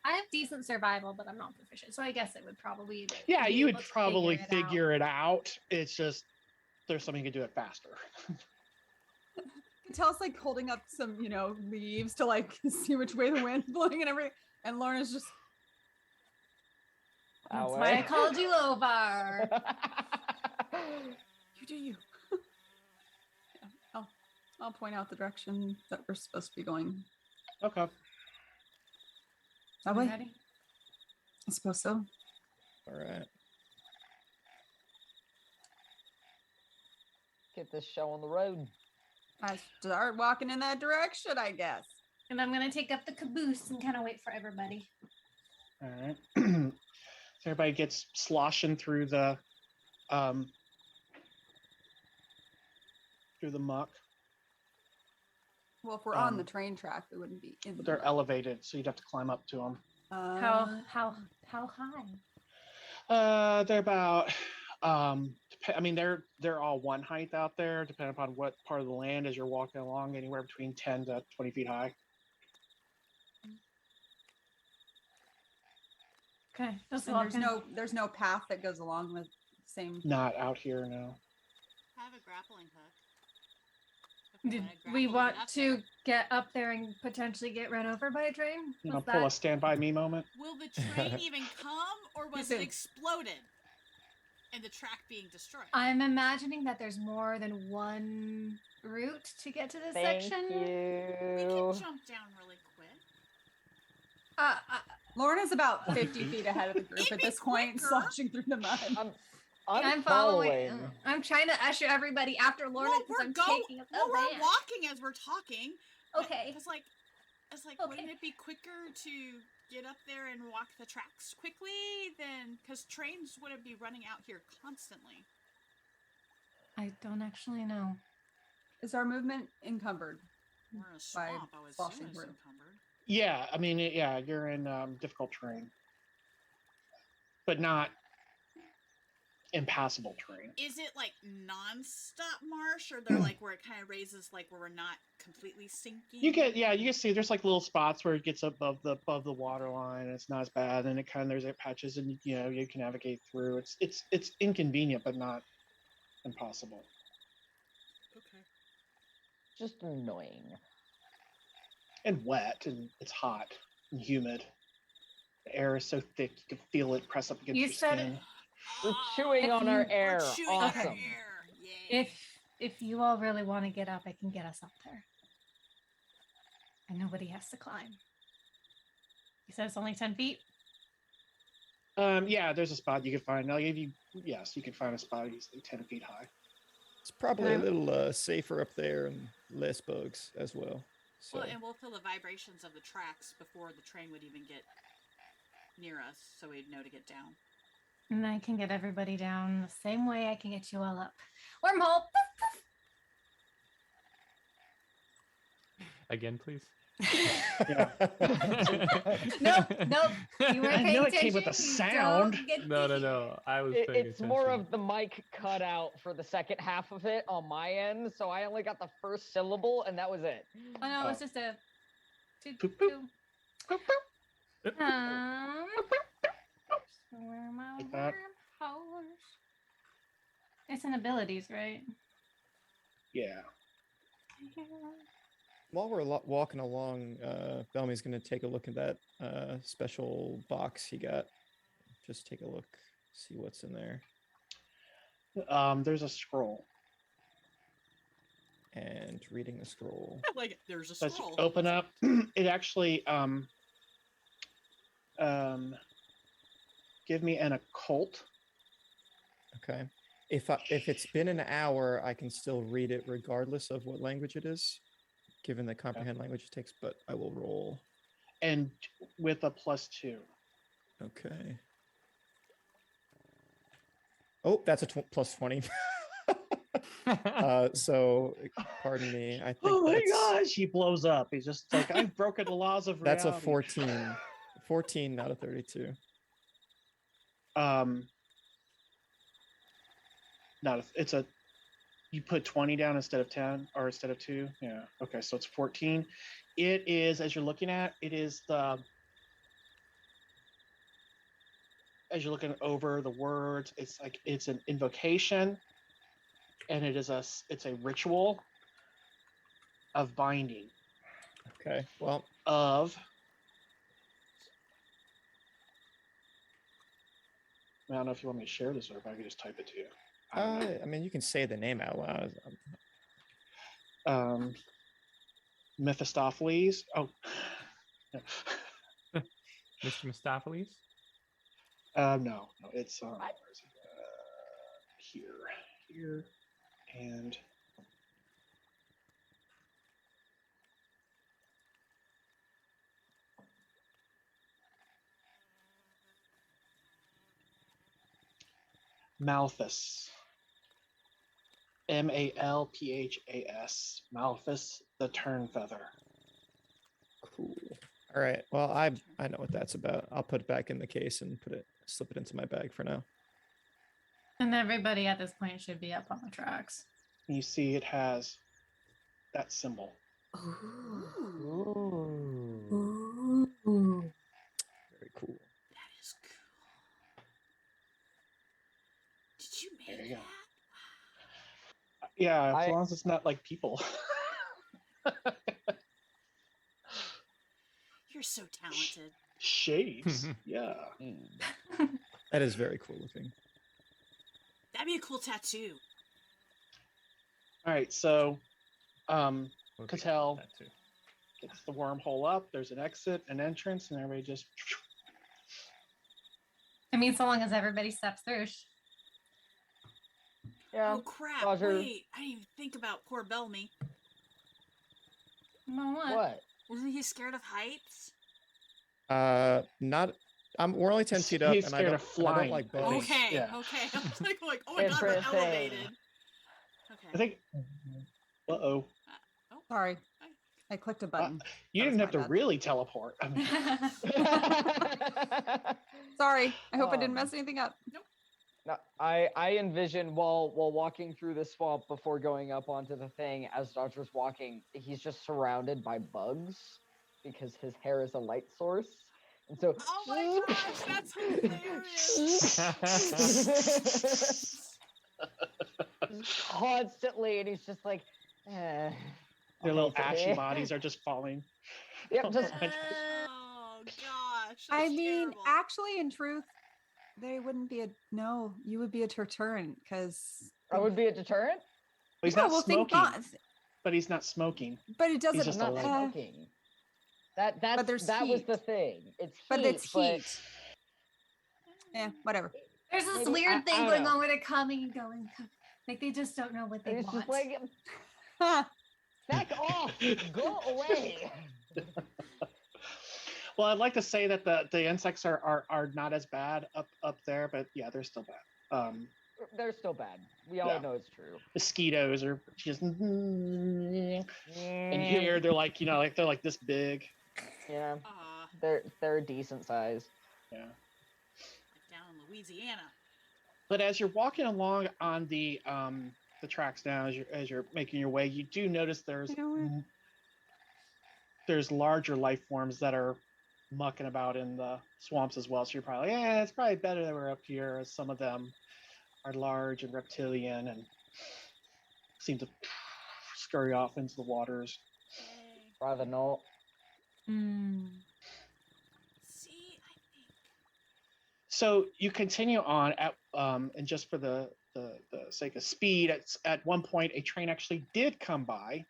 I have decent survival, but I'm not proficient. So I guess it would probably. Yeah, be you would able to probably it out. figure it out. It's just there's something you can do it faster. Tell's like holding up some, leaves to like see which way the wind's blowing and everything. And Lorna's just That's why I called you over. you do you. Yeah, I'll point out the direction that we're supposed to be going. Okay. That You way? ready? I suppose so. All right. Get this show on the road. I start walking in that direction, I guess. And I'm gonna take up the caboose and kind of wait for everybody. All right. So everybody gets sloshing through the muck. Well, if we're on the Um, train track, we wouldn't be in. But they're elevated, so you'd have to climb up to them. How high? They're about I mean they're all one height out there, depending upon what part of the land as you're walking along, anywhere between 10 to 20 feet high. Okay, just And walking. there's no path that goes along the same. Not out here, no. I have a grappling hook. If Did wanna we grapple want it up to there. get up there and potentially get run over by a train? You know, Was pull a that- stand by me moment. Will the train even come, or was it soon. exploded and the track being destroyed? I'm imagining that there's more than one route to get to this Thank section. We can you. jump down really quick. Lorna's about 50 feet ahead of the group It'd at be this point, quicker. sloshing through the mud. I'm following. following. I'm trying to usher everybody after Lorna Well, because we're I'm going. taking up Well, the we're van. walking as we're talking. but Okay. It's like, Okay. wouldn't it be quicker to get up there and walk the tracks quickly than because trains wouldn't be running out here constantly? I don't actually know. Is our movement encumbered? We're in a By swamp. I would sloshing assume it's through. encumbered. Yeah, I mean, yeah, you're in difficult terrain, but not impassable terrain. Is it like non-stop marsh, or they're like where it kind of raises, like where we're not completely sinking? You can see there's like little spots where it gets above the water line. And it's not as bad, and it kind of there's like patches, and you can navigate through. It's inconvenient, but not impossible. Okay. Just annoying. And wet, and it's hot and humid. The air is so thick you can feel it press up against You your said skin. We're Ah, chewing on our you- air. we're chewing on our Awesome. air. Yay. If you all really want to get up, I can get us up there. And nobody has to climb. You said it's only 10 feet? Yeah, there's a spot you can find. You can find a spot easily 10 feet high. It's probably a Okay. little safer up there and less bugs as well. So Well, and we'll feel the vibrations of the tracks before the train would even get near us, so we'd know to get down. And I can get everybody down the same way I can get you all up. Wormhole! Again, please. Yeah. Nope. You weren't I paying know it came with a attention, you sound. don't get No. the- I was paying It's more attention. of the mic cut out for the second half of it on my end, so I only got the first syllable, and that was it. Oh no, it's just a Boop, boop. Boop, boop. Where am I? Like that. It's in abilities, right? Yeah. While we're walking along, Bellamy's going to take a look at that special box he got. Just take a look, see what's in there. There's a scroll. And reading the scroll. Like there's a Let's scroll. open up. It actually give me an occult. Okay. If it's been an hour, I can still read it regardless of what language it is, given the comprehend language it takes, but I will roll. And with a +2. Okay. Oh, that's a +20. So pardon me. I think Oh my gosh, he blows up. He's just like, I've broken the laws of reality. That's a 14. 14 out of 32. It's a, you put 20 down instead of 10 or instead of 2. Yeah. Okay. So it's 14. It is, as you're looking at, it is the, as you're looking over the words, it's like, it's an invocation and it's a ritual of binding. Okay. Well, I don't know if you want me to share this or if I can just type it to you. I mean, you can say the name out loud. Mephistopheles. Oh, Mr. Mistopheles? no, it's where is it? Here, and Malthus. Malphas. Malthus the Turn Feather. Cool. All right. Well, I know what that's about. I'll put it back in the case and slip it into my bag for now. And everybody at this point should be up on the tracks. You see it has that symbol. Ooh. Very cool. That is cool. Did you There make you that? go. Yeah, as long as it's not like people. You're so talented. Shades. Yeah. That is very cool looking. That'd be a cool tattoo. All right, so We'll get Cattell that too. gets the wormhole up. There's an exit, an entrance, and everybody just. I mean, so long as everybody steps through. Yeah. Oh crap! Roger. Wait, I didn't even think about poor Bellamy. Well, what? What? Wasn't he scared of heights? Not. We're only 10 feet up, He's and I scared don't, of I flying. don't like boating. Okay, Yeah. okay. I was like, oh my god, we're Interesting. elevated. Okay. I think. Oh. Sorry. I clicked a button. You That didn't was have to my bad. really teleport. I mean, Sorry. I hope I didn't mess anything up. No, I envision while walking through the swamp before going up onto the thing, as Dodger's walking, he's just surrounded by bugs because his hair is a light source. And so Oh my gosh, that's hilarious! constantly, and he's just like, their little okay. ashy bodies are just falling. Yep, just Oh gosh. I that's mean, terrible. actually, in truth, they wouldn't be no. You would be a deterrent because I would be a deterrent. Well, he's no, not well, think smoking, about, but he's not smoking. but it doesn't. just I'm a not light. smoking. That there's was heat. the thing. It's heat, But it's heat. Yeah, whatever. There's this Maybe- weird I thing don't going know. on where they're coming and going. Like they just don't know what they It's want. just like, Huh. back off, go away. Well, I'd like to say that the insects are not as bad up there, but yeah, they're still bad. They're still bad. We all Yeah. know it's true. Mosquitoes are just, and here they're like, they're like this big. Yeah, Aw, they're a decent size. Yeah. like down in Louisiana. But as you're walking along on the tracks now, as you're making your way, you do notice there's there's larger life forms that are mucking about in the swamps as well. So you're probably, yeah, it's probably better that we're up here, as some of them are large and reptilian and seem to scurry off into the waters. Rather not. See, I think. So you continue on at and just for the sake of speed, at one point a train actually did come by,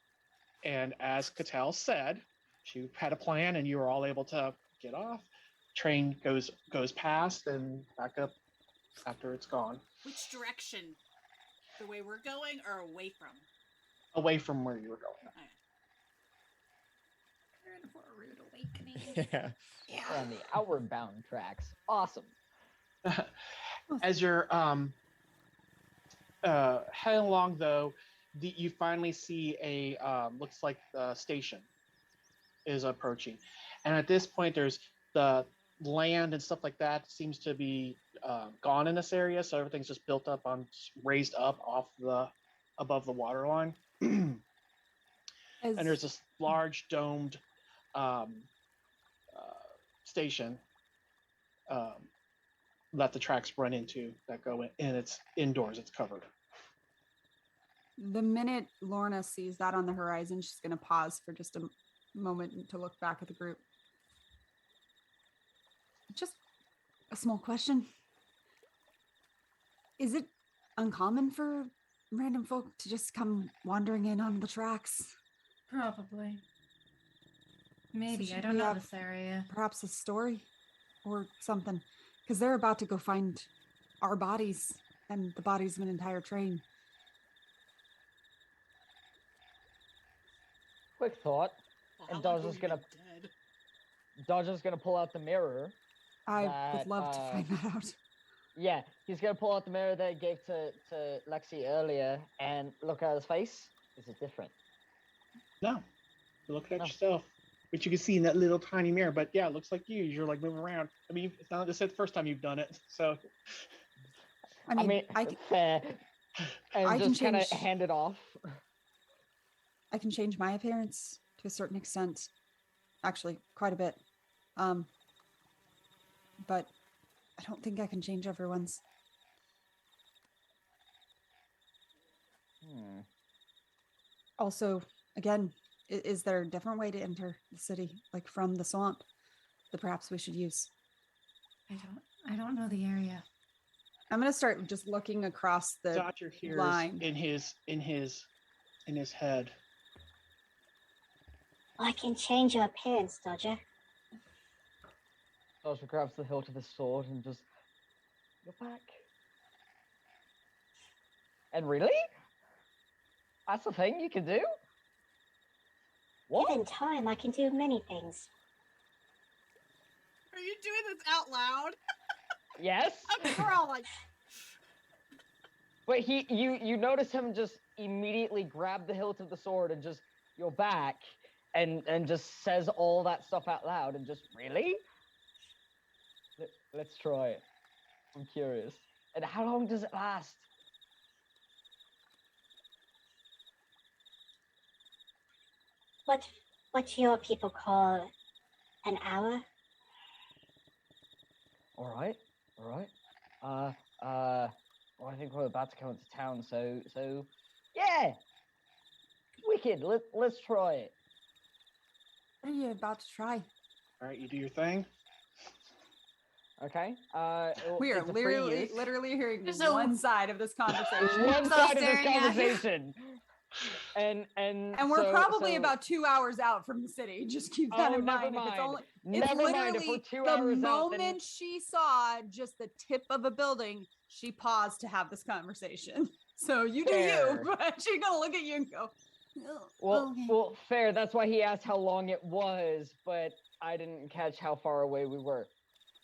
and as Cattell said, she had a plan, and you were all able to get off. Train goes past and back up after it's gone. Which direction? The way we're going, or away from? Away from where you were going. Okay. For a rude awakening. Yeah. We're on the outward bound tracks. Awesome. As you're heading along, though, you finally see a looks like the station is approaching, and at this point, there's the land and stuff like that seems to be gone in this area, so everything's just built up on raised up above the water line, and there's this large domed station that the tracks run into that go in, and it's indoors, it's covered. The minute Lorna sees that on the horizon, she's going to pause for just a moment to look back at the group. Just a small question. Is it uncommon for random folk to just come wandering in on the tracks? Probably. Maybe. should I don't we know have- this area. Perhaps a story or something? Because they're about to go find our bodies and the bodies of an entire train. Quick thought. Well, And how long Dodger's have we gonna- been dead? Dodger's gonna pull out the mirror. I That, would love to find that out. Yeah, he's gonna pull out the mirror that he gave to Lexi earlier and look at his face. Is it different? No, you're looking at No. yourself, which you can see in that little tiny mirror. But yeah, it looks like you're like moving around. I mean, it's not the first time you've done it, so I mean, I fair. And I can just kind of change- hand it off. I can change my appearance to a certain extent. Actually, quite a bit. But I don't think I can change everyone's. Also, again, is there a different way to enter the city, like from the swamp, that perhaps we should use? I don't know the area. I'm gonna start just looking across the Dodger hears line. in his head. I can change your appearance, Dodger. Dodger grabs the hilt of his sword and just, you're back. And really? That's a thing you can do? What? Given time, I can do many things. Are you doing this out loud? Yes. Okay, we're all like, But you notice him just immediately grab the hilt of the sword and just, you're back, and just says all that stuff out loud and just, really? Let's try it. I'm curious. And how long does it last? What your people call an hour? All right. Well, I think we're about to go into town, so yeah. Wicked. Let's try it. What are you about to try? All right, you do your thing. Okay. We are it's a free use. literally hearing There's no- one side of this conversation. One so side of this staring at you. conversation. And And we're probably about 2 hours out from the city. Just keep that Oh, in never mind. If it's mind. only, it's Never mind, if we're literally 2 the hours out, moment then- she saw just the tip of a building, she paused to have this conversation. So you do Fair. you, but she's gonna look at you and go, "Oh, Well, okay." well, fair. That's why he asked how long it was, but I didn't catch how far away we were.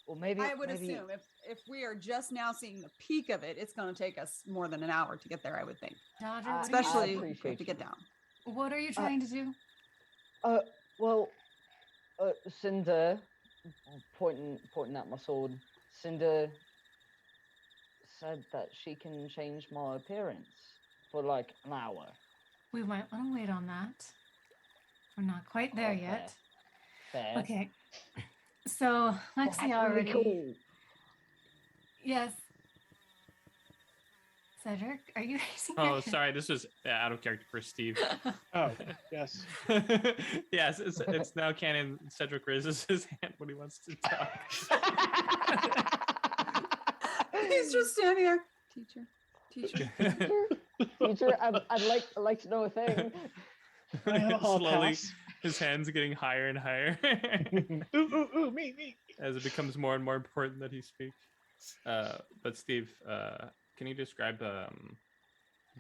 Well, maybe I would maybe- assume if we are just now seeing the peak of it, it's gonna take us more than an hour to get there. I would think, Dodger, I what are you- especially if we appreciate have to get you. down. what are you trying to do? Well, Cinder, pointing at my sword. Cinder said that she can change my appearance for like an hour. We might want to wait on that. We're not quite there Okay. yet. Fair. Okay. So That's Lexi really already. cool. Yes. Cedric, are you raising your Oh, hand? sorry. This was out of character for Steve. Oh, yes. Yes, it's now canon. Cedric raises his hand when he wants to talk. He's just standing there. Teacher. Teacher, I'd like to know a thing. I have a hall Slowly, pass. his hands getting higher and higher Ooh, me. as it becomes more and more important that he speaks. But Steve, can you describe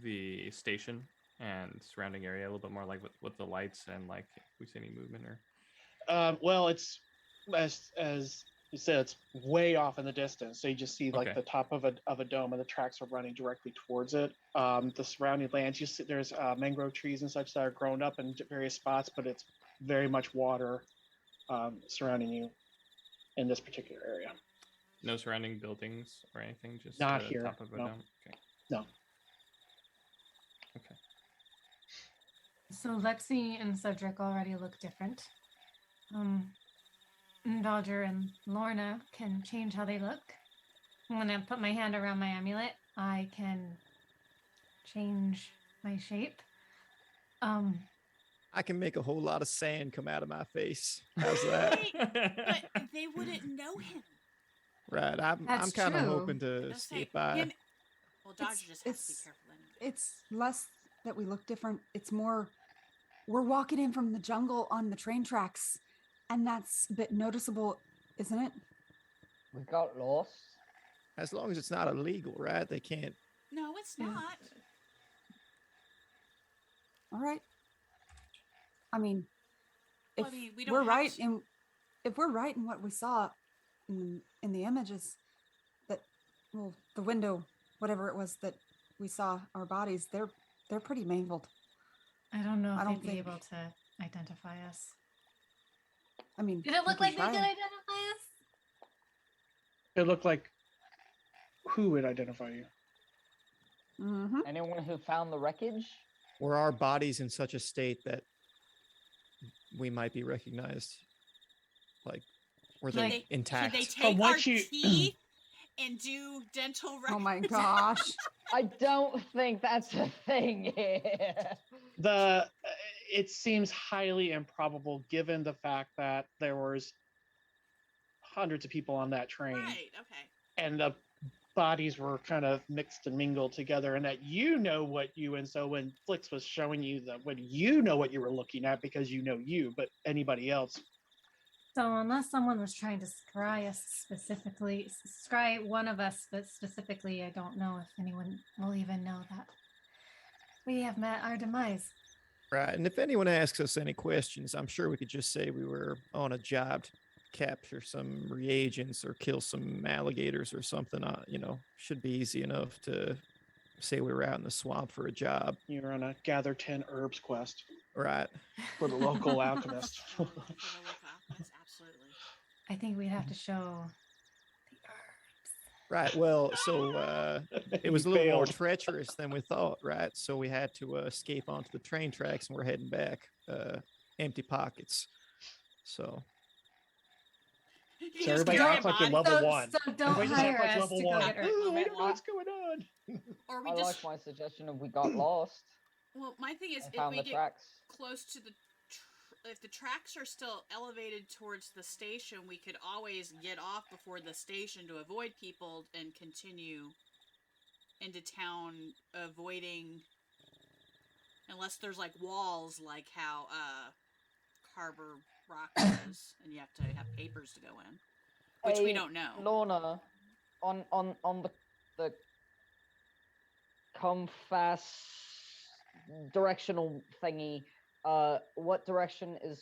the station and surrounding area a little bit more, like with the lights and like if we see any movement or? Well, it's as you said, it's way off in the distance. So you just see like Okay. the top of a dome, and the tracks are running directly towards it. The surrounding lands, you see, there's mangrove trees and such that are grown up in various spots, but it's very much water surrounding you in this particular area. No surrounding buildings or anything, just Not the here, top of a no. dome. Okay. No. Okay. So Lexi and Cedric already look different. Dodger and Lorna can change how they look. When I put my hand around my amulet, I can change my shape. I can make a whole lot of sand come out of my face. How's that? But they wouldn't know him. Right. I'm That's kind of true. hoping to They'll say skate by. him. Well, Dodger It's- just has to be it's- careful anyway. It's less that we look different. It's more we're walking in from the jungle on the train tracks, and that's a bit noticeable, isn't it? We got lost. As long as it's not illegal, right? They can't. No, it's Yeah. not. All right. I mean, if Well, I mean, we don't we're have right to- in if we're right in what we saw in the images, that well, the window, whatever it was that we saw our bodies, they're pretty mangled. I don't know if I don't they'd be think- able to identify us. I mean, Did it we look can like they try. could identify us? It looked like who would identify you? Mm-hmm. Anyone who found the wreckage? Were our bodies in such a state that we might be recognized? Like, were they Like, intact? Could they From take what our you- teeth and do dental records? Oh my gosh. I don't think that's a thing here. It seems highly improbable given the fact that there was hundreds of people on that train, Right. Okay. and the bodies were kind of mixed and mingled together, and that and so when Flix was showing you when you know what you were looking at because you know you, but anybody else, So unless someone was trying to scry one of us, but specifically, I don't know if anyone will even know that we have met our demise. Right. And if anyone asks us any questions, I'm sure we could just say we were on a job to capture some reagents or kill some alligators or something. Should be easy enough to say we were out in the swamp for a job. you were on a gather 10 herbs quest Right. for the local alchemist. For the local alchemist, absolutely. I think we'd have to show the herbs. Right. Well, so it was a You little more failed. treacherous than we thought, right? So we had to escape onto the train tracks, and we're heading back, empty pockets. So You So just everybody carry acts a like you're body, level 1. So don't Everybody just hire act like us level to go 1. get her. Ooh, I don't know what's going on. or we I just. like my suggestion of we got lost Well, my thing is, and if found we the get tracks. close to if the tracks are still elevated towards the station, we could always get off before the station to avoid people and continue into town, avoiding, unless there's like walls, like how Harbor Rock is, and you have to have papers to go in, which we Hey, don't know. Lorna, on the compass directional thingy, what direction is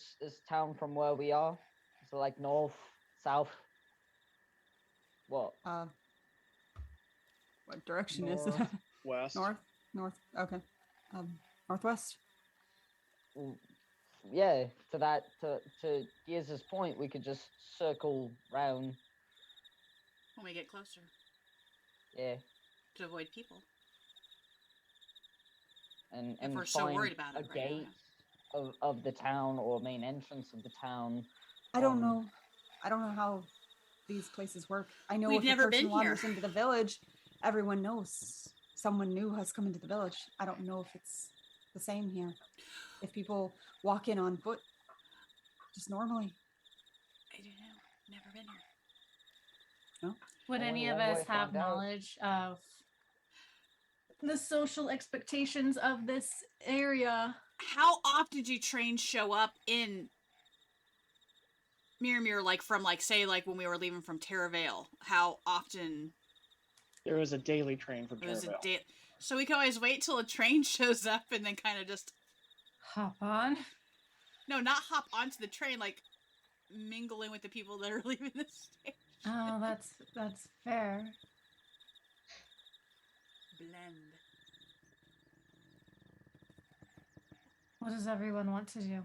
town from where we are? Is it like north, south? What? What direction is it? North. West. North. Okay. Northwest. Mm, Yeah, to Gears' point, we could just circle round. When we get closer Yeah, to avoid people. and If we're so find worried about a it right now, gate of the town or main entrance of the town I don't know. I don't know how these places work. I know We've if never a person been wanders here. into the village, everyone knows someone new has come into the village. I don't know if it's the same here. If people walk in on foot, just normally. I don't know. Never been here. No? Would Only any of one way us to have find out. knowledge of the social expectations of this area? How often do trains show up in Mirror, like from like say like when we were leaving from Terravale? How often? There was a daily train from It was a Terravale. day. So we can always wait till a train shows up and then kind of just Hop on. no, not hop onto the train, like mingle in with the people that are leaving the station. Oh, that's fair. Blend. What does everyone want to do?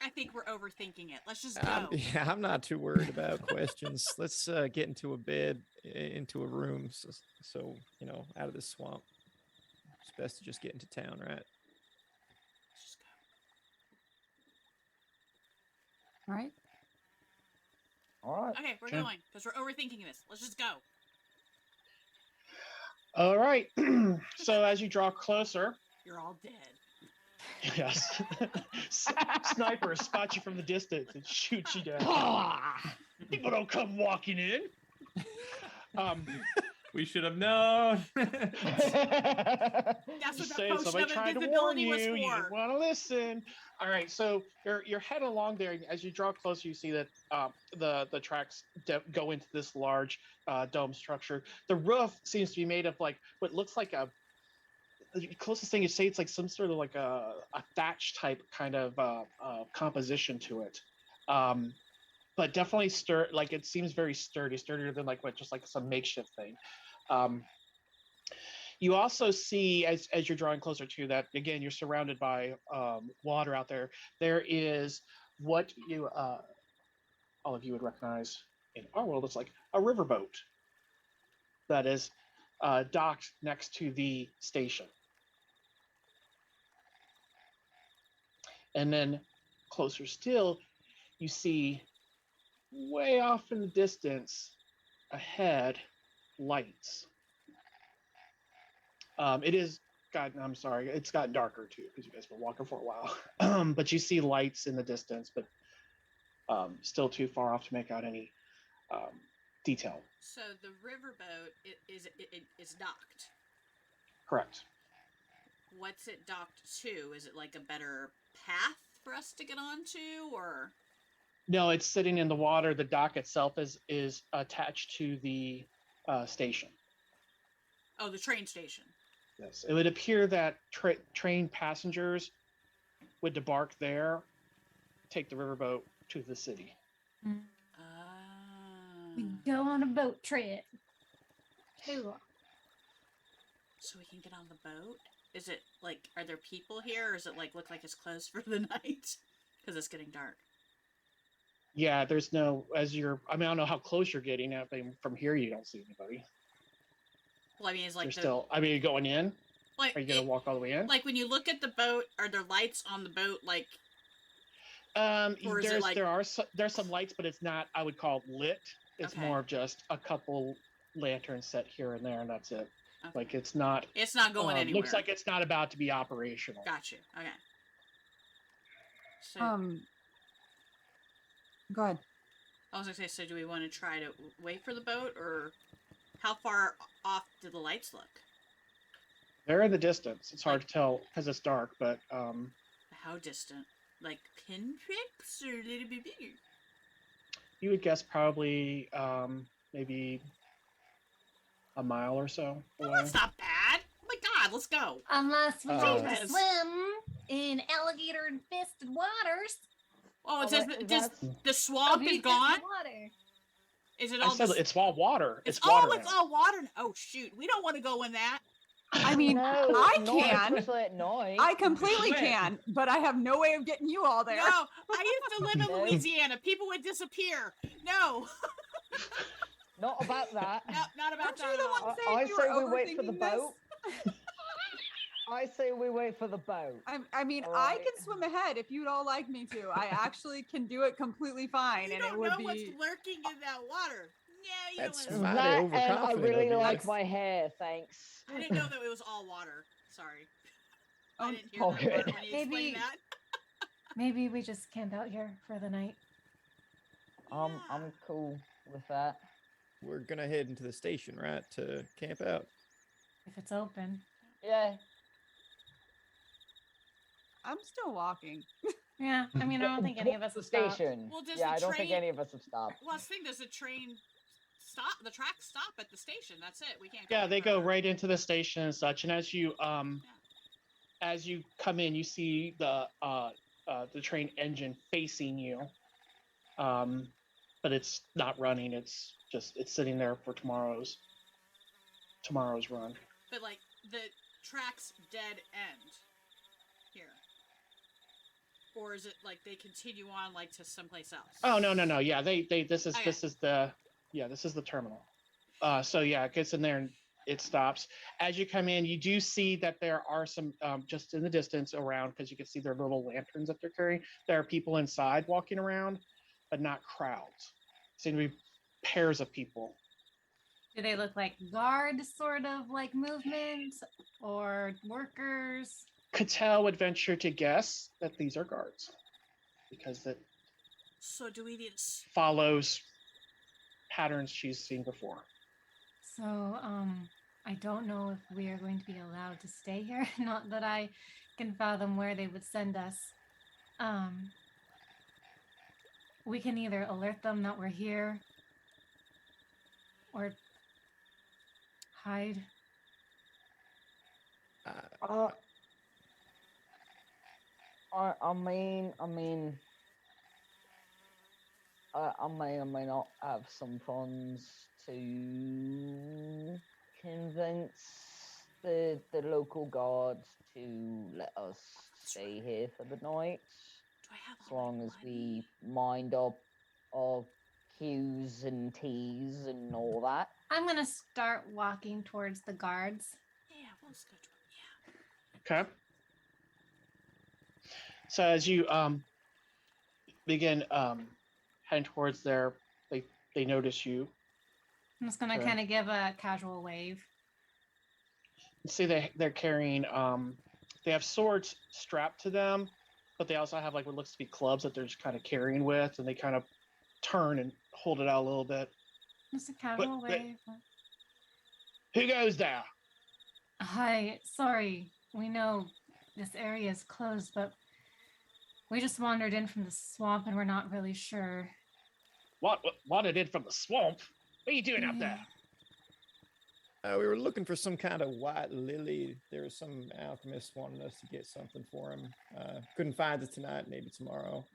I think we're overthinking it. Let's just go. Yeah, I'm not too worried about questions. Let's get into a bed, into a room, so you know, out of this swamp. It's best to just get into town, right? Let's just go. All right. All right. Okay, we're Sure. going because we're overthinking this. Let's just go. All right. So as you draw closer, You're all dead. yes, snipers spot you from the distance and shoot you down. People don't come walking in. We should have known. That's what Just that saying, potion somebody of tried to warn invisibility you. was You for. didn't want to listen. All right, so you're heading along there. As you draw closer, you see that the tracks go into this large dome structure. The roof seems to be made of like what looks like the closest thing you say it's like some sort of like a thatch type kind of composition to it. But definitely like it seems very sturdier than like what just like some makeshift thing. You also see as you're drawing closer to that, again, you're surrounded by water out there. There is what you all of you would recognize in our world as like a riverboat that is docked next to the station. And then closer still, you see way off in the distance ahead lights. It is I'm sorry, it's gotten darker too because you guys have been walking for a while. But you see lights in the distance, but still too far off to make out any detail. So the riverboat is docked. Correct. What's it docked to? Is it like a better path for us to get onto, or? No, it's sitting in the water. The dock itself is attached to the station. Oh, the train station. Yes, it would appear that train passengers would debark there, take the riverboat to the city. We go on a boat trip. Cool. So we can get on the boat? Is it like, are there people here, or is it like look like it's closed for the night? Because it's getting dark. Yeah, there's no, I don't know how close you're getting. I mean, from here you don't see anybody. Well, I mean, it's like you're going in? like, Are you going to walk all the way in? Like when you look at the boat, are there lights on the boat? Like, or is it like... there's some lights, but it's not, I would call lit. It's more of just a couple lanterns set here and there, and that's it. Okay. Like it's not going anywhere. Looks like it's not about to be operational. Gotcha. Okay. So, go ahead. I was gonna say, so do we want to try to wait for the boat, or how far off do the lights look? They're in the distance. It's hard to tell because it's dark, but how distant? Like pinpricks, or a little bit bigger? You would guess probably maybe a mile or so away. Well, that's not bad. Oh my god, let's go. Unless we take a Jesus. swim in alligator-infested waters. Oh, it says that the Oh, swamp is infested gone? water. Is it I all said just... it's all water. It's all water. it's all water. Oh shoot, we don't want to go in that. I mean, No, I not can. especially at night. I completely Swim. can, but I have no way of getting you all there. No, I used to live in No. Louisiana. People would disappear. No, Not about that. no, not about Aren't that you at the all. one I saying you say were we wait for the overthinking this? boat. I say we wait for the boat. I mean, All I right. can swim ahead if you'd all like me to. I actually can do it completely fine, You and it don't would know be. what's lurking in that water. Yeah, you That's don't want mighty That and I overconfident really of you. like my hair, thanks. I didn't know that it was all water. Sorry. Oh, I didn't hear okay. that part when you explained Maybe- that. Maybe we just camp out here for the night. Yeah. I'm cool with that. We're gonna head into the station, right, to camp out. If it's open. Yeah. I'm still walking. Yeah, I mean, I don't think any of us the have stopped. station. Well, does Yeah, the I don't think train- any of us have stopped. Well, that's the thing. Does the train stop? The tracks stop at the station. That's it. We can't go Yeah, any they go further. right into the station and such. And as you come in, you see the train engine facing you. But it's not running. It's sitting there for tomorrow's run. But like the tracks dead end here, or is it like they continue on like to someplace else? Oh no. Yeah, this is Okay. this is the terminal. So yeah, it gets in there and it stops. As you come in, you do see that there are some just in the distance around, because you can see their little lanterns that they're carrying. There are people inside walking around, but not crowds. Seem to be pairs of people. Do they look like guard sort of like movement or workers? Cattell would venture to guess that these are guards, because it So do we need? follows patterns she's seen before. So, I don't know if we are going to be allowed to stay here. Not that I can fathom where they would send us. We can either alert them that we're here or hide. I mean, I may or may not have some funds to convince the local guards to let us stay here for the night, Do I have as long as money? we mind our Q's and T's and all that. I'm gonna start walking towards the guards. Yeah, we'll just go to yeah. Okay. So as you begin heading towards there, they notice you. I'm just gonna Okay. kind of give a casual wave. You see they're carrying they have swords strapped to them, but they also have like what looks to be clubs that they're just kind of carrying with, and they kind of turn and hold it out a little bit. Just a casual but- wave. Who goes there? Hi, sorry. We know this area is closed, but we just wandered in from the swamp and we're not really sure. What wanted in from the swamp? What are you doing up there? We were looking for some kind of white lily. There was some alchemist wanted us to get something for him. Couldn't find it tonight. Maybe tomorrow.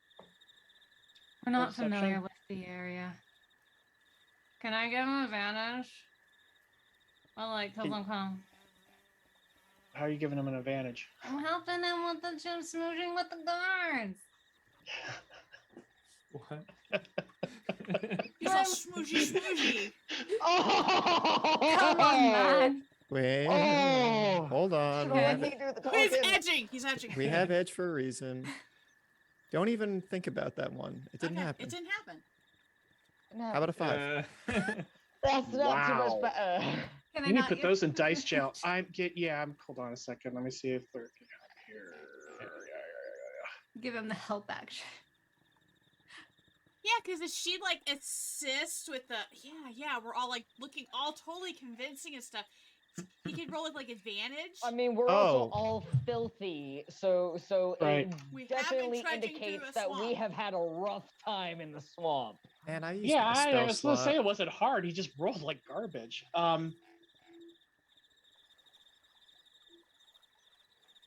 We're not Perception? familiar with the area. Can I give him advantage? Well, like, cause Can- I'm calm. How are you giving them an advantage? I'm helping him with the gym smooching with the guards. What? He's all smooshy. Come on, man. Wait, Oh! hold on. We Let have, me do the He's talking. edging. He's edging. we have edge for a reason. Don't even think about that one. It didn't Okay, happen. It didn't happen. How about a 5? That's not too much Wow. better. Can I You need not to put use- those in dice jail. Hold on a second. Let me see if they're here. give him the help action? Yeah, because she like assists with the yeah. We're all like looking all totally convincing and stuff. He could roll with like advantage. I mean, we're also all filthy, so Right. it We have been definitely trudging through indicates a that we swamp. have had a rough time in the swamp. And I used Yeah, my I spell was gonna say slot. it wasn't hard. He just rolled like garbage.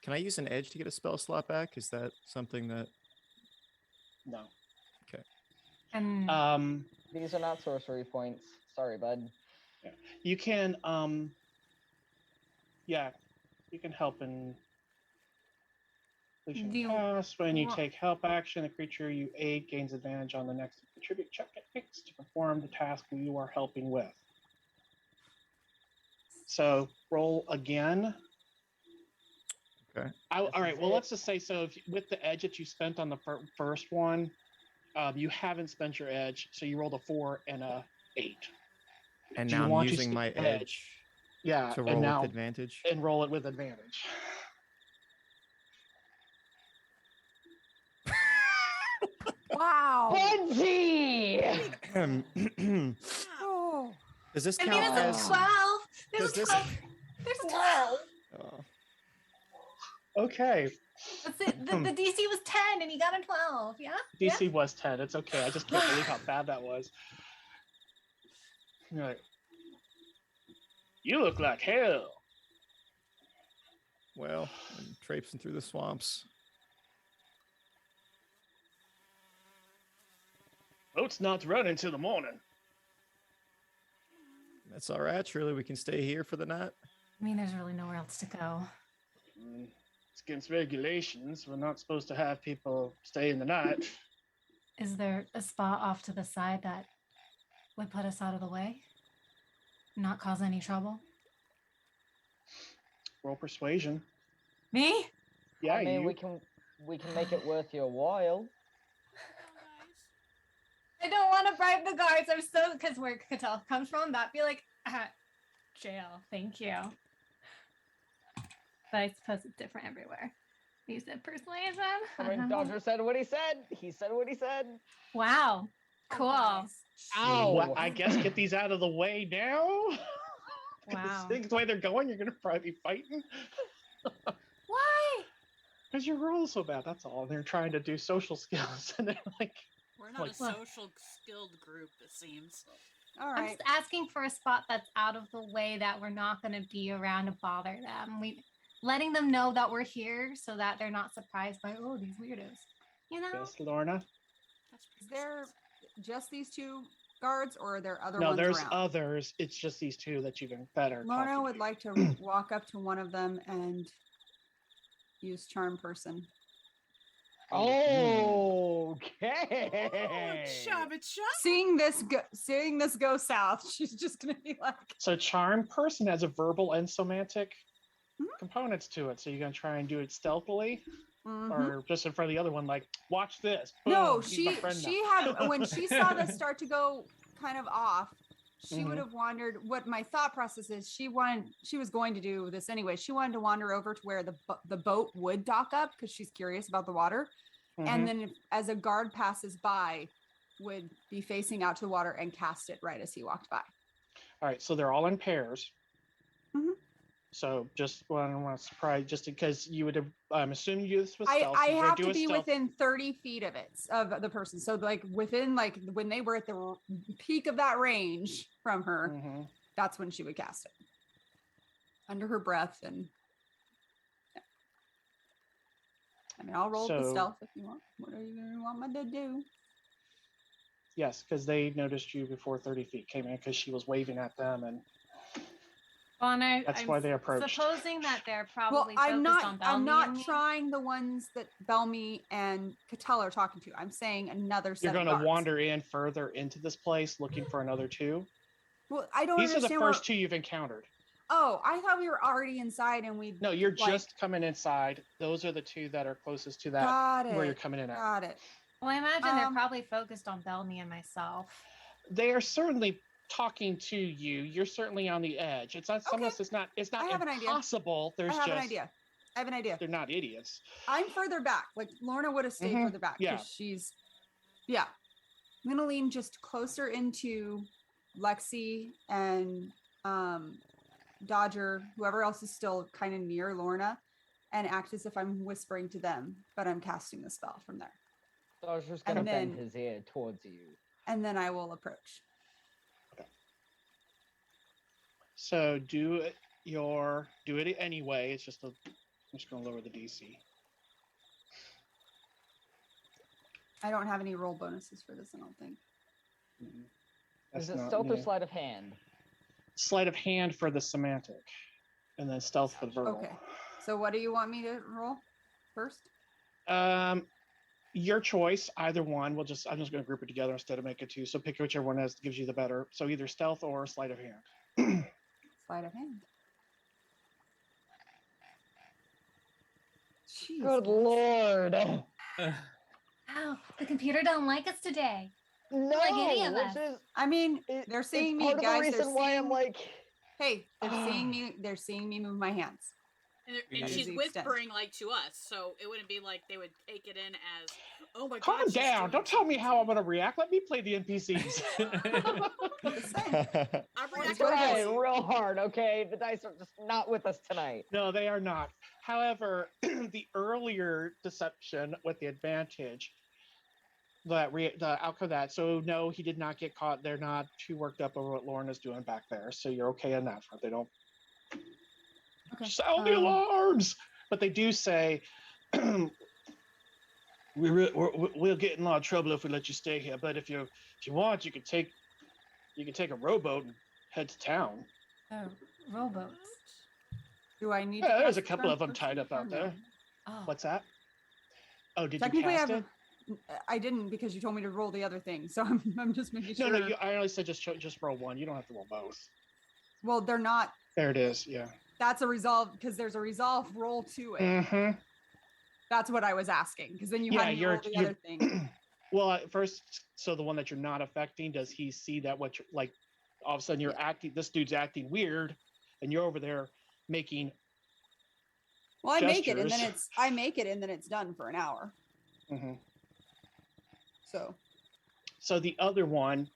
Can I use an edge to get a spell slot back? Is that something that? No. And These are not sorcery points. Sorry, bud. You can you can help in completion Do you task. When you wa- take help action, the creature you aid gains advantage on the next contribute check it makes to perform the task you are helping with. So roll again. Okay. All right. Well, let's just say so. If, with the edge that you spent on the first one, you haven't spent your edge, so you rolled a 4 and a 8. And Do now you I'm want to using my skip edge Yeah, to and roll now with advantage. and roll it with advantage. Wow. Bungie! Oh. Does this I count mean, it's as? a 12. There's does a this- 12. There's a 12. Oh, Okay. That's it. The DC was 10 and he got a 12. Yeah? DC was 10. It's okay. I just can't believe how bad that was. You're like, you look like hell. well, I'm traipsing through the swamps. Boat's not running till the morning. That's all right. Surely we can stay here for the night. I mean, there's really nowhere else to go. It's against regulations. We're not supposed to have people stay in the night. Is there a spot off to the side that would put us out of the way? Not cause any trouble? Roll persuasion. Me? Yeah, I mean, you. we can make it worth your while. I don't want to bribe the guards. I'm so, because where Catal comes from, that'd be like, jail. Thank you. But I suppose it's different everywhere. You said persuasion? I mean, Dodger said what he said. He said what he said. Wow. Cool. Ow! Well, I guess get these out of the way now. Wow. The way they're going, you're gonna probably be fighting. Why? Because your roll is so bad. That's all. They're trying to do social skills, and they're like, We're not Like- a social skilled group, it seems. All I'm right. just asking for a spot that's out of the way that we're not going to be around to bother them. Letting them know that we're here so that they're not surprised by, oh, these weirdos. You know? yes, Lorna. That's Is there just these two guards, or are there other No, ones there's around? others. It's just these two that you've been better. Lorna would like to walk up to one of them and use charm person. Okay. Chubba chub. Seeing this go south, she's just gonna be like, So charm person has a verbal and semantic Mhm. components to it. So you're gonna try and do it stealthily, mhm. or just in front of the other one, like, watch this. No, Boom, he's my friend she now. had when she saw this start to go kind of off, she would Mhm. have wandered. What my thought process is, she was going to do this anyway. She wanted to wander over to where the boat would dock up because she's curious about the water, Mhm. and then as a guard passes by, would be facing out to the water and cast it right as he walked by. All right, so they're all in pairs. Mhm. So just well, I don't want to surprise, just because you would have. I'm assuming you this was stealth. I you're gonna have do to a be stealth- within 30 feet of it, of the person. So like within, like when they were at the peak of that range from her, Mhm. that's when she would cast it under her breath. And yeah. I mean, I'll roll the So- stealth if you want. What are you going to want me to do? Yes, because they noticed you before 30 feet came in because she was waving at them, and Well, and That's I'm why they approached. Supposing that they're Well, probably I'm focused not. on I'm Belmy not and me. trying the ones that Belmy and Cattell are talking to. I'm saying another set. you're going of to guards. wander in further into this place looking for another two. Well, I don't These are the understand. first two you've encountered. Oh, I thought we were already inside, and we. No, you're like, just coming inside. Those are the two that are closest to that got it. where you're coming in at. Got it. Well, I imagine they're Um, probably focused on Belmy and myself. They are certainly talking to you. You're certainly on the edge. It's not Okay. it's not I have an idea. impossible. There's I have just an idea. I have an idea. they're not idiots. I'm further back. Like Lorna would have stayed Mhm. further back. 'Cause Yeah. she's. Yeah. I'm gonna lean just closer into Lexi and Dodger, whoever else is still kind of near Lorna, and act as if I'm whispering to them, but I'm casting the spell from there. Dodger's gonna And bend then- his ear towards you. And then I will approach. So do it anyway. It's just I'm just gonna lower the DC. I don't have any roll bonuses for this, I don't think. Mhm. Is That's it not stealth or me. sleight of hand? Sleight of hand for the semantic, and then stealth for the verbal. Okay. So what do you want me to roll first? Your choice, either one. I'm just going to group it together instead of make it two. So pick whichever one gives you the better. So either stealth or sleight of hand. Sleight of hand. Jeez, Good guys. lord. Ow, the computer don't like us today. No, like any of us. which is I mean, they're seeing me, part of guys. the reason why I'm like, hey, they're seeing me. They're seeing me move my hands. And That is she's the extent. whispering like to us, so it wouldn't be like they would take it in as, oh my god. Calm she's down. doing Don't tell me something how I'm to going to react. Let me play the NPCs. Just saying. I'm What is reacting what it trying is. real hard, okay? The dice are just not with us tonight. No, they are not. However, the earlier deception with the advantage, the outcome of that. So no, he did not get caught. They're not too worked up over what Lauren is doing back there. So you're okay on that front. They don't Okay. sound the alarms, but they do say we'll get in a lot of trouble if we let you stay here. But if you want, you can take a rowboat and head to town. Oh, rowboats. Do I need? Yeah, to there's cast a couple of them first tied up or out there. no? Oh, What's that? Oh, did you Technically, cast it? I didn't because you told me to roll the other thing. So I'm just making No, sure. no. I only said just roll one. You don't have to roll both. Well, they're not. There it is. Yeah. That's a resolve because there's a resolve roll to it. Mm-hmm. That's what I was asking because then you Yeah, had me roll the other thing. Well, at first, so the one that you're not affecting, does he see that what you're like? All of a sudden, you're acting. This dude's acting weird, and you're over there making. Well, I make it and then gestures. it's done for an hour. Mm-hmm. So the other one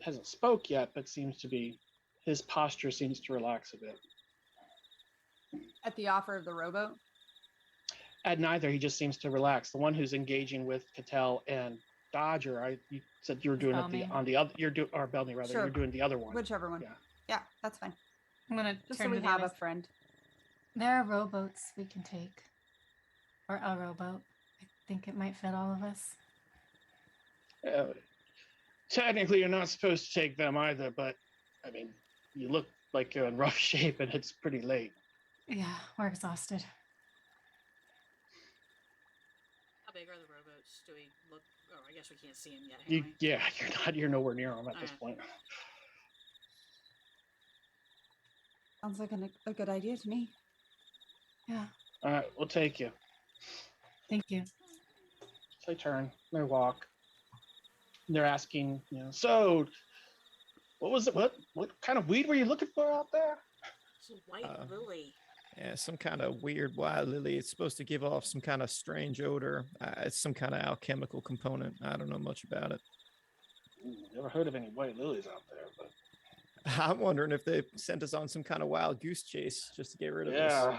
hasn't spoke yet, but his posture seems to relax a bit. at the offer of the rowboat. At neither, he just seems to relax. The one who's engaging with Cattell and Dodger, you said you were doing Bellamy. it on the other. Or Bellamy rather. Sure. You're doing the other one. Whichever one. Yeah. Yeah, that's fine. I'm gonna Just turn so we to the have a others. friend. There are rowboats we can take, or a rowboat. I think it might fit all of us. Technically, you're not supposed to take them either, but I mean, you look like you're in rough shape, and it's pretty late. Yeah, we're exhausted. How big are the rowboats? Do we look? Oh, I guess we can't see them yet. You're nowhere near them at this point. Sounds like a good idea to me. Yeah, All right, we'll take you. thank you. So they turn, they walk. And they're asking, so what was it? What kind of weed were you looking for out there? It's a white lily. Yeah, some kind of weird wild lily. It's supposed to give off some kind of strange odor. It's some kind of alchemical component. I don't know much about it. Never heard of any white lilies out there, but I'm wondering if they sent us on some kind of wild goose chase just to get rid of us.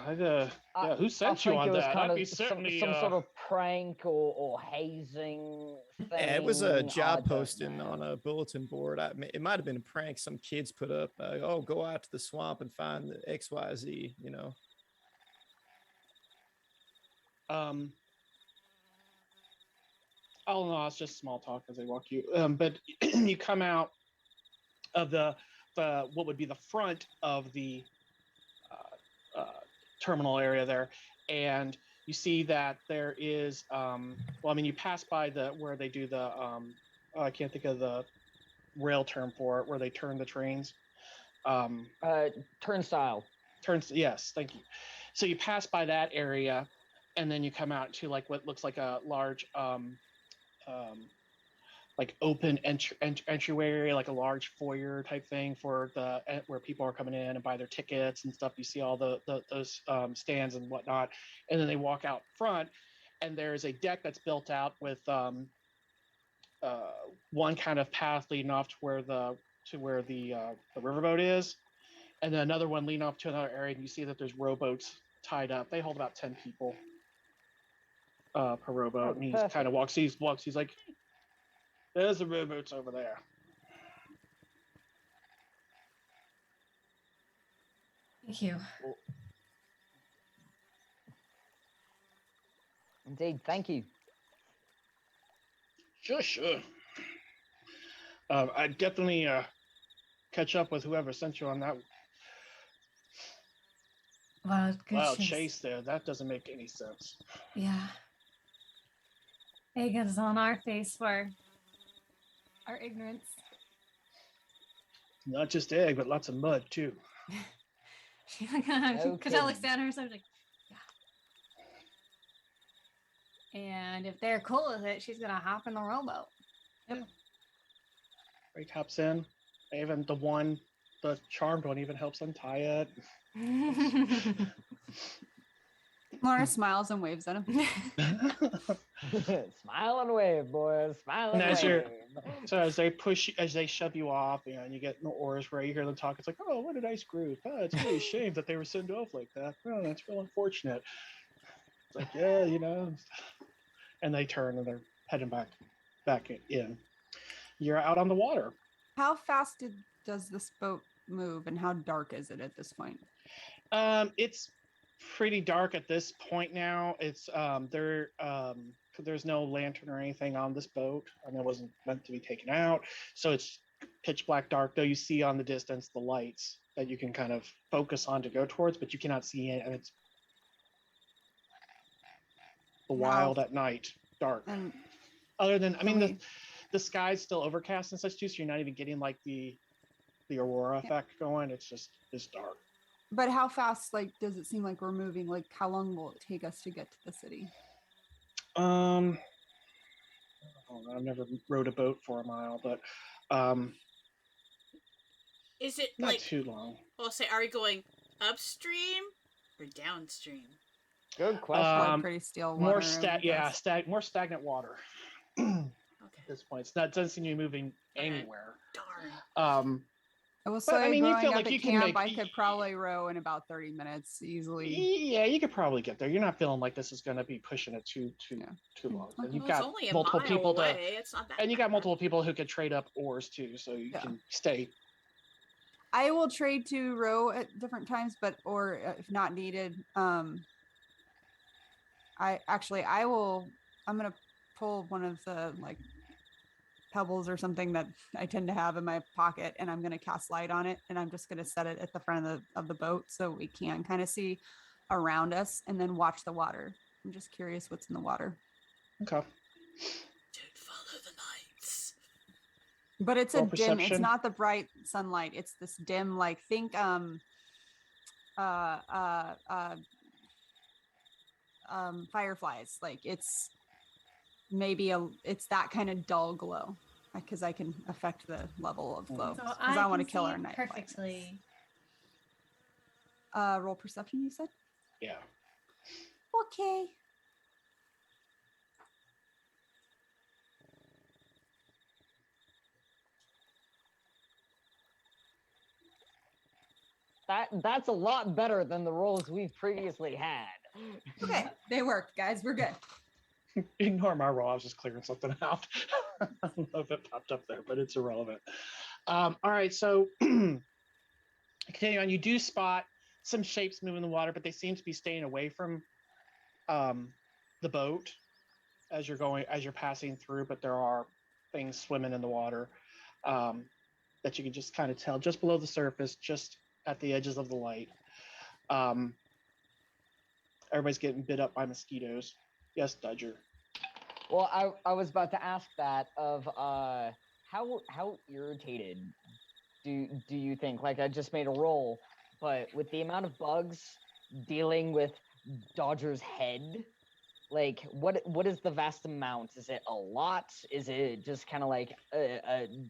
who I sent you think on it was that? kind I'd be of certainly some sort of prank or hazing thing. Yeah, it was a I job don't posting know. on a bulletin board. It might have been a prank some kids put up. Go out to the swamp and find the XYZ, Oh no, it's just small talk as they walk you. But you come out of the what would be the front of the terminal area there, and you see that there is you pass by where they do the I can't think of the rail term for it, where they turn the trains. Turnstile. Yes, thank you. So you pass by that area, and then you come out to like what looks like a large like open entryway area, like a large foyer type thing for where people are coming in and buy their tickets and stuff. You see all those stands and whatnot, and then they walk out front, and there's a deck that's built out with one kind of path leading off to where the riverboat is, and then another one leading off to another area. And you see that there's rowboats tied up. They hold about 10 people per rowboat, and he kind of walks. He's like, "There's the rowboats over there." Thank you. Indeed, thank you. Sure. I'd definitely catch up with whoever sent you on that wild chase there. That doesn't make any sense. Yeah. Egg is on our face for our ignorance. Not just egg, but lots of mud too. She's like, Qadan looks down at her, so she's like, yeah. And if they're cool with it, she's gonna hop in the rowboat. He hops in. Even the charmed one even helps untie it. Laura smiles and waves at him. Smile and wave, boys. Smile and And wave. so as they shove you off, and you get in the oars where you hear them talk, it's like, oh, what a nice groove. Oh, it's really a shame that they were sent off like that. Oh, that's real unfortunate. It's like, yeah, And they turn and they're heading back in. You're out on the water. How fast does this boat move, and how dark is it at this point? It's pretty dark at this point now. It's there's no lantern or anything on this boat, and it wasn't meant to be taken out, so it's pitch black dark. Though you see on the distance the lights that you can kind of focus on to go towards, but you cannot see it, and it's the wild at night, dark. And other than, the sky's still overcast and such too, so you're not even getting like the aurora effect going. It's dark. But how fast, does it seem like we're moving? Like, how long will it take us to get to the city? I don't know, I've never rowed a boat for a mile, but is it not too long? Well, say, are we going upstream or downstream? Good question. Pretty still water. More stagnant water. At this point, it doesn't seem to be moving anywhere. Darn. I will say, you growing feel up like at you can camp, make. I could probably row in about 30 minutes easily. Yeah, you could probably get there. You're not feeling like this is going to be pushing it too long. And you've got only a multiple mile people away. It's not that and you got bad. multiple people who could trade up oars too, so you can stay. I will trade to row at different times, or if not needed, I'm gonna pull one of the pebbles or something that I tend to have in my pocket, and I'm gonna cast light on it, and I'm just gonna set it at the front of the boat so we can kind of see around us and then watch the water. I'm just curious what's in the water. Okay. Don't follow the lights. But it's Roll a dim, it's perception. not the bright sunlight. It's this dim, think fireflies. It's maybe it's that kind of dull glow, because I can affect the level of glow, So because I want to can kill see our night perfectly. Roll perception, you said? Yeah. Okay. That's a lot better than the rolls we've previously had. Okay, they worked, guys. We're good. Ignore my roll. I was just clearing something out. I don't know if it popped up there, but it's irrelevant. All right, so continuing on, you do spot some shapes moving in the water, but they seem to be staying away from the boat as you're passing through. But there are things swimming in the water that you can just kind of tell just below the surface, just at the edges of the light. Everybody's getting bit up by mosquitoes. Yes, Dudger. Well, I was about to ask that of how irritated do you think? I just made a roll, but with the amount of bugs dealing with Dodger's head, what is the vast amount? Is it a lot? Is it just kind of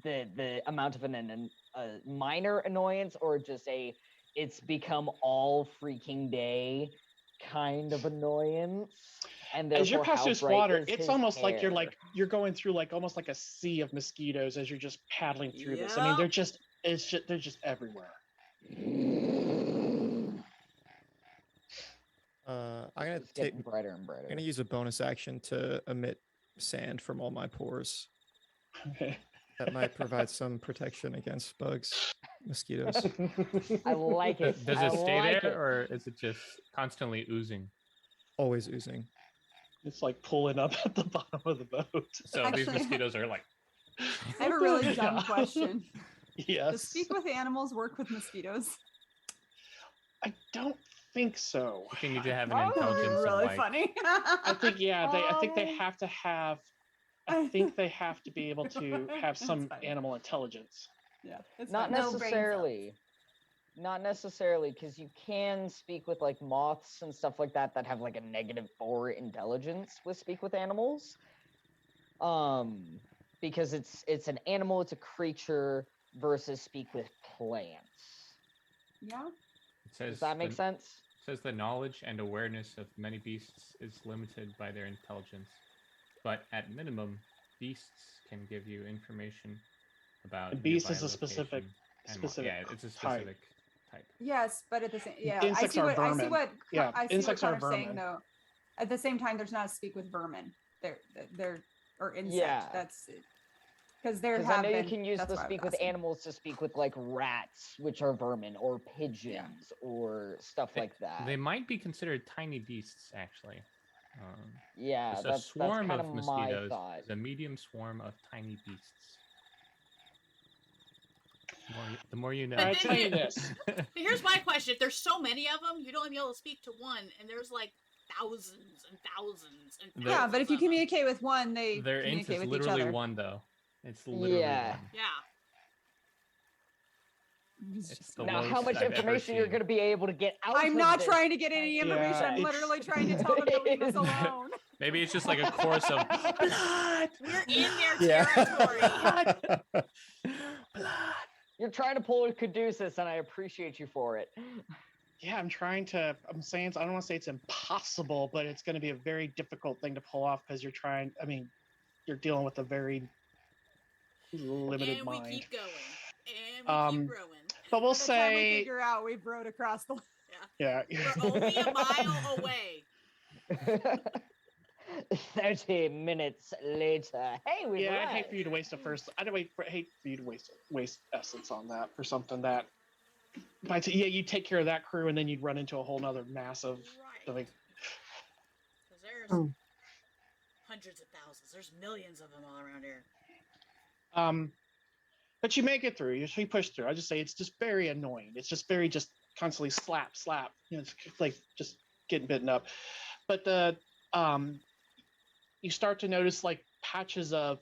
the amount of a minor annoyance, or just it's become all freaking day kind of annoyance? And as you're passing this water, it's almost hair? like you're going through almost like a sea of mosquitoes as you're just paddling through this. I mean, they're just everywhere. I'm gonna It's getting brighter and brighter. I'm gonna use a bonus action to emit sand from all my pores. Okay. That might provide some protection against bugs, mosquitoes. I like it. Does I it stay like there, it. or is it just constantly oozing? Always oozing. It's like pulling up at the bottom of the boat. So these Actually- mosquitoes are like. I have a really dumb question. Yes. Does speak with animals work with mosquitoes? I don't think so. I think you need to have an That would be intelligence really of funny. I think I think they Um, have to have. I think they have to be able to have That's some fine. animal intelligence. Yeah, it's Not fine. No brain necessarily. Not necessarily, because you can speak with like moths and stuff like that have like a -4 intelligence with speak with animals. Because it's an animal, it's a creature versus speak with plants. Yeah. It says Does that make sense? It says the knowledge and awareness of many beasts is limited by their intelligence, but at minimum, beasts can give you information about. A beast is nearby a specific location yeah, it's a type. specific type. Yes, but at the same, yeah, Insects are I see vermin. what, Yeah, I see insects what are Connor's saying vermin. though. At the same time, there's not a speak with vermin. They're or insect. Yeah. That's because there Because have I know been. you can use that's the why I was speak with asking. animals to speak with like rats, which are vermin, or pigeons, or stuff like that. They might be considered tiny beasts, actually. Yeah, Just a that's swarm kind of of my mosquitoes thought. is a medium swarm of tiny beasts. The more you know. I tell you this. Here's my question: if there's so many of them, you'd only be able to speak to one, and there's like thousands and thousands and thousands. Yeah, but if you of them. communicate with one, they Their int communicate is with literally each other. one, though. It's literally Yeah. one. Yeah. It's It's just- the Now, how lowest much I've ever information you're seen. going to be able to get out I'm of not this? trying to get any Yeah, information. I'm it's- literally trying to tell them to leave us alone. Maybe it's just like a course of blood. We're in their Yeah. territory. Blood. You're trying to pull a Caduceus, and I appreciate you for it. Yeah, I'm saying, I don't want to say it's impossible, but it's going to be a very difficult thing to pull off because you're dealing with a very limited And mind. we keep going. And we keep growing. But we'll By the time we say, figure out we've rode across the. yeah. We're only a mile away. 30 minutes later. Hey, we Yeah, I'd arrived. hate for you to waste hate for you to waste essence on that for something that. You take care of that crew, and then you'd run into a whole nother massive. Right. Like, Because there's hundreds of thousands. There's millions of them all around here. but you make it through. You push through. I just say it's just very annoying. It's just very constantly slap. It's like just getting bitten up. But you start to notice like patches of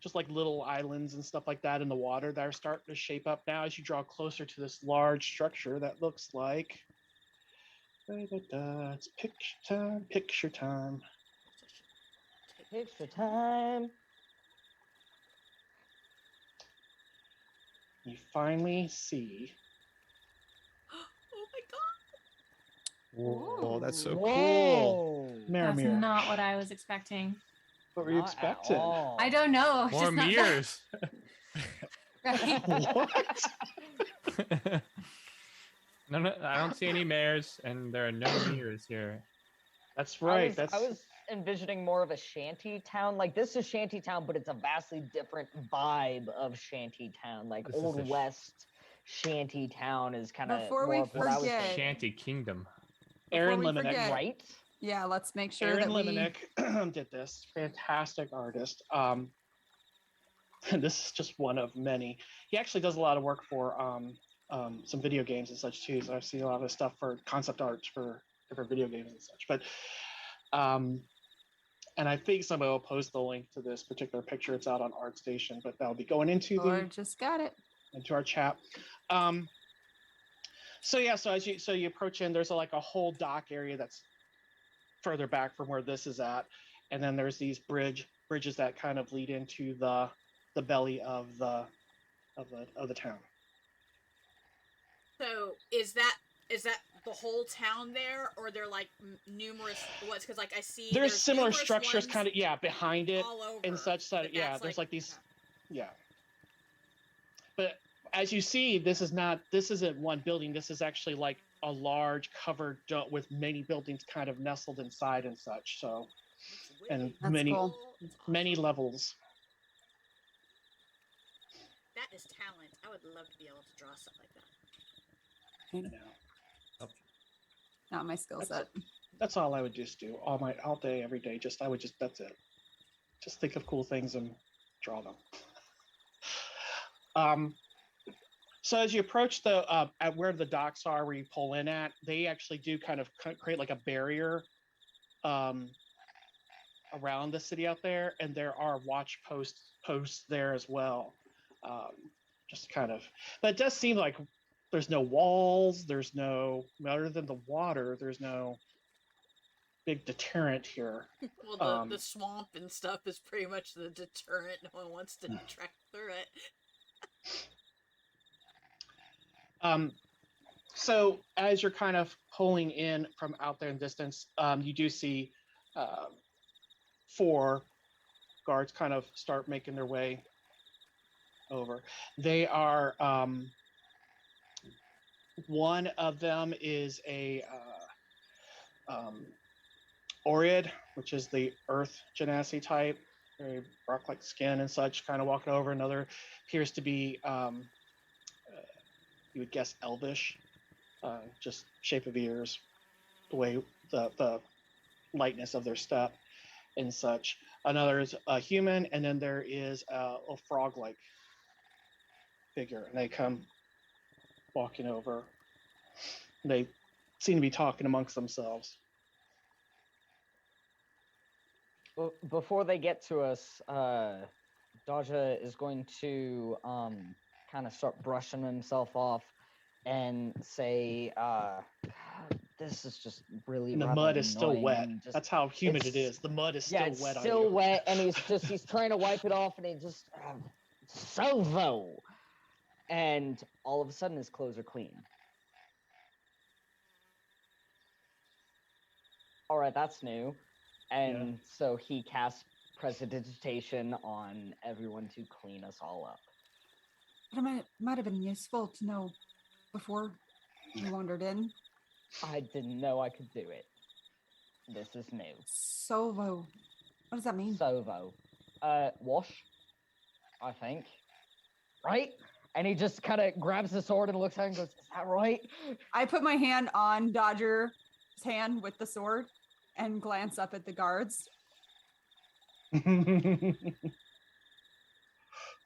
just like little islands and stuff like that in the water that are starting to shape up now as you draw closer to this large structure that looks like. It's picture time. Picture time. You finally see. Oh my god. Whoa, that's so cool. Whoa. Mirror, That's mirror. not what I was expecting. What were you Not at expecting? all. I don't know. More just not that- mirrors. Right? What? No, I don't see any mares, and there are no mirrors here. That's right. I was envisioning more of a shanty town. Like, this is shanty town, but it's a vastly different vibe of shanty town. Like, This is Old a West shanty town is kind of Before more we of what I was forget- thinking. Shanty Kingdom. Aaron Before we Lemonick. forget- Right? Yeah, let's make sure Aaron that we. Lemonick did this. Fantastic artist. This is just one of many. He actually does a lot of work for some video games and such too. So I've seen a lot of his stuff for concept arts for different video games and such. But and I think somebody will post the link to this particular picture. It's out on ArtStation, but that'll be going into Or just got it. into our chat. So as you approach in, there's like a whole dock area that's further back from where this is at, and then there's these bridges that kind of lead into the belly of the town. So is that the whole town there, or they're like numerous what's because like I see There's similar numerous structures ones kind of all behind it over, and such that but yeah, that's there's like these But as you see, this isn't one building. This is actually like a large covered with many buildings kind of nestled inside and such. So It's and way That's many cool. It's many awesome. levels. That is talent. I would love to be able to draw stuff like that. You know, Not my skill set. that's all I would just do all day, every day. That's it. Just think of cool things and draw them. So as you approach the at where the docks are, where you pull in at, they actually do kind of create like a barrier around the city out there, and there are watch posts there as well. Just kind of, but it does seem like there's no walls. There's no, other than the water, there's no big deterrent here. Well, the swamp and stuff is pretty much the deterrent. No one wants to trek through it. So as you're kind of pulling in from out there in distance, you do see 4 guards kind of start making their way over. They are, one of them is a Orid, which is the earth genasi type, very rock-like skin and such, kind of walking over. Another appears to be, you would guess, elvish, just shape of ears, the way the lightness of their step and such. Another is a human, and then there is a frog-like figure, and they come walking over. They seem to be talking amongst themselves. Well, before they get to us, Dodger is going to kind of start brushing himself off and say, God, this is just really And the rather mud is still annoying wet. and just- That's how humid it is. The mud is still yeah, it's wet still on you. wet, and he's trying to wipe it off, and he just Salvo, and all of a sudden his clothes are clean. All right, that's new, and so he casts prestidigitation on everyone to clean us all up. But it might have been useful to know before you wandered in. I didn't know I could do it. This is new. Sovo. What does that mean? Sovo. Wash, I think. Right? And he just kind of grabs the sword and looks at it and goes, is that right? I put my hand on Dodger's hand with the sword and glance up at the guards.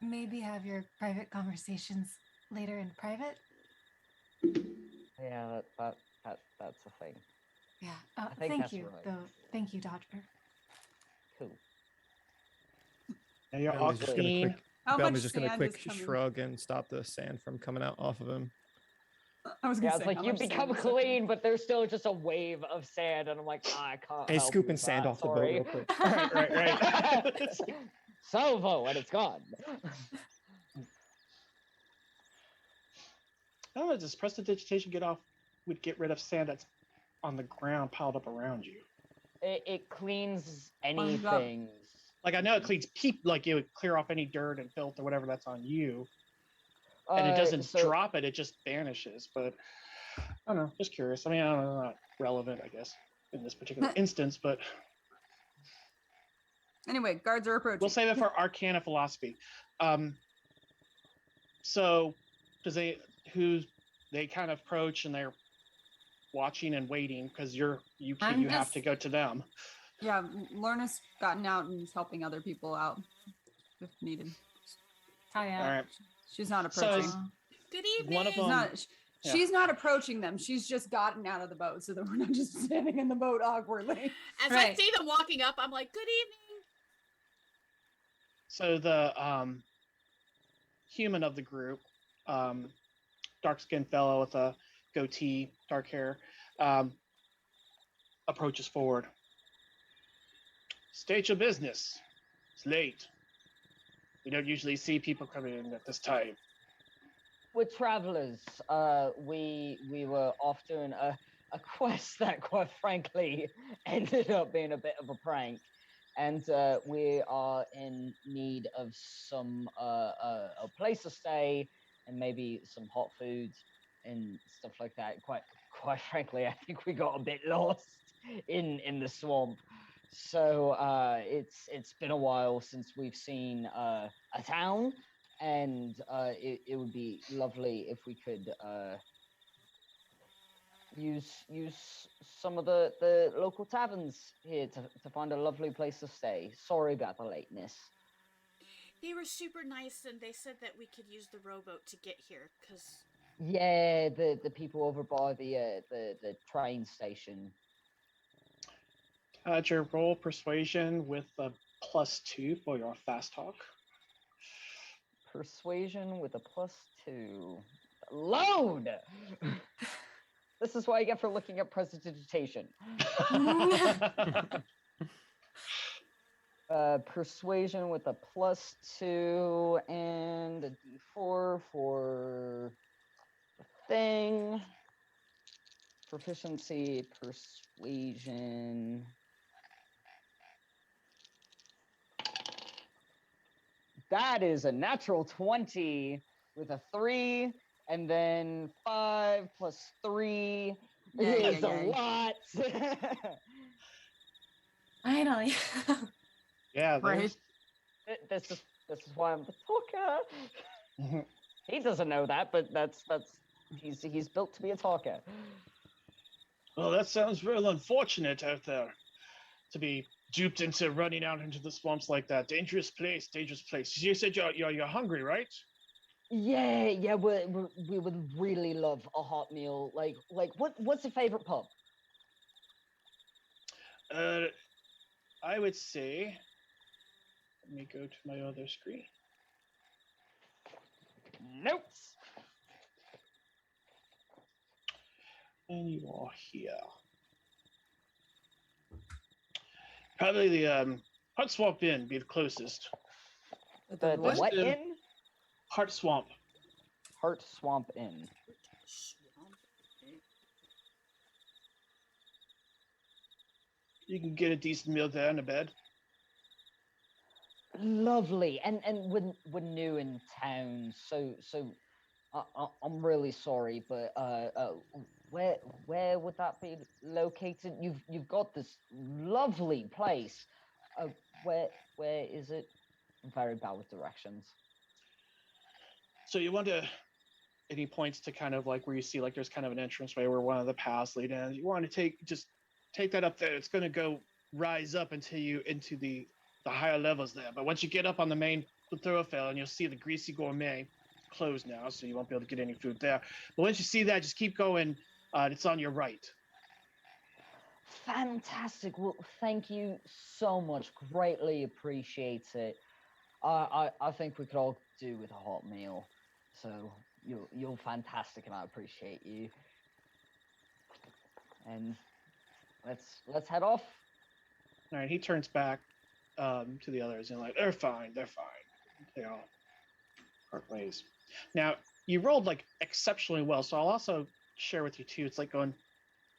Maybe have your private conversations later in private. Yeah, that's a thing. Yeah. I think Thank that's you, right. though. Thank you, Dodger. Cool. Now you're Bellamy's just gonna Arcane. quick, How Bellamy's much just gonna sand quick is coming? shrug and stop the sand from coming out off of him. I was Yeah, gonna it's say, like how you much sand become is coming? clean, but there's still just a wave of sand, and I'm like, I can't. And he's help scooping you, sand Pat, off the boat sorry. real quick. Right. Salvo, and it's gone. I don't know, does prestidigitation would get rid of sand that's on the ground piled up around you? It cleans Cleans up. anything. Like, I know it cleans like it would clear off any dirt and filth or whatever that's on you. And it doesn't drop it just vanishes. But I don't know, just curious. I mean, I don't know, not relevant, I guess, in this particular instance, but Anyway, guards are approaching. we'll save it for Arcana philosophy. So, because they kind of approach and they're watching and waiting because you have to go to them. Yeah, Lorna's gotten out and is helping other people out if needed. Oh, yeah. All right. She's not So approaching. Good evening. One of She's them. not. yeah. She's not approaching them. She's just gotten out of the boat so that we're not just standing in the boat awkwardly. As I Right. see them walking up, I'm like, good evening. So the human of the group, dark-skinned fellow with a goatee, dark hair, approaches forward. State your business. It's late. We don't usually see people coming in at this time. We're travelers. We were off doing a quest that, quite frankly, ended up being a bit of a prank, and we are in need of some a place to stay and maybe some hot food and stuff like that. Quite frankly, I think we got a bit lost in the swamp. So it's been a while since we've seen a town. And it would be lovely if we could use some of the local taverns here to find a lovely place to stay. Sorry about the lateness. They were super nice, and they said that we could use the rowboat to get here, because... Yeah, the people over by the train station. Your roll persuasion with a +2 for your fast talk. Persuasion with a +2. Load! This is what I get for looking at prestidigitation. Persuasion with a +2 and a d4 for the thing. Proficiency, persuasion. That is a natural 20 with a 3, and then 5 + 3 is a lot. Finally. Yeah, Right. This is why I'm the talker. He doesn't know that, but that's he's built to be a talker. Well, that sounds real unfortunate out there to be duped into running out into the swamps like that. Dangerous place, dangerous place. You said you're hungry, right? Yeah. We would really love a hot meal. Like what's your favorite pub? I would say. Let me go to my other screen. Notes. And you are here. Probably the Heart Swamp Inn be the closest. The what inn? Heart Swamp. Heart Swamp Inn. You can get a decent meal there and a bed. Lovely, and we're new in town, so I'm really sorry, but where would that be located? You've got this lovely place. Where is it? I'm very bad with directions. So you want to, and he points to kind of like where you see like there's kind of an entranceway where one of the paths lead in. You want to take that up there. It's going to go rise up into the higher levels there. But once you get up on the thoroughfare, and you'll see the Greasy Gourmet closed now, so you won't be able to get any food there. But once you see that, just keep going. It's on your right. Fantastic. Well, thank you so much. Greatly appreciate it. I think we could all do with a hot meal. So you're fantastic, and I appreciate you. And let's head off. All right. He turns back to the others and like, they're fine. They all part ways. Now you rolled like exceptionally well, so I'll also share with you too. It's like going.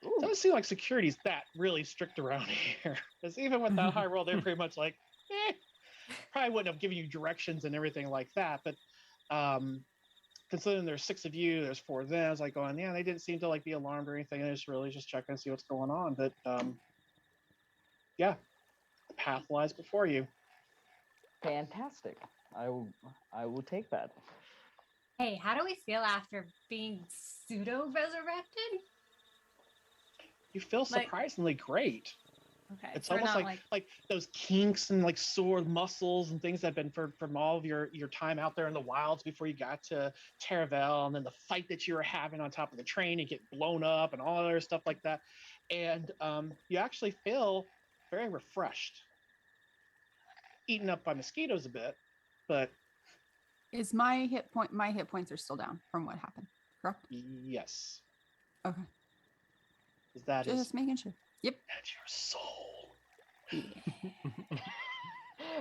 It doesn't seem like security's that really strict around here. Because even with that high roll, they're pretty much like, probably wouldn't have given you directions and everything like that. But considering there's 6 of you, there's 4 of them, it's like going, yeah, they didn't seem to like be alarmed or anything. They're just really just checking to see what's going on. But yeah, the path lies before you. Fantastic. I will take that. Hey, how do we feel after being pseudo-resurrected? You feel surprisingly great. Okay. It's so we're almost not, like those kinks and like sore muscles and things that have been from all of your time out there in the wilds before you got to Taravel, and then the fight that you were having on top of the train and get blown up and all other stuff like that. And you actually feel very refreshed. Eaten up by mosquitoes a bit, but Is my hit points are still down from what happened, correct? yes. Okay. That Just is making sure. Yep. that's your soul. Yeah.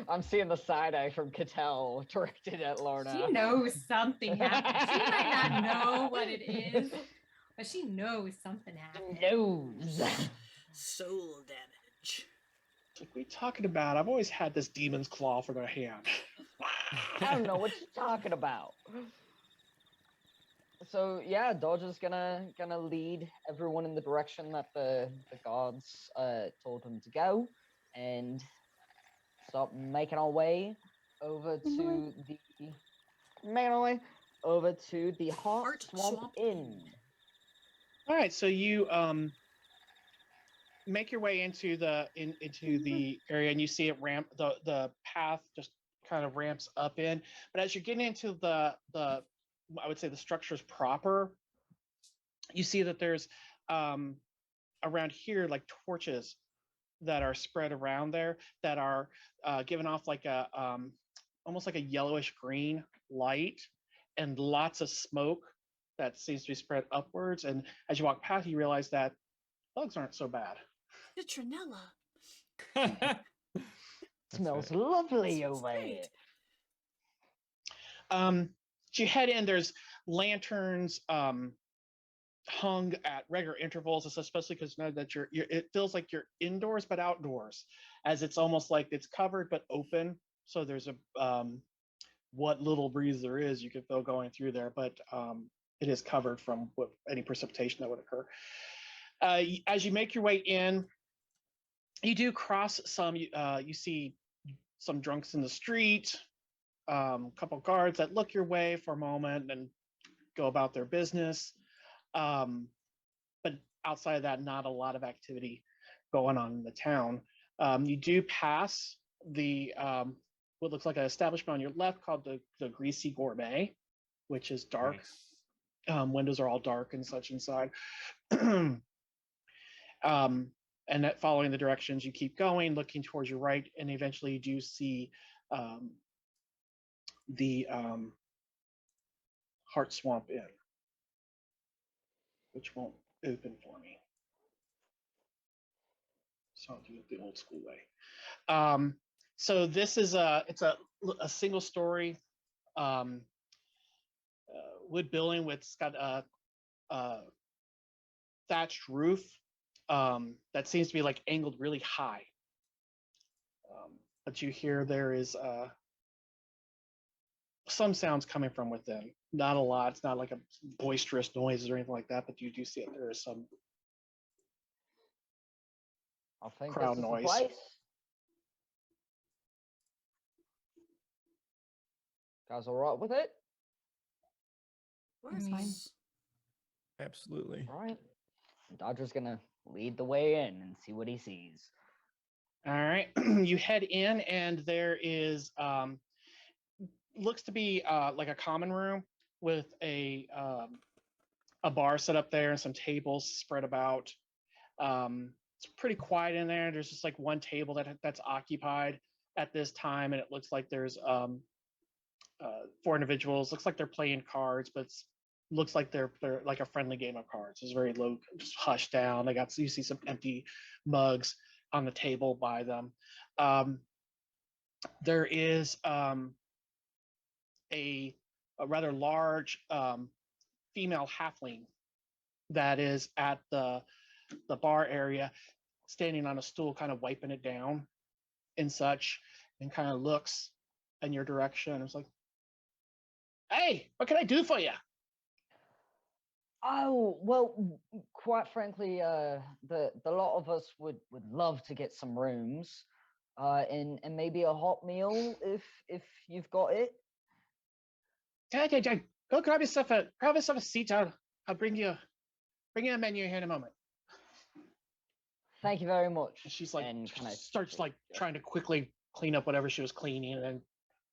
I'm seeing the side eye from Cattell directed at Lorna. She knows something happened. She might not know what it is, but she knows something happened. Knows. Soul damage. Like we talking about? I've always had this demon's claw for their hand. I don't know what you're talking about. So yeah, Dodger's gonna lead everyone in the direction that the gods told him to go, and start making our way over to the Heart Swamp Inn. All right, so you make your way into the area, and you see it ramp. The path just kind of ramps up in, but as you're getting into the I would say the structures proper, you see that there's around here like torches that are spread around there that are giving off like a almost like a yellowish green light, and lots of smoke that seems to be spread upwards. And as you walk past, you realize that bugs aren't so bad. Citronella. Smells lovely over here. So you head in. There's lanterns hung at regular intervals, especially because you know that you're. It feels like you're indoors but outdoors, as it's almost like it's covered but open. So there's a what little breeze there is, you can feel going through there, but it is covered from any precipitation that would occur. As you make your way in, you do cross some. You see some drunks in the street, couple guards that look your way for a moment and go about their business. But outside of that, not a lot of activity going on in the town. You do pass the what looks like an establishment on your left called the Greasy Gourmet, which is dark. Nice. Windows are all dark and such inside. And that following the directions, you keep going, looking towards your right, and eventually you do see the Heart Swamp Inn, which won't open for me. So I'll do it the old school way. So this is it's a single story wood building with it's got a thatched roof that seems to be like angled really high. But you hear there is some sounds coming from within. Not a lot. It's not like a boisterous noises or anything like that, but you do see that there is some crowd noise. Guys all right with it? That's fine. Absolutely. All right. Dodger's gonna lead the way in and see what he sees. All right. You head in and there is looks to be like a common room with a bar set up there and some tables spread about. It's pretty quiet in there. There's just like one table that's occupied at this time, and it looks like there's 4 individuals. Looks like they're playing cards, but looks like they're like a friendly game of cards. It's very low, just hushed down. You see some empty mugs on the table by them. There is a rather large female halfling that is at the bar area, standing on a stool, kind of wiping it down and such, and kind of looks in your direction. It's like, hey, what can I do for you? Oh, well, quite frankly, the lot of us would love to get some rooms, and maybe a hot meal if you've got it. Go grab yourself a seat. I'll bring you a menu here in a moment. Thank you very much. And she's like, starts like trying to quickly clean up whatever she was cleaning, and then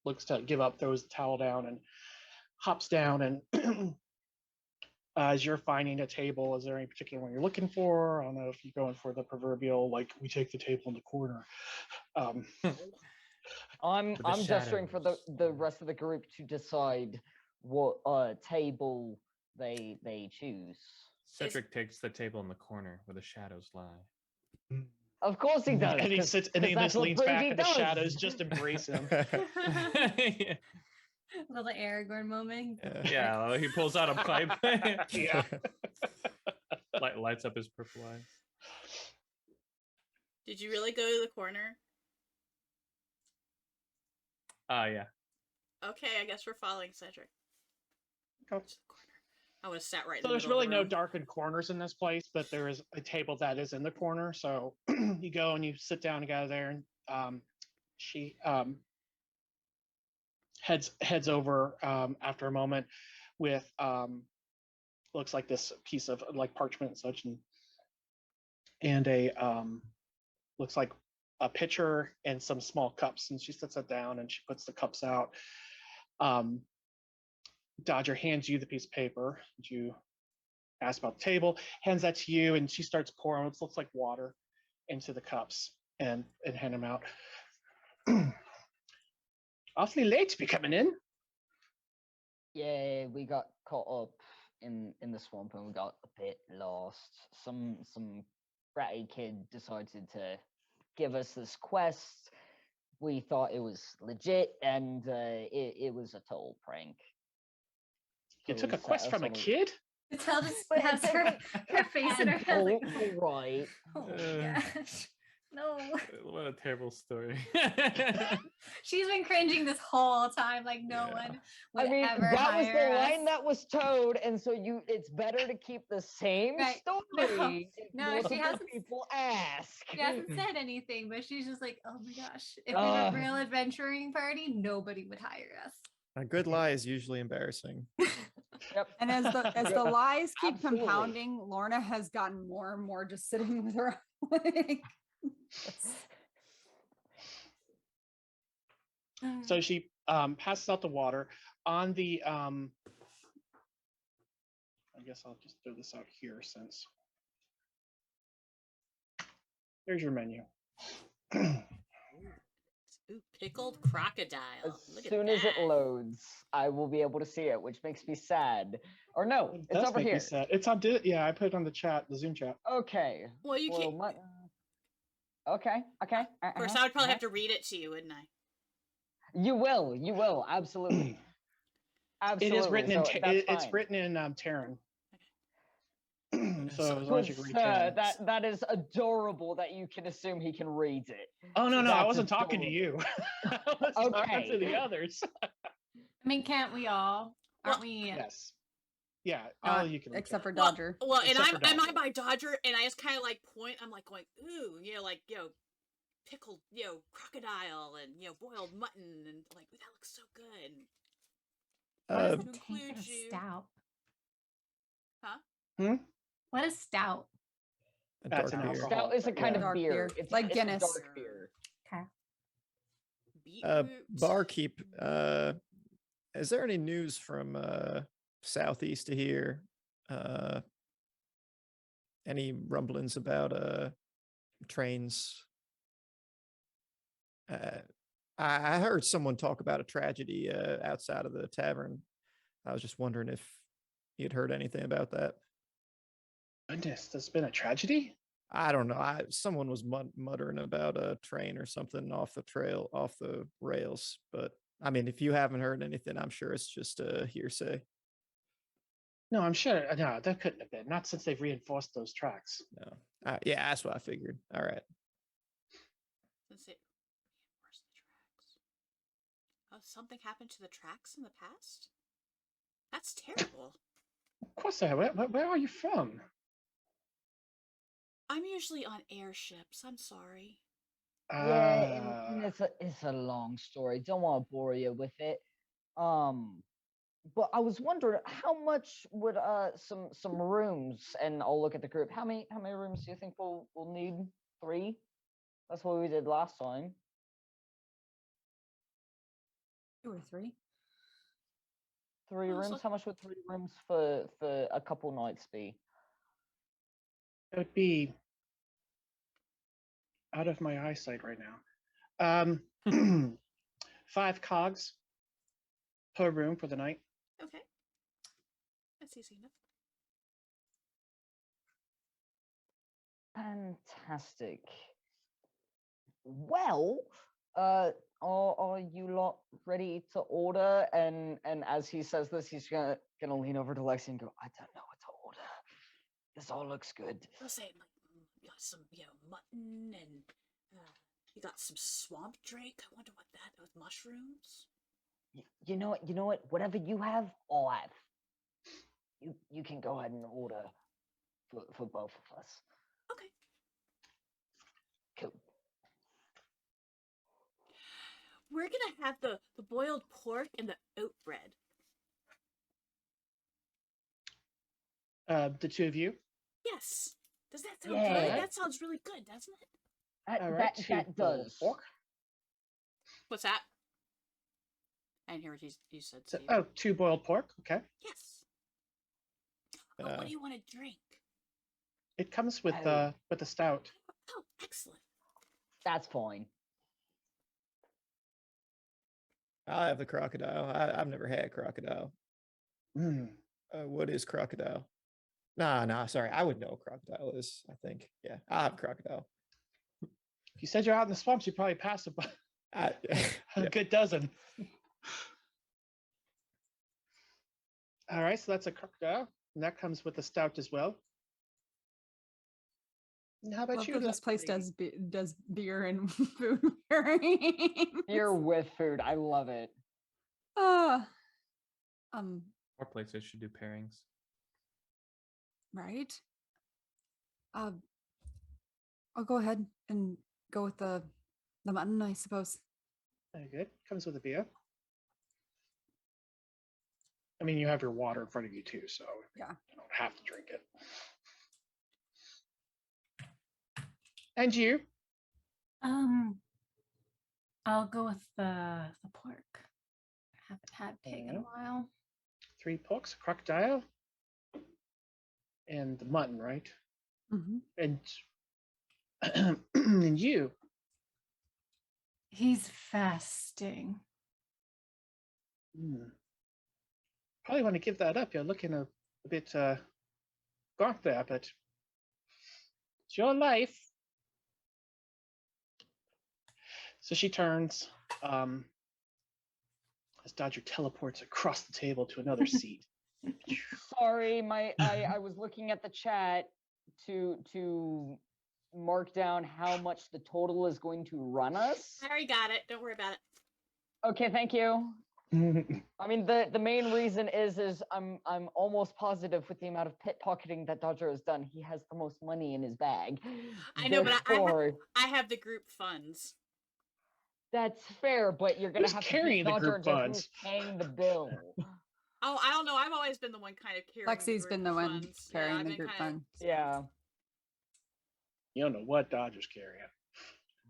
looks to give up, throws the towel down, and hops down. And as you're finding a table, is there any particular one you're looking for? I don't know if you're going for the proverbial, like, we take the table in the corner. I'm gesturing for the rest of the group to decide what table they choose. Cedric takes the table in the corner where the shadows lie. Of course he does. And he sits and he just leans back and the shadows just embrace him. Yeah. Little Aragorn moment. Yeah, he pulls out a pipe. Yeah. Lights up his purple eyes. Did you really go to the corner? Yeah. Okay, I guess we're following Cedric. Go. I was sat right. So there's really no darkened corners in this place, but there is a table that is in the corner. So you go and you sit down together there, and she heads over after a moment with looks like this piece of like parchment and such, and a looks like a pitcher and some small cups, and she sets that down and she puts the cups out. Dodger hands you the piece of paper that you asked about the table, hands that to you, and she starts pouring what looks like water into the cups and hand them out. Awfully late to be coming in. Yeah, we got caught up in the swamp and we got a bit lost. Some bratty kid decided to give us this quest. We thought it was legit, and it was a total prank. You So took he a set quest us from a on kid? Tell just But has it's her face in her head. adult, Like, right? oh my gosh. No. What a terrible story. She's been cringing this whole time, like no Yeah. one would I mean, ever that was the hire line us. that was told, and so it's better to keep the same Right. story. if No, she multiple hasn't- people ask. She hasn't said anything, but she's just like, oh my gosh. If we were Ugh. a real adventuring party, nobody would hire us. A good lie is usually embarrassing. Yep. And as the lies keep Absolutely. compounding, Lorna has gotten more and more just sitting with her like, So she passes out the water on the. I guess I'll just throw this out here since. There's your menu. Ooh, pickled crocodile. As Look at soon as it that. loads, I will be able to see it, which makes me sad. Or no, It it's does over make me here. sad. It's on. Yeah, I put it on the chat, the Zoom chat. Okay. Well, you Boiled can't. mutton. Okay. Of course, I would probably have to read it to you, wouldn't I? You will. Absolutely. Absolutely. It is written so in. that's It's fine. written in Terran. So as long Good as you can read sir, Terran. that is adorable that you can assume he can read it. Oh no, I That's wasn't talking to you. I was talking to the Okay. others. I mean, can't we all? Aren't we? Yes. Yeah. not All you can read except for Terran. Dodger. Well, and Except for I'm Dodger. by Dodger, and I just kind of like point. I'm like going, ooh, pickled, crocodile, and boiled mutton, and like that looks so good. What is Uh, a To tank include and a you. stout? Hmm? What is stout? a That's dark an beer. alcohol. Stout is a kind Yeah. of Dark beer. beer. It's Like it's Guinness. A dark beer. Okay. Beetroot. Barkeep, is there any news from southeast of here? Any rumblings about trains? I heard someone talk about a tragedy outside of the tavern. I was just wondering if you'd heard anything about that. Goodness, there's been a tragedy? I don't know. Someone was muttering about a train or something off the rails. But I mean, if you haven't heard anything, I'm sure it's just a hearsay. No, I'm sure. No, that couldn't have been. Not since they've reinforced those tracks. No. Yeah, that's what I figured. All right. Let's see. Reinforce the tracks. Oh, something happened to the tracks in the past? That's terrible. Of course I have. Where are you from? I'm usually on airships. I'm sorry. Yeah, and it's a long story. Don't want to bore you with it. But I was wondering how much would some rooms, and I'll look at the group. How many rooms do you think we'll need? 3? That's what we did last time. 2 or 3. 3 Well, rooms. so- How much would 3 rooms for a couple nights be? It would be out of my eyesight right now. 5 cogs per room for the night. Okay. That's easy enough. Fantastic. Well, are you lot ready to order? And as he says this, he's gonna lean over to Lexi and go, I don't know what to order. This all looks good. I'll say like you got some mutton and you got some swamp drake. I wonder what that with mushrooms. You know what? Whatever you have, I'll have. You can go ahead and order for both of us. Okay. Cool. We're gonna have the boiled pork and the oat bread. The 2 of you. Yes. Does that sound Yeah. good? That sounds really good, doesn't it? All right. That does. Pork. What's that? I didn't hear what you said, So, Steve. 2 boiled pork. Okay. Yes. Oh, what Uh, do you want to drink? It comes with Oh. a stout. Oh, excellent. That's fine. I'll have the crocodile. I've never had crocodile. Mm. What is crocodile? Nah, sorry. I would know what crocodile is, I think. Yeah, I have crocodile. If you said you're out in the swamps, you probably passed a Yeah. good dozen. All right, so that's a crocodile, and that comes with a stout as well. And how about Love you? that this place lady? does beer and food pairings. Beer with food. I love it. Uh, More places should do pairings. right. I'll go ahead and go with the mutton, I suppose. Very good. Comes with a beer. I mean, you have your water in front of you too, so Yeah. you don't have to drink it. And you? I'll go with the pork. I haven't had pig in a Okay. while. 3 porks, a crocodile, and the mutton, right? Mm-hmm. And and you? He's fasting. Probably want to give that up. You're looking a bit gaunt there, but it's your life. So she turns as Dodger teleports across the table to another seat. Sorry, I was looking at the chat to mark down how much the total is going to run us. I already got it. Don't worry about it. Okay, thank you. I mean, the main reason is I'm almost positive with the amount of pickpocketing that Dodger has done, he has the most money in his bag. I know, but Therefore, I have the group funds. that's fair, but you're gonna Who's have to carrying beat the Dodger group into funds? who's paying the bill. Oh, I don't know. I've always been the one kind of carrying. Lexi's been the one funds. carrying I've the been group kinda- fund. Yeah. You don't know what Dodger's carrying.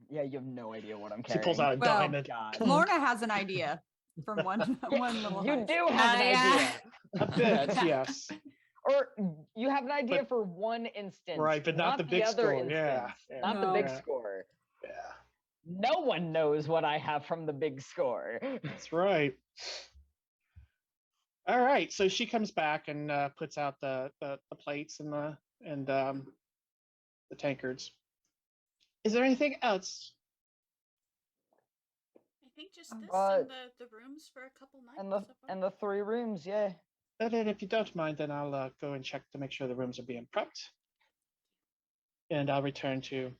Yeah, you have no idea what I'm She carrying. pulls out a Well, diamond. God. Lorna has an idea from one Yeah, one little. you heist. do have an yeah. idea. A bit, yes. Or you have an idea But- for one instance. Right, but not the big other score. instance. Yeah. Not the big Yeah. score. Yeah, No one knows what I have from the big score. that's right. All right, so she comes back and puts out the plates and the tankards. Is there anything else? I think just this Uh, and the rooms for a couple nights. and the so far. and the 3 rooms, yeah. But then if you don't mind, then I'll go and check to make sure the rooms are being prepped. And I'll return to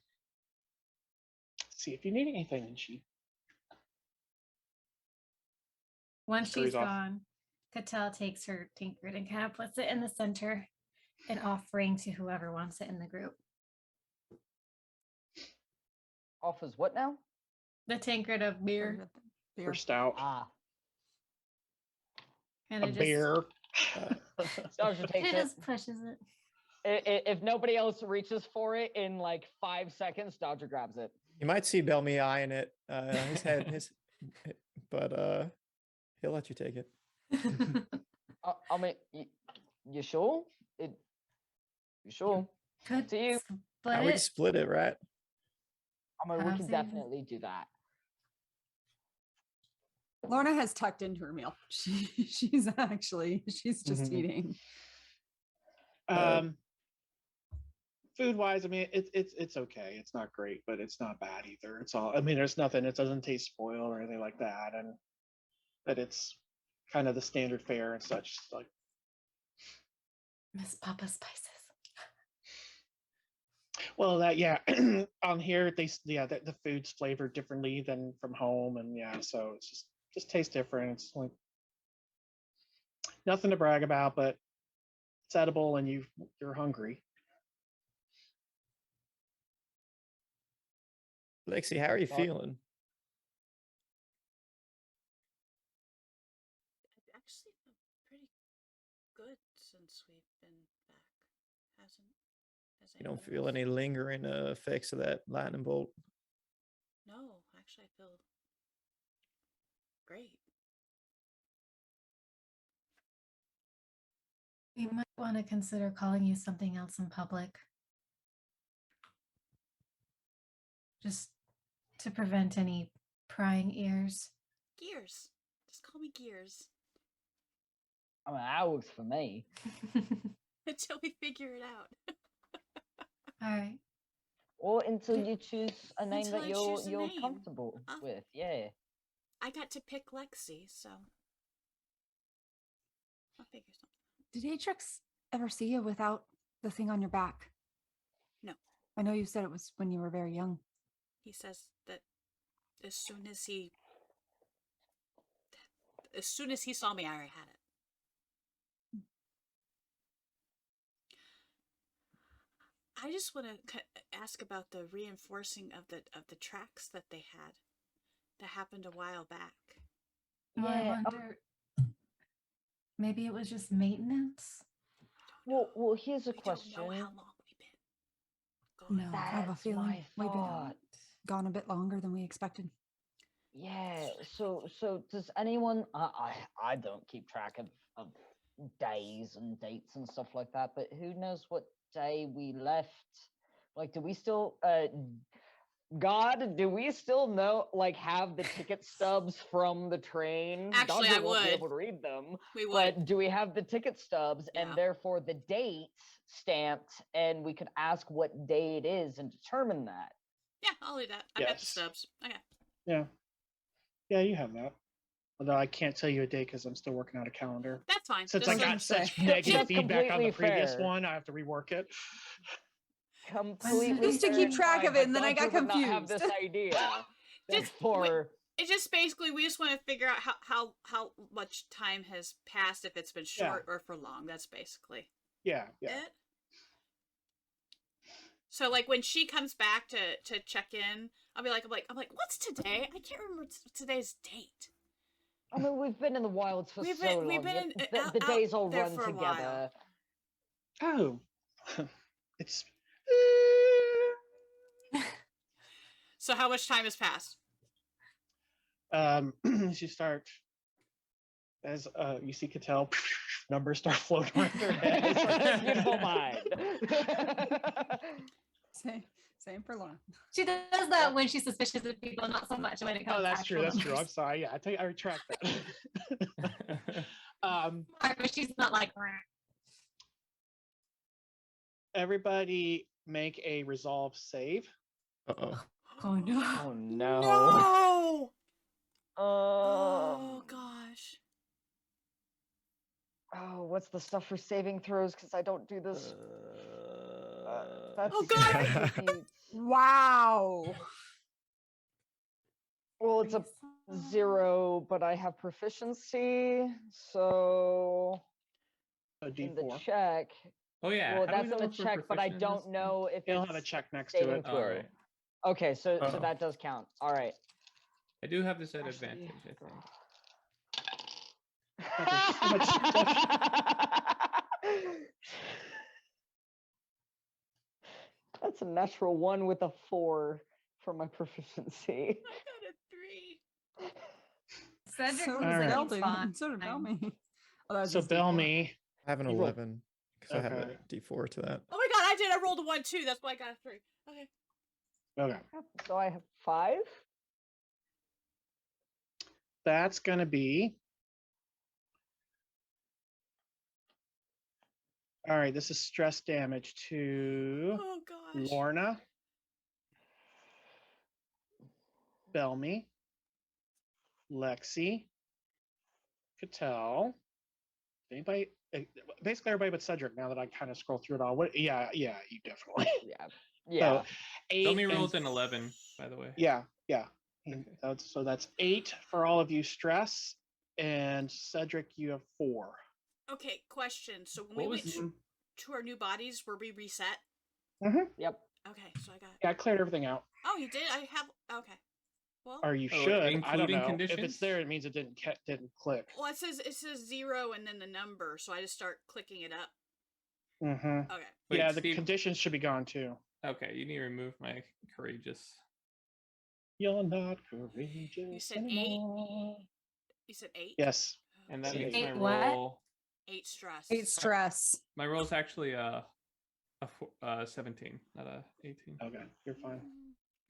see if you need anything. And she Once scurries she's off. gone, Cattell takes her tankard and kind of puts it in the center, an offering to whoever wants it in the group. Offers what now? The tankard of beer. Beer. for stout. Ah, And A it just, beer. Dodger takes it it. just pushes it. If nobody else reaches for it in like 5 seconds, Dodger grabs it. You might see Bellamy eyeing it. His head, but he'll let you take it. I mean, you sure? You sure? Could To you. split We it. can split it, right? I mean, we can Absolutely. definitely do that. Lorna has tucked into her meal. She's just Mhm. eating. Food wise, I mean, it's okay. It's not great, but it's not bad either. It's all. I mean, there's nothing. It doesn't taste spoiled or anything like that, and but it's kind of the standard fare and such. Like, Miss Papa Spices. well, that yeah, on here the food's flavored differently than from home, and yeah, so it's just tastes different. It's like nothing to brag about, but it's edible, and you're hungry. Lexi, how are you Well, feeling? I actually feel pretty good since we've been back. Has You don't anyone feel else? any lingering effects of that lightning bolt? No, actually, I feel great. We might want to consider calling you something else in public. Just to prevent any prying ears. Gears. Just call me Gears. I mean, that works for me. Until we figure it out. All right. Or until you choose a name Until that I choose a you're name. comfortable with. Yeah. I got to pick Lexi, so I'll figure something. Did Atrix ever see you without the thing on your back? No. I know you said it was when you were very young. He says that as soon as he saw me, I already had it. I just want to ask about the reinforcing of the tracks that they had that happened a while back. Well, I wonder, maybe it was just maintenance. Well, here's a We question. don't know how long we've been going. No, I have a That's feeling my we've been thought. gone a bit longer than we expected. Yeah. So does anyone? I don't keep track of days and dates and stuff like that. But who knows what day we left? Like, do we still? God, do we still know, like, have the ticket stubs from the train? Actually, Dodger I won't be would. able to read them. We would. But do we have the ticket stubs Yeah. and therefore the date stamped, and we could ask what day it is and determine that? Yeah, I'll do that. I got the Yes. stubs. Okay. Yeah. Yeah, you have that. Although I can't tell you a day because I'm still working out a calendar. That's fine. Since Just I got like- such say. negative That's feedback on the completely previous fair. one, I have to rework it. Completely used to keep fair track and of it, fine, and then I Dodger got would not have confused. this idea. Just- Therefore, It's just basically we just want to figure out how much time has passed, if it's been short or for long. That's basically Yeah, yeah. it. So like when she comes back to check in, I'm like, what's today? I can't remember today's date. I mean, we've been in the wilds for We've so been- long. we've been the out days all there run for a while. together. Oh. It's So how much time has passed? you start as you see Cattell numbers start floating around their head. You don't mind. Same for Lauren. She does that when she's suspicious of people, not so much when it comes Oh, to that's true. actual That's true. I'm numbers. sorry. Yeah, I retract that. But she's not like, Everybody make a resolve save. Uh-oh. oh no. Oh no. No! Oh Oh gosh. Oh, what's the stuff for saving throws? Because I don't do this. That's Oh, God. confused. Wow. Well, it's a 0, but I have proficiency, so A in the D4. check. Oh yeah. Well, how do we that's in know the if we're check, but I proficient in don't this? know if It'll it's have a check next to saving it. throw. All right. Okay, so Uh-oh. that does count. All right. I do have this at Actually, advantage, I think. That's a natural 1 with a 4 for my proficiency. I got a 3. Cedric So was did Alright. like, Bellamy. fine. So did Bellamy. Oh, that was So just D4. Bellamy, I have an You rolled- 11 because I have a Okay. D4 to that. Oh my god, I did. I rolled a 1 too. That's why I got a 3. Okay. okay, So I have 5. that's gonna be. All right, this is stress damage to Oh gosh. Lorna, Bellamy, Lexi, Cattell. Anybody? Basically everybody but Cedric. Now that I kind of scroll through it all. What? Yeah, you definitely. Yeah. Yeah. So 8. Tell me and- rolled an 11, by the way. Yeah, yeah. And Okay. so that's 8 for all of you stress, and Cedric, you have 4. Okay, question. So when What we was went Mhm. to our new bodies, were we reset? Yep. Okay, so I got. Yeah, I cleared everything out. Oh, you did? I have. Okay. Well, Or you Oh, should. I don't including know. If conditions? it's there, it means it didn't click. well, it says 0 and then the number, so I just start clicking it up. Mm-hmm. Okay. Wait, Yeah, the Steve- conditions should be gone too. Okay, you need to remove my courageous. You're not courageous You said 8? anymore. You said 8? Yes. And that Eight. means my Eight what? roll. 8 stress. 8 stress. My roll is actually a 17, not a 18. Okay, you're fine.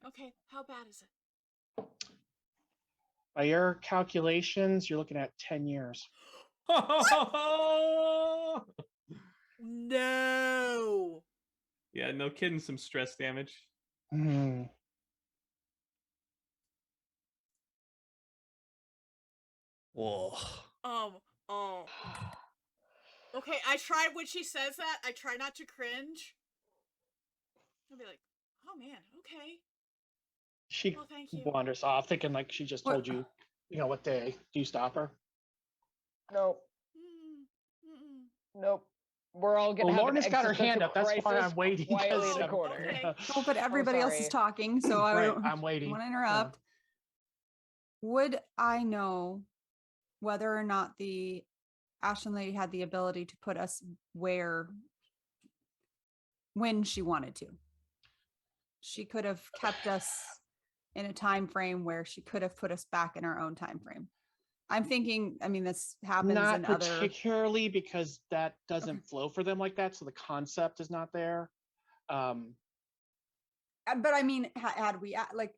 Okay, how bad is it? By your calculations, you're looking at 10 years. No. Yeah, no kidding. Some stress damage. Hmm. Whoa. Oh. Okay, I try when she says that, I try not to cringe. I'll be like, oh man, okay. She Well, thank you. wanders off, thinking like she just told you, what day. Do you stop her? Nope. Mm-mm. Nope. We're all gonna Well, have Lorna's an got her hand existential up. That's why I'm crisis waiting. quietly in the I'm- corner. Okay. Oh, but everybody else is sorry. talking, so I Right, don't I'm waiting. want to interrupt. Would I know whether or not the Ashen Lady had the ability to put us when she wanted to? She could have kept us in a time frame where she could have put us back in our own time frame. I'm thinking, I mean, this happens Not in other. particularly because that doesn't Okay. flow for them like that, so the concept is not there. But I mean, had we like,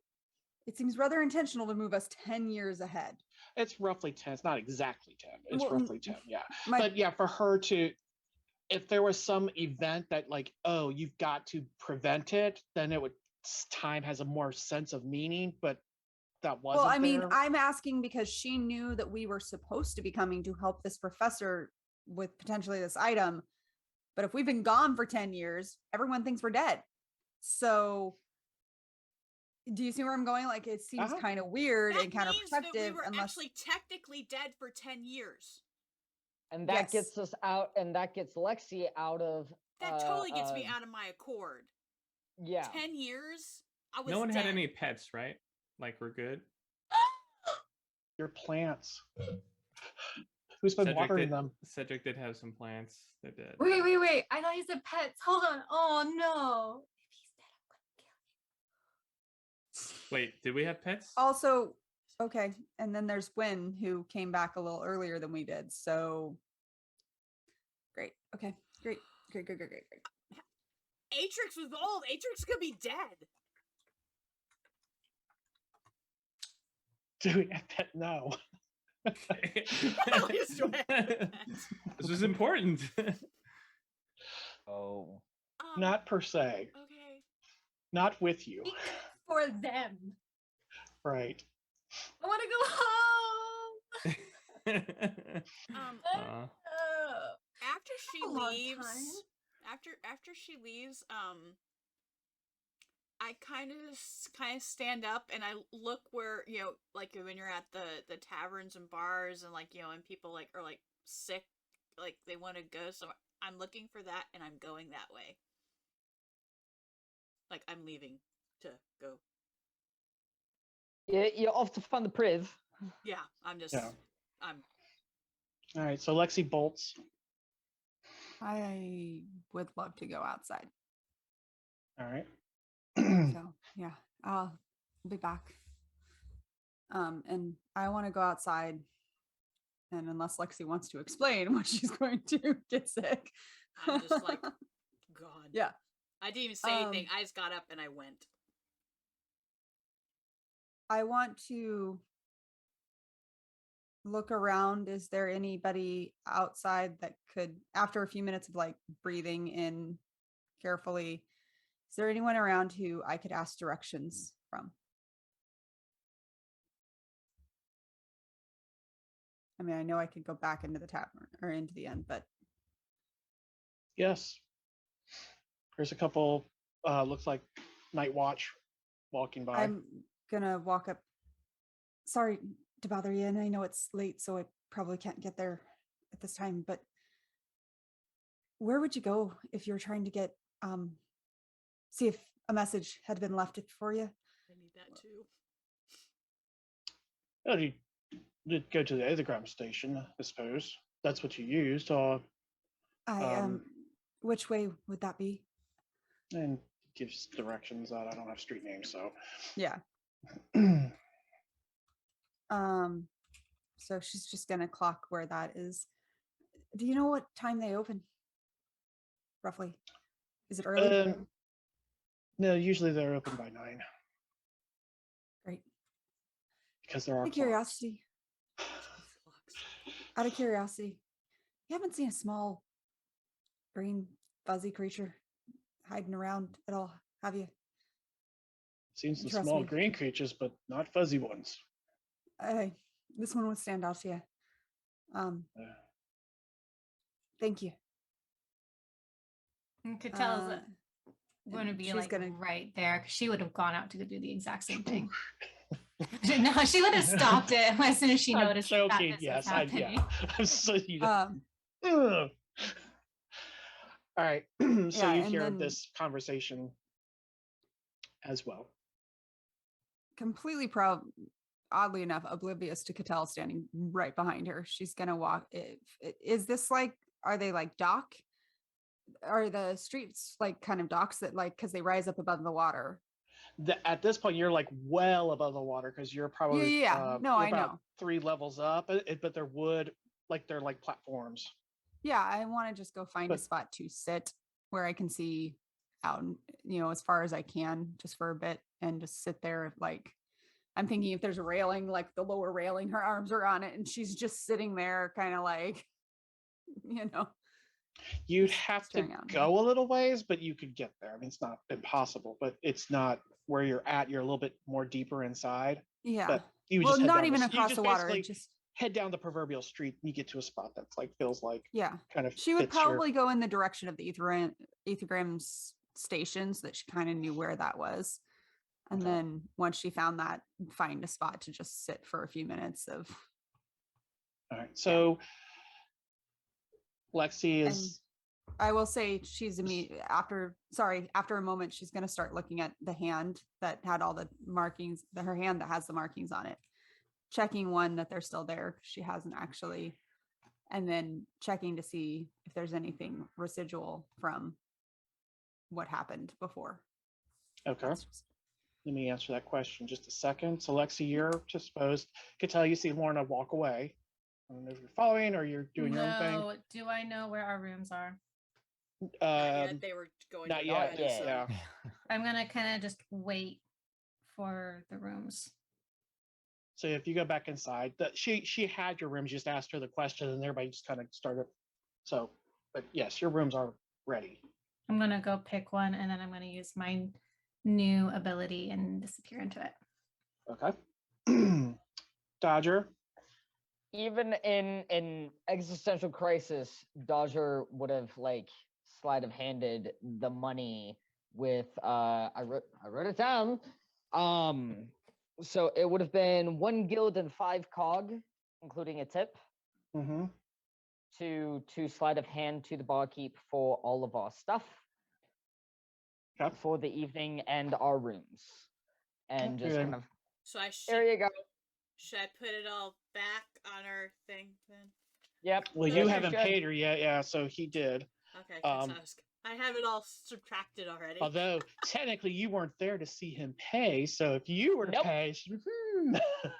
it seems rather intentional to move us 10 years ahead. It's roughly 10. It's not exactly 10. It's Well, roughly 10. Yeah. My, But yeah, for her to, if there was some event that like, oh, you've got to prevent it, then it would, time has a more sense of meaning, but that wasn't well, I mean, there. I'm asking because she knew that we were supposed to be coming to help this professor with potentially this item. But if we've been gone for 10 years, everyone thinks we're dead. So do you see where I'm going? Like, it seems kind of weird That and means that we counterproductive were unless actually technically dead for 10 years. And that Yes. gets us out, and that gets Lexi out of. That totally gets me out of my accord. Yeah. 10 years? I was No one dead. had any pets, right? Like we're good. Your plants. Who's been watering them? Cedric did have some plants that did. Wait. I thought you said pets. Hold on. Oh no. If he's dead, I'm gonna kill you. Wait, did we have pets? also, okay. And then there's Wynn, who came back a little earlier than we did. So great. Okay. Great. Atrix was old. Atrix could be dead. Do we have pet? No. Okay. At least we had pets. This was important. Oh. Not per se. Okay. Not with you. For them. Right. I want to go home. After she a long leaves, time. after she leaves, I kind of stand up and I look where, like when you're at the taverns and bars and like, and people like are like sick, like they want to go. So I'm looking for that and I'm going that way. Like I'm leaving to go. Yeah, you're off to find the priv. Yeah, I'm just, Yeah. I'm. All right. So Lexi bolts. I would love to go outside. All right. So yeah, I'll be back. And I want to go outside. And unless Lexi wants to explain what she's going to get sick. I'm just like, God. Yeah. I didn't even say anything. I just got up and I went. I want to look around. Is there anybody outside that could, after a few minutes of like breathing in carefully, is there anyone around who I could ask directions from? I mean, I know I could go back into the tavern or into the inn, but Yes. There's a couple, looks like night watch walking by. I'm gonna walk up. Sorry to bother you, and I know it's late, so I probably can't get there at this time, but where would you go if you're trying to get, see if a message had been left for you? I need that too. Oh, you did go to the Ætherealms station, I suppose. That's what you used, or Which way would that be? and gives directions out. I don't have street names, so Yeah. So she's just gonna clock where that is. Do you know what time they open? Roughly. Is it early? No, usually they're open by 9 Great. because there are Out of clocks. curiosity. Out of curiosity, you haven't seen a small green fuzzy creature hiding around at all, have you? Seen some Trust small me. green creatures, but not fuzzy ones. This one would stand out to you. Yeah. Thank you. And Catel's going to be she's like gonna- right there because she would have gone out to go do the exact same thing. No, she would have stopped it as soon as she I'm noticed joking. that this Yes, was happening. I'm so you. Um, Ugh. All right. So Yeah, you and hear then- this conversation as well. completely oddly enough, oblivious to Cattell standing right behind her. She's gonna walk. Is this like? Are they like dock? Are the streets like kind of docks that like because they rise up above the water? At this point, you're like well above the water because you're probably Yeah. No, you're I about know. 3 levels up, but they're wood, like they're like platforms. Yeah, I want to just go find a But- spot to sit where I can see out, as far as I can, just for a bit, and just sit there. Like, I'm thinking if there's a railing, like the lower railing, her arms are on it, and she's just sitting there, kind of like, You'd Just have to staring out. go a little ways, but you could get there. I mean, it's not impossible, but it's not where you're at. You're a little bit more deeper inside. Yeah. But you would Well, just head not down even you across just the water. basically Just head down the proverbial street and you get to a spot that's like feels like yeah. kind of She would fits your- probably go in the direction of the Ætherealms station so that she kind of knew where that was. And Okay. then once she found that, find a spot to just sit for a few minutes of. All right. So Lexi And is I will say she's after a moment, she's going to start looking at the hand that had all the markings, her hand that has the markings on it, checking one that they're still there. She hasn't actually, and then checking to see if there's anything residual from what happened before. okay. That's just- Let me answer that question just a second. So Lexi, you're disposed. Could tell you see Lorna walk away. I don't know if you're following or you're doing your own thing. No, do I know where our rooms are? Yeah, they were going. Not to yet. bed, so- Yeah. I'm gonna kind of just wait for the rooms. So if you go back inside, she had your rooms. You just asked her the question, and everybody just kind of started. So, but yes, your rooms are ready. I'm gonna go pick one, and then I'm gonna use my new ability and disappear into it. Okay. Dodger. Even in existential crisis, Dodger would have like sleight of handed the money with I wrote it down. So it would have been 1 guild and 5 cog, including a tip, Mm-hmm. to sleight of hand to the barkeep for all of our stuff Okay. for the evening and our rooms, and just Okay. kind of So there you go. should I put it all back on our thing then? Yep. Well, yes, you you haven't should. paid her yet. Yeah. So he did. Okay, 'cause Um, I have it all subtracted already. Although technically you weren't there to see him pay. So if you were to Nope. pay,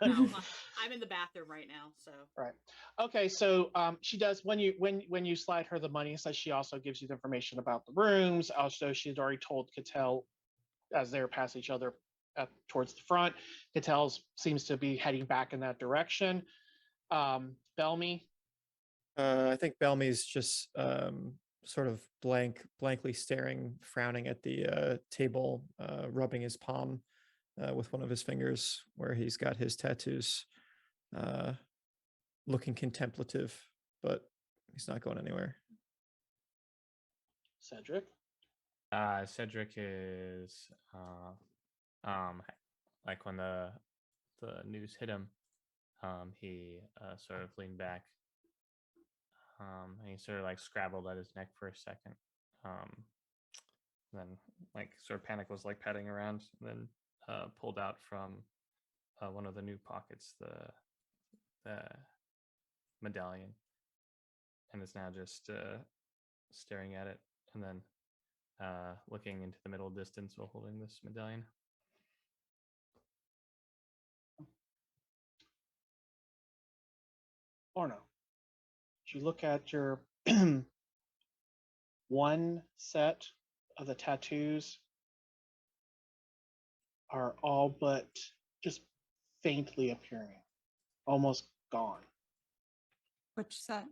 No, I'm in the bathroom right now, so Right. Okay. So she does when you slide her the money. So she also gives you the information about the rooms. Also, she's already told Cattell as they're past each other towards the front. Cattell seems to be heading back in that direction. Belmy. I think Belmy's just sort of blankly staring, frowning at the table, rubbing his palm with one of his fingers where he's got his tattoos, looking contemplative, but he's not going anywhere. Cedric. Cedric is like when the news hit him, he sort of leaned back, and he sort of like scrabbled at his neck for a second, then like sort of panic was like patting around, and then pulled out from one of the new pockets the medallion, and is now just staring at it, and then looking into the middle distance while holding this medallion. Lorna. You look at your one set of the tattoos are all but just faintly appearing, almost gone. Which set?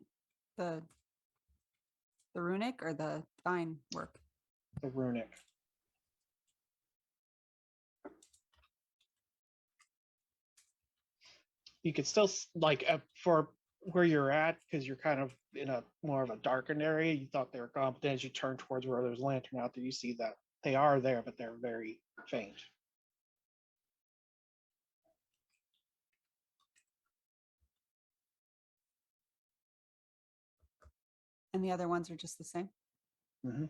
The runic or the fine work? The runic. You could still like for where you're at, because you're kind of in a more of a darkened area. You thought they were gone, but then as you turn towards where there's a lantern out there, you see that they are there, but they're very faint. And the other ones are just the same? Mm-hmm.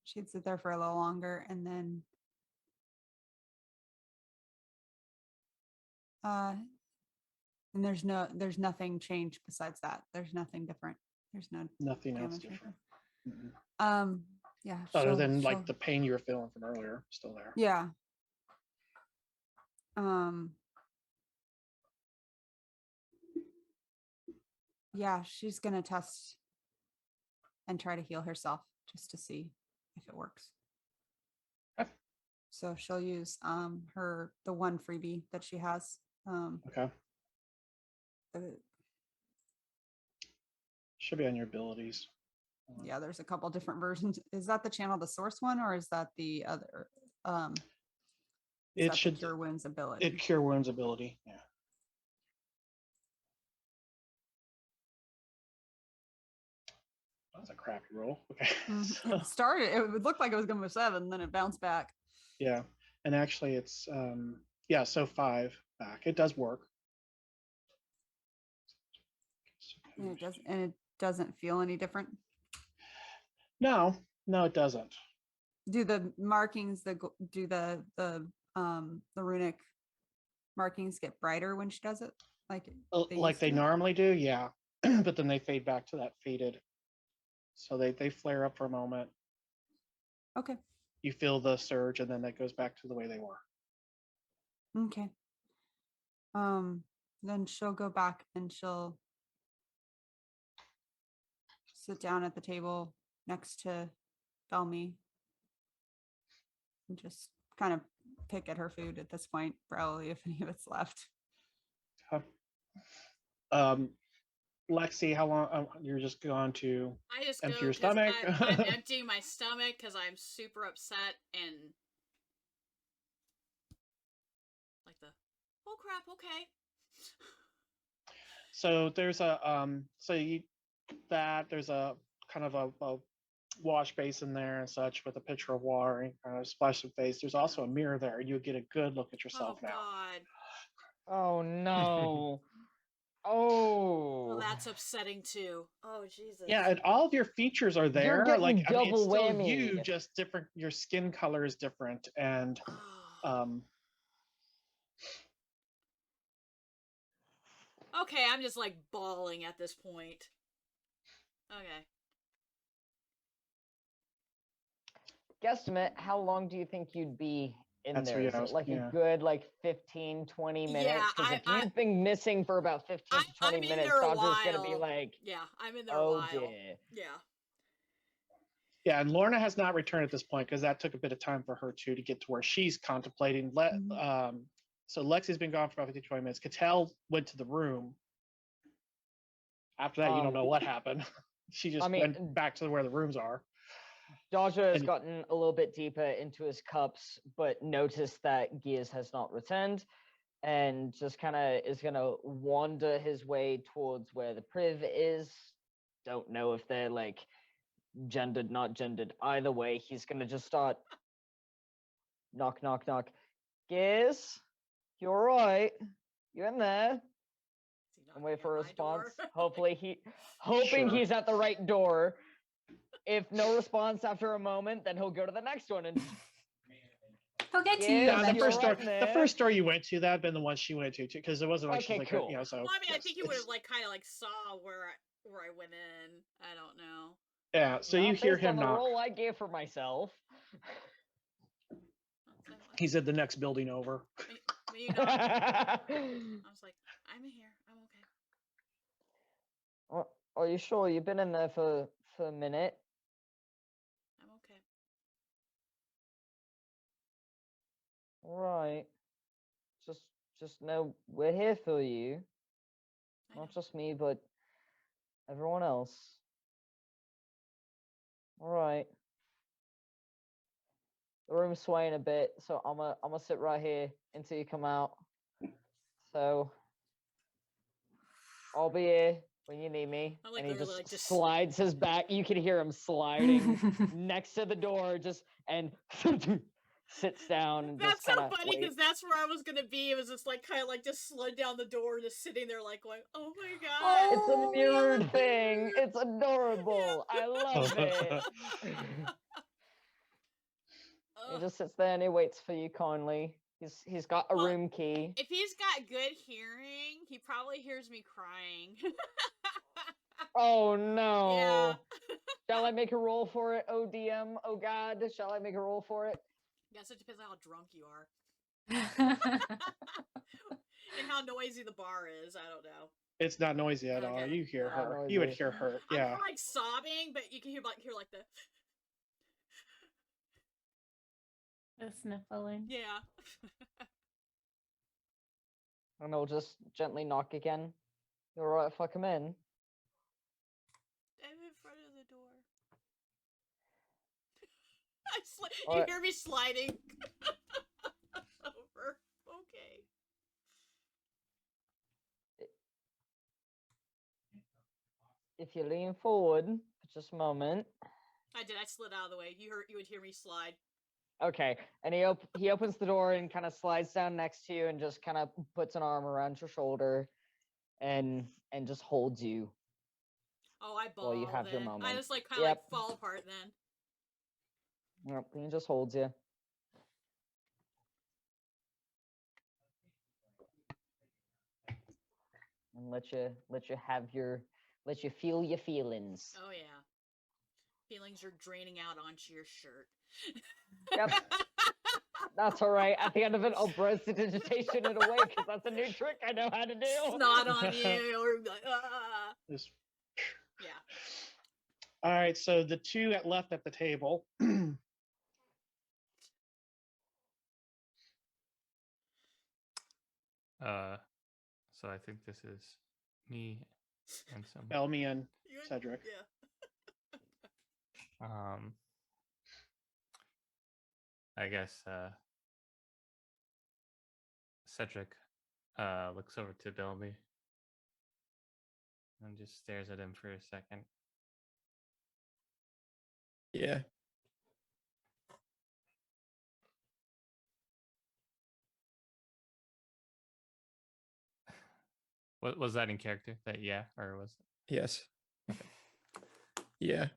She'd sit there for a little longer and then and there's nothing changed besides that. There's nothing different. There's Nothing else damage or different. anything. Yeah. Other than like the pain you were feeling from earlier, still there. Yeah. Yeah, she's gonna test and try to heal herself just to see if it works. Okay. So she'll use the one freebie that she has. Okay. Should be on your abilities. Yeah, there's a couple different versions. Is that the channel the source one, or is that the other? It should cure wounds ability. It cure wounds ability. Yeah. That's a crappy roll. Okay. It started. It would look like it was going to be 7, then it bounced back. Yeah, and actually, it's yeah. So 5 back. It does work. And it doesn't feel any different. No, it doesn't. Do the markings the runic markings get brighter when she does it? Like they normally do, yeah. But then they fade back to that faded. So they flare up for a moment. Okay. You feel the surge, and then that goes back to the way they were. Okay. Then she'll go back and she'll sit down at the table next to Belmy and just kind of pick at her food at this point, probably, if any of it's left. Lexi, how long you're just going to I just empty go your stomach? I'm emptying my stomach because I'm super upset and like oh crap, okay. So there's a there's a kind of a wash basin there and such with a pitcher of water and kind of splash some face. There's also a mirror there. You get a good look at yourself now. God. Oh no. Well, that's upsetting too. Oh Jesus. Yeah, and all of your features are there. Getting like I mean, it's double still whammy. you, just different. Your skin color is different, and Okay, I'm just like bawling at this point. Okay. Guesstimate, how long do you think you'd be in That's there? what Is I it was- like yeah. a good 15, 20 minutes? Yeah, Because if you've been missing for about 15 to 20 I'm in minutes, there a Dodger's gonna be while. like, yeah, I'm in there oh a while. dear. Yeah. yeah, and Lorna has not returned at this point because that took a bit of time for her to get to where she's contemplating. So Lexi's been gone for about 15, 20 minutes. Cattell went to the room. After that, you don't know what happened. She just went back to where the rooms are. Dodger has gotten a little bit deeper into his cups, but noticed that Gears has not returned, and just kind of is going to wander his way towards where the priv is. Don't know if they're gendered, not gendered. Either way, he's going to just start knock, knock, knock. Gears, you all right? You in there? And wait for a response. Hoping he's at the right door. If no response after a moment, then he'll go to the next one and he'll get to you. Yeah, the eventually. first door you went to, that'd been the one she went to too, because it wasn't like Okay, she's like cool. so. Well, I mean, I yes, think he would have kind of saw where I went in. I don't know. Yeah, so Not you hear based on him the knock. roll I gave for myself. He's at the next building over. When you knocked, I was like, I'm here. I'm okay. Are you sure you've been in there for a minute? I'm okay. Right. Just know we're here for you. Not just me, but everyone else. All right. The room's swaying a bit, so I'm gonna sit right here until you come out. So I'll be here when you need me. I'm, like, And he literally, just like, just- slides his back. You can hear him sliding next to the door, just and sits down and That's just so kind of funny because that's where I was gonna be. It was just like kind of like just slid down the door, just sitting there like going, "Oh my god!" It's a mirrored thing. It's adorable. I love it. He just sits there and he waits for you kindly. He's got a room key. If he's got good hearing, he probably hears me crying. Oh no. Yeah. Shall I make a roll for it, ODM? Oh god, shall I make a roll for it? Guess it depends on how drunk you are. And how noisy the bar is. I don't know. It's not noisy at all. Okay. You hear Not her. You would noisy. hear her. I'm Yeah. not, like sobbing, but you can hear like the The sniffling. yeah. And I'll just gently knock again. You alright if I come in? I'm in front of the door. You Alright. hear me sliding over. Okay. If you lean forward for just a moment. I did. I slid out of the way. You would hear me slide. Okay, and he opens the door and kind of slides down next to you and just kind of puts an arm around your shoulder, and just holds you. Oh, I bawl. While you have your then. I moment. just like kind of Yep. like fall apart then. Yep, he just holds you. And let you feel your feelings. Oh yeah. Feelings are draining out onto your shirt. Yep. That's all right. At the end of it, I'll prestidigitation it away because that's a new trick I know how to do. Snot on you, or like, ah. Just- Yeah. All right. So the two that left at the table. So I think this is me and some Elmi and You and- Cedric. Yeah. I guess Cedric looks over to Bellamy and just stares at him for a second. Yeah. What was that in character? That yeah, or was Yes. Yeah.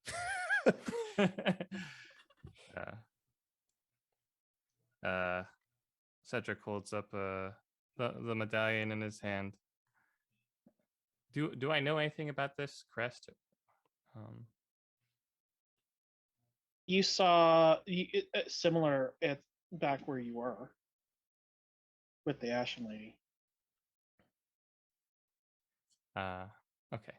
Cedric holds up the medallion in his hand. Do I know anything about this crest? You saw similar at back where you were with the Ashen Lady. Okay.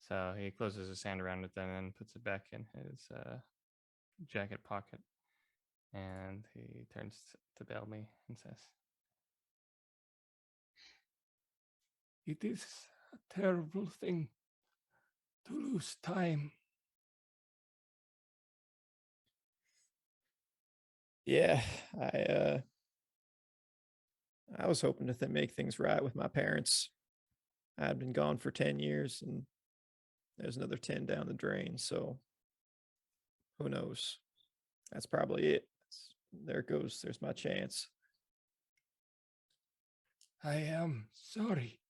So he closes his hand around it then and puts it back in his jacket pocket. And he turns to Bellamy and says, "It is a terrible thing to lose time." Yeah. I was hoping to make things right with my parents. I'd been gone for 10 years and there's another 10 down the drain. So who knows? That's probably it. There it goes. There's my chance. I am sorry.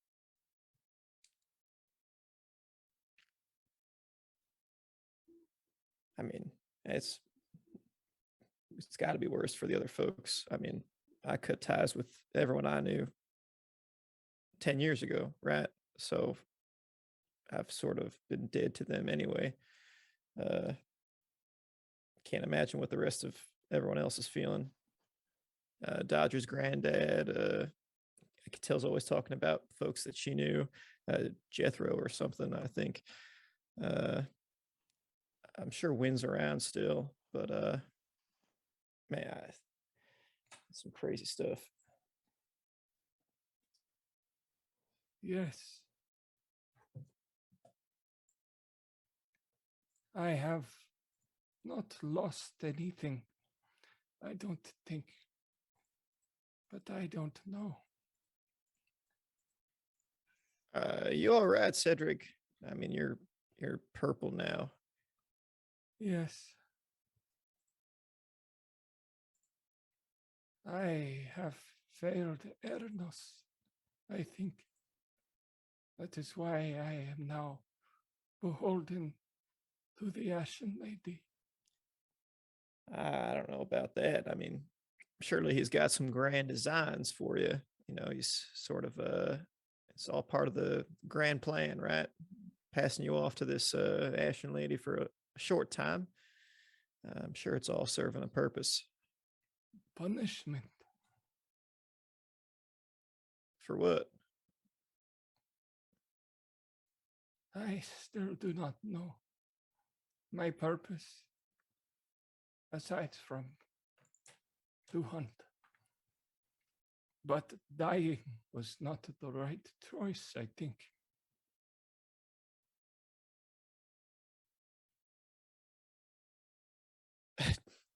I mean, it's got to be worse for the other folks. I mean, I cut ties with everyone I knew 10 years ago, right? So I've sort of been dead to them anyway. Can't imagine what the rest of everyone else is feeling. Dodger's granddad, I could tell's always talking about folks that she knew, Jethro or something, I think. I'm sure Wynn's around still, but man, some crazy stuff. Yes. I have not lost anything. I don't think. But I don't know. You all right, Cedric? I mean, you're purple now. Yes. I have failed Ernos, I think. That is why I am now beholden to the Ashen Lady. I don't know about that. I mean, surely he's got some grand designs for you. You know, he's sort of it's all part of the grand plan, right? Passing you off to this Ashen Lady for a short time. I'm sure it's all serving a purpose. Punishment. For what? I still do not know my purpose, aside from to hunt. But dying was not the right choice, I think.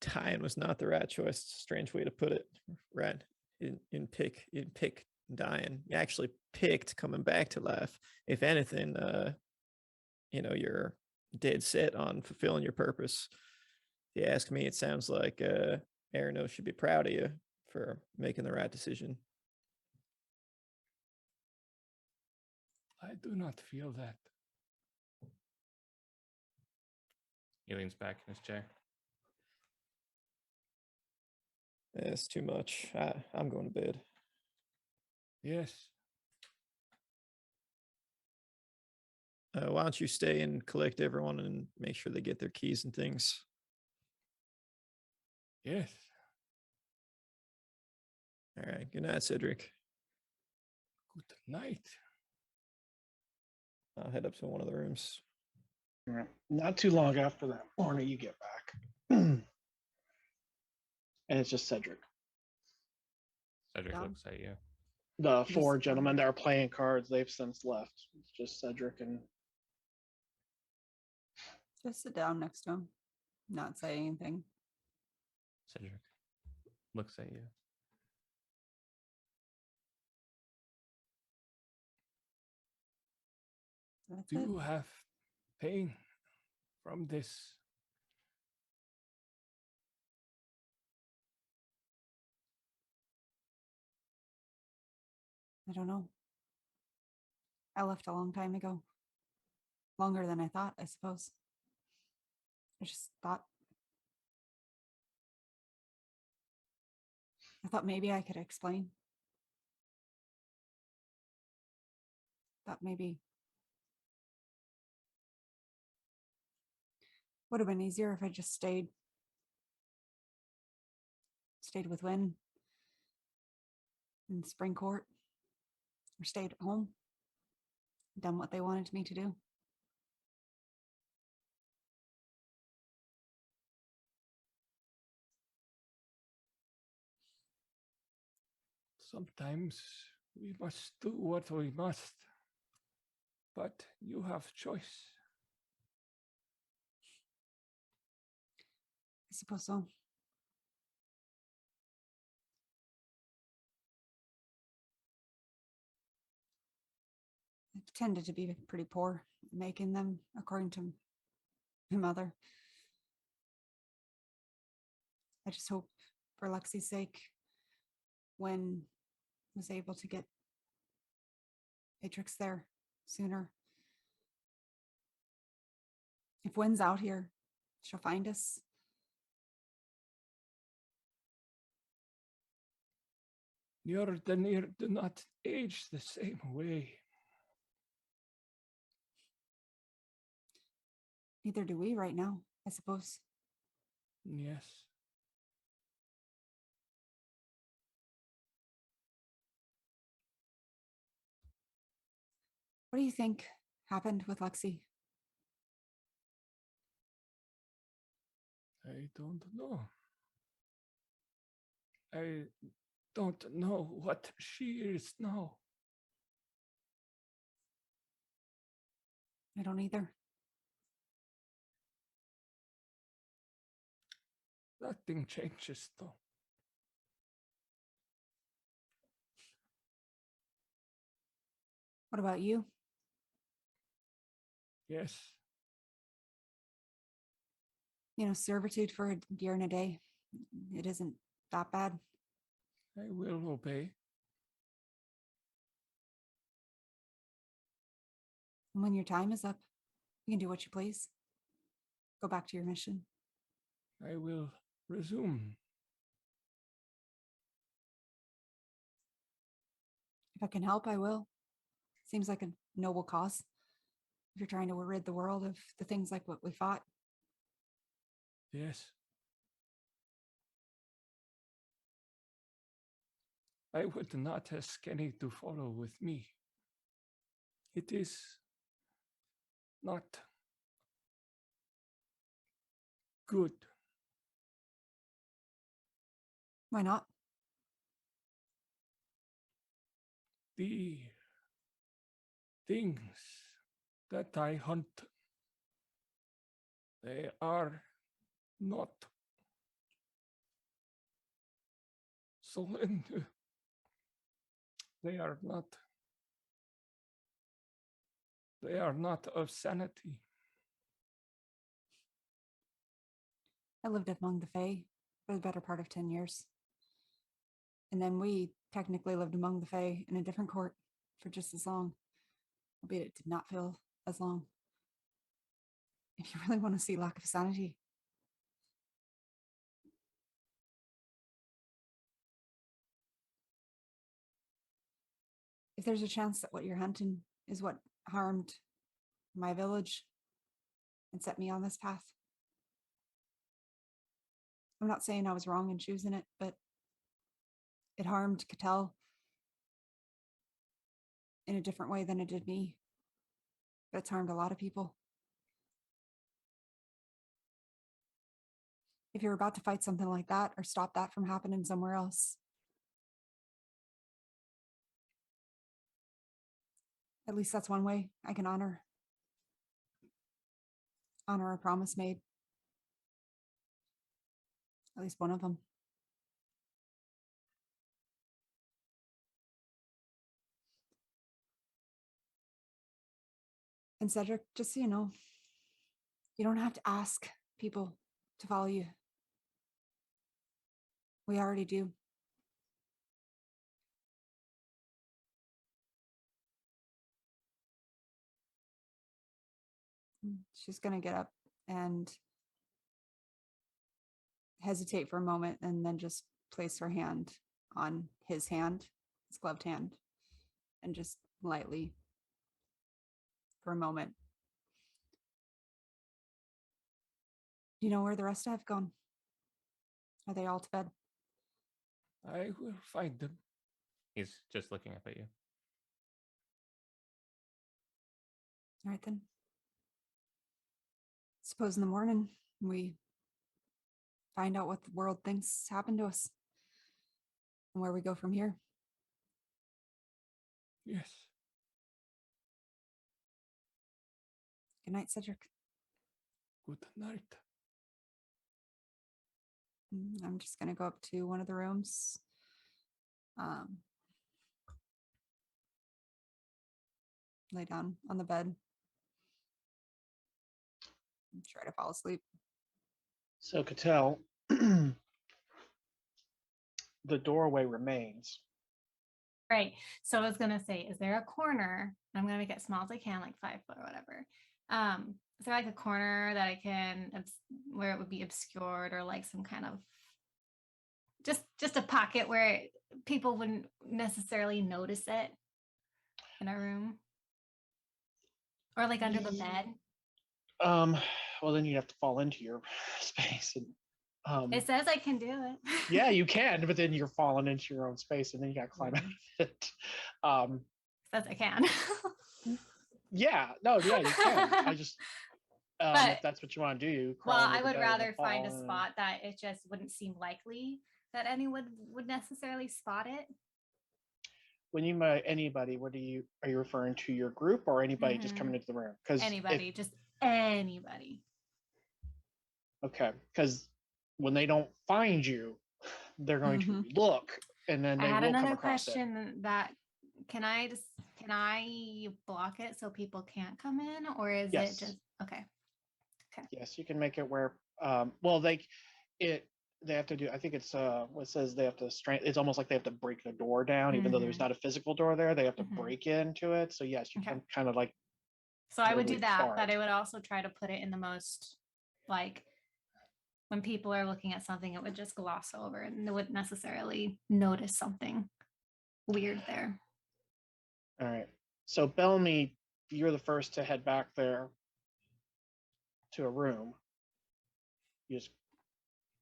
Dying was not the right choice. Strange way to put it, right? In pick dying. You actually picked coming back to life. If anything, you know, you're dead set on fulfilling your purpose. If you ask me, it sounds like Arno should be proud of you for making the right decision. I do not feel that. He leans back in his chair. It's too much. I'm going to bed. Yes. Why don't you stay and collect everyone and make sure they get their keys and things? Yes. All right. Good night, Cedric. Good night. I'll head up to one of the rooms. All right. Not too long after that morning, you get back. And it's just Cedric. Cedric Done. looks at you. The Just, four gentlemen that are playing cards, they've since left. It's just Cedric and Just sit down next to him, not say anything. Cedric looks at you. That's Do it. you have pain from this? I don't know. I left a long time ago. Longer than I thought, I suppose. I just thought. I thought maybe I could explain. Thought maybe would have been easier if I just stayed with Wynn in Spring Court, or stayed at home, done what they wanted me to do. Sometimes we must do what we must, but you have choice. I suppose so. I tended to be pretty poor at making them, according to my mother. I just hope, for Lexi's sake, Wen was able to get Matrix there sooner. If Wen's out here, she'll find us. Your Danir do not age the same way. Neither do we right now, I suppose. Yes. What do you think happened with Lexi? I don't know. I don't know what she is now. I don't either. Nothing changes though. What about you? Yes, Servitude for a year and a day. It isn't that bad. I will obey. And when your time is up, you can do what you please. Go back to your mission. I will resume. If I can help, I will. Seems like a noble cause. If you're trying to rid the world of the things like what we fought. Yes. I would not ask any to follow with me. It is not good. Why not? The things that I hunt, they are not splendors. They are not of sanity. I lived among the Fae for the better part of 10 years. And then we technically lived among the Fae in a different court for just as long. Albeit it did not feel as long. If you really want to see lack of sanity. If there's a chance that what you're hunting is what harmed my village and set me on this path. I'm not saying I was wrong in choosing it, but it harmed Cattell in a different way than it did me. But it's harmed a lot of people. If you're about to fight something like that or stop that from happening somewhere else, at least that's one way I can honor a promise made. At least one of them. And Cedric, just so you know, you don't have to ask people to follow you. We already do. She's gonna get up and hesitate for a moment and then just place her hand on his gloved hand, and just lightly for a moment. Do you know where the rest have gone? Are they all to bed? I will find them. He's just looking up at you. All right then. Suppose in the morning we find out what the world thinks happened to us and where we go from here. Yes. Good night, Cedric. Good night. I'm just going to go up to one of the rooms. Lay down on the bed. And try to fall asleep. So Cattell, the doorway remains. Right. So I was gonna say, is there a corner? I'm gonna make it small as I can, like 5 foot or whatever. Is there like a corner that I can where it would be obscured, or like some kind of just a pocket where people wouldn't necessarily notice it in a room, or like under the bed? Well, then you have to fall into your space, and It says I can do it. yeah, you can, but then you're falling into your own space, and then you got to climb out of it. Says I can. Yeah, no, yeah, you can. I just, if that's what you want to do. Well, I would rather find a spot that it just wouldn't seem likely that anyone would necessarily spot it. When you meet anybody, are you referring to your group or anybody just coming into the room? Because Anybody, just anybody. Okay, because when they don't find you, they're going to look, and then I they had will come another across question that can I block it so people can't come in, or is Yes. it just okay? Yes, you can make it where well they have to do, I think it's what says they have to it's almost like they have to break the door down, even though there's not a physical door there, they have to break into it. So yes, you can kind of like, so I would do literally that, fart. but I would also try to put it in the most, like, when people are looking at something, it would just gloss over and they wouldn't necessarily notice something weird there. All right. So Bellamy, you're the first to head back there to a room. You just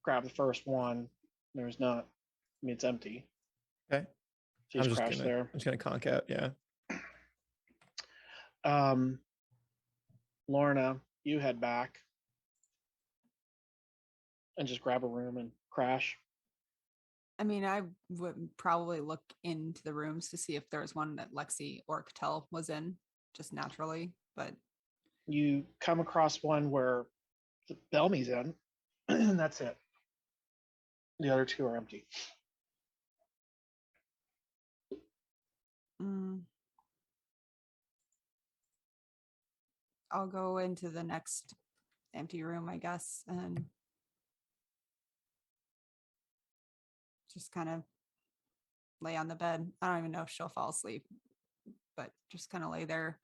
grab the first one. There's not, I mean, it's empty. Okay. So you just crash there. I'm just gonna conk out, yeah. Lorna, you head back and just grab a room and crash. I mean, I would probably look into the rooms to see if there's one that Lexi or Cattell was in, just naturally, but You come across one where Bellamy's in, and that's it. The other two are empty. I'll go into the next empty room, I guess, and just kind of lay on the bed. I don't even know if she'll fall asleep, but just kind of lay there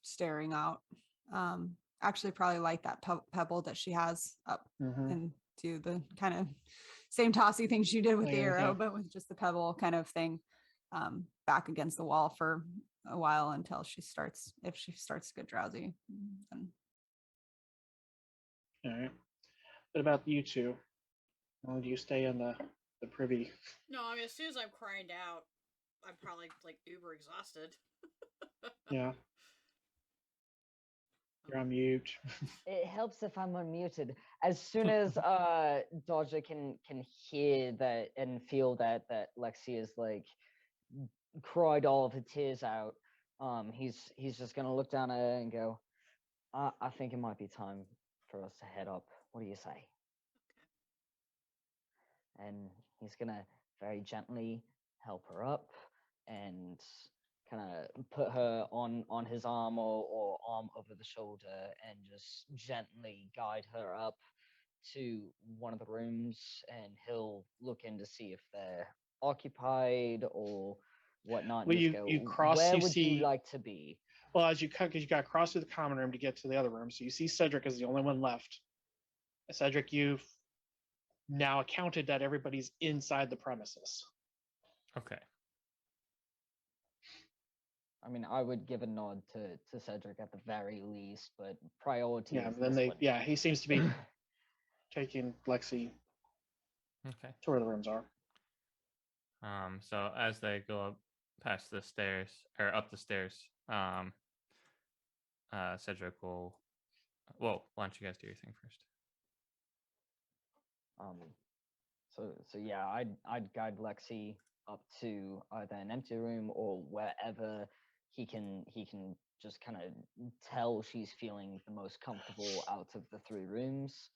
staring out. Actually probably like that pebble that she has up and do the kind of same tossy thing she did with the arrow, but with just the pebble kind of thing, back against the wall for a while until if she starts to get drowsy. Then... All right. What about you two? Well, do you stay in the privy? No, I mean, as soon as I'm crying out, I'm probably like uber exhausted. Yeah. You're on mute. It helps if I'm unmuted. As soon as Dodger can hear that and feel that Lexi is like cried all of her tears out, he's just gonna look down at her and go, I think it might be time for us to head up. What do you say? And he's gonna very gently help her up and kind of put her on his arm or arm over the shoulder and just gently guide her up to one of the rooms, and he'll look in to see if they're occupied or whatnot. Well, you cross, where you would see, you like to be? Well, as you cut, because you got to cross through the common room to get to the other room. So you see Cedric is the only one left. Cedric, you've now accounted that everybody's inside the premises. Okay. I mean, I would give a nod to Cedric at the very least, but priority. Yeah, is then this one. he seems to be taking Lexi to where the rooms are. So as they go up past the stairs or up the stairs, Cedric will. Well, why don't you guys do your thing first? So yeah, I'd guide Lexi up to either an empty room or wherever he can just kind of tell she's feeling the most comfortable out of the three rooms.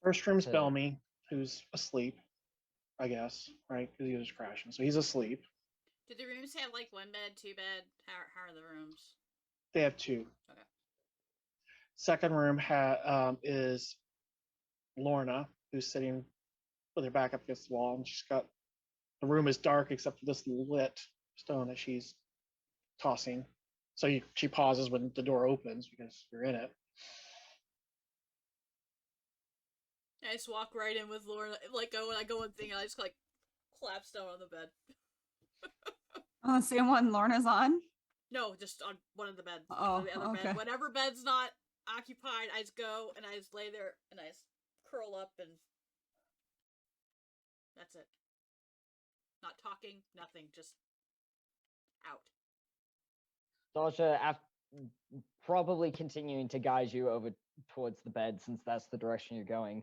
First room's Bellamy, who's asleep, I guess, right? Because he was crashing, so he's asleep. Do the rooms have like one bed, two bed? How are the rooms? They have two. Okay. Second room is Lorna, who's sitting with her back up against the wall, and the room is dark except for this lit stone that she's tossing. So she pauses when the door opens because you're in it. I just walk right in with Lorna, like when I go in thing, I just like collapse down on the bed. Oh, the same one Lorna's on? No, just on one of the beds. Oh, the other okay. bed. Whatever bed's not occupied, I just go and I just lay there and I just curl up and that's it. Not talking, nothing, just out. Dodger, probably continuing to guide you over towards the bed since that's the direction you're going,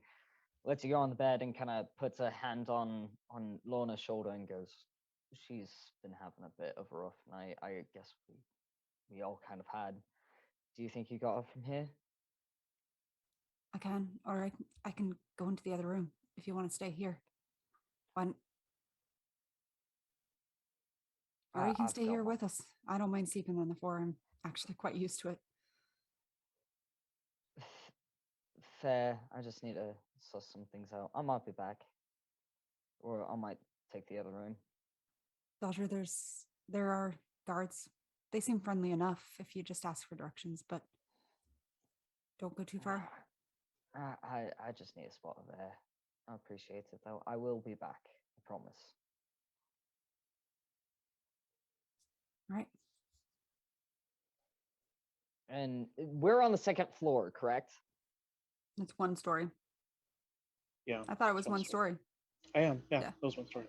lets you go on the bed and kind of puts a hand on Lorna's shoulder and goes, "She's been having a bit of a rough night. I guess we all kind of had. Do you think you got her from here?" I can, or I can go into the other room if you want to stay here. One. Or you can I've stay got here my- with us. I don't mind sleeping on the floor. I'm actually quite used to it. Fair. I just need to suss some things out. I might be back, or I might take the other room. Dodger, there are guards. They seem friendly enough if you just ask for directions, but don't go too far. I just need a spot of air. I appreciate it though. I will be back. I promise. All right. And we're on the second floor, correct? It's one story. Yeah. I thought it was one one story. I am. Yeah, Yeah. that was one story.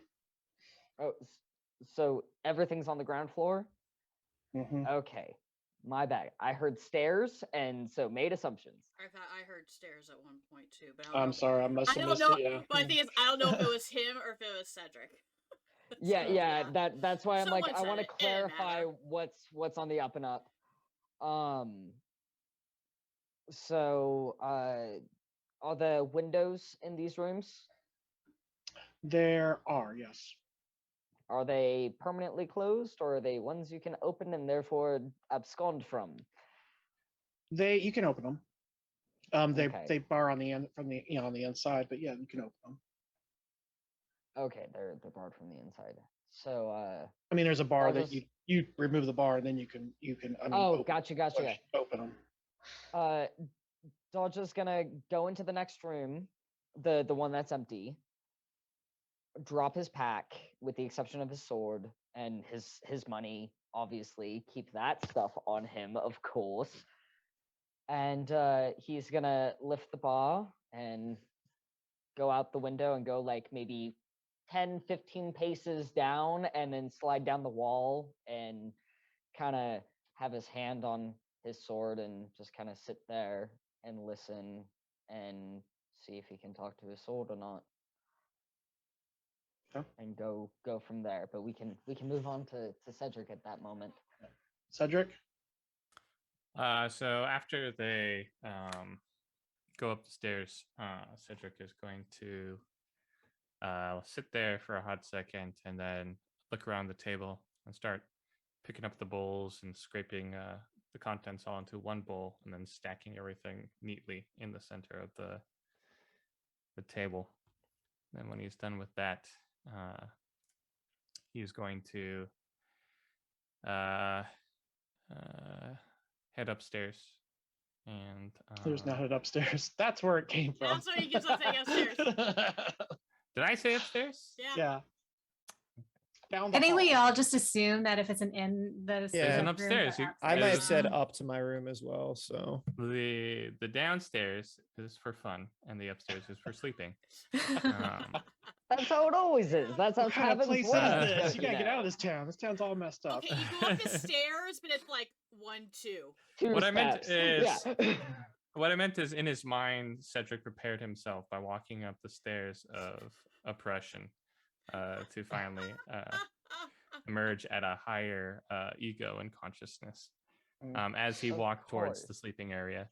Oh, so everything's on the ground floor? Mm-hmm. Okay. My bad. I heard stairs and so made assumptions. I thought I heard stairs at one point too, but I don't I'm know. sorry, I must I have don't missed know. it. Yeah. But the thing is, I don't know if it was him or if it was Cedric. Yeah, So, yeah, that's why I'm like, Someone I said want to it. It didn't clarify matter. what's on the up and up. So are the windows in these rooms, There are, yes. are they permanently closed, or are they ones you can open and therefore abscond from? You can open them. Okay. They bar on the end from the on the inside, but yeah, you can open them. Okay, they're barred from the inside. So I mean, there's a bar I'll that just- you remove the bar and then you can I mean, oh, open, gotcha. push, open them. Dodger's gonna go into the next room, the one that's empty, drop his pack with the exception of his sword and his money, obviously, keep that stuff on him, of course. And he's gonna lift the bar and go out the window and go like maybe 10-15 paces down and then slide down the wall and kind of have his hand on his sword and just kind of sit there and listen and see if he can talk to his sword or not. Okay. And go from there. But we can move on to Cedric at that moment. Cedric? So after they go up the stairs, Cedric is going to sit there for a hot second and then look around the table and start picking up the bowls and scraping the contents all into one bowl and then stacking everything neatly in the center of the table. And when he's done with that, he's going to head upstairs and There's not it upstairs. That's where it came from. That's where he gives up saying upstairs. did I say upstairs? Yeah. Yeah. Down the I think we hall. all just assume that if it's an in the Yeah. There's an room, upstairs. that I might have upstairs. said up to my room as well. So The downstairs is for fun and the upstairs is for sleeping. That's how it always is. That's how What kind of Kevin's place is works, this? You don't gotta get know? out of this town. This town's all messed up. Okay, you go up the stairs, but it's like 1, 2. Two What I meant steps. is- yeah. What I meant is, in his mind, Cedric prepared himself by walking up the stairs of oppression to finally emerge at a higher ego and consciousness as he Of walked towards the course. sleeping area.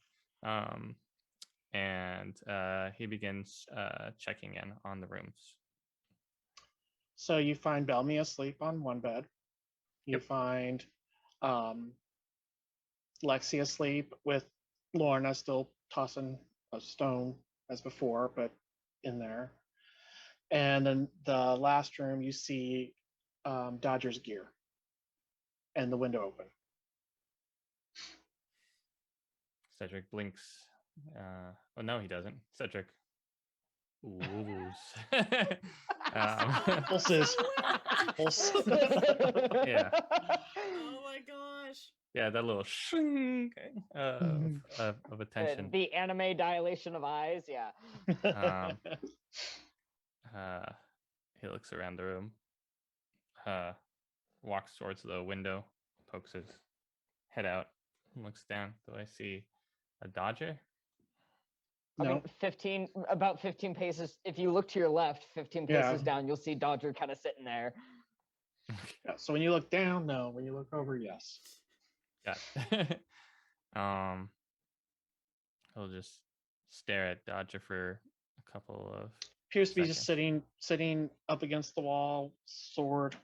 And he begins checking in on the rooms. So you find Bellamy asleep on one bed. You find Lexi asleep with Lorna still tossing a stone as before, but in there. And then the last room, you see Dodger's gear and the window open. Cedric blinks. Oh, no, he doesn't. Cedric. Oohs. Pulses. Pulse. Yeah. Oh my gosh. Yeah, that little shing of attention. The anime dilation of eyes, yeah. He looks around the room, walks towards the window, pokes his head out, and looks down. Do I see a Dodger? I No. mean, about 15 paces. If you look to your left, 15 Yeah. paces down, you'll see Dodger kind of sitting there. Yeah, so when you look down, no. When you look over, yes. Got he'll just stare at Dodger for a couple of Appears to be just seconds. sitting up against the wall, sword.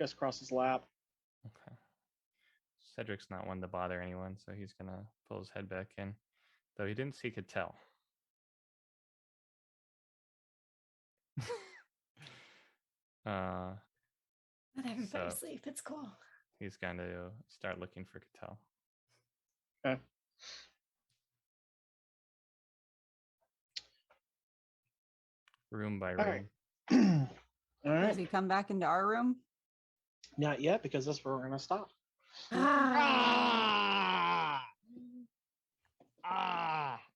Just across his lap. Okay. Cedric's not one to bother anyone, so he's gonna pull his head back in. Though he didn't see Cattell. Let everybody So- sleep. It's cool. He's going to start looking for Cattell. Okay. Room by All room. right. All Does right. he come back into our room? Not yet, because that's where we're gonna stop.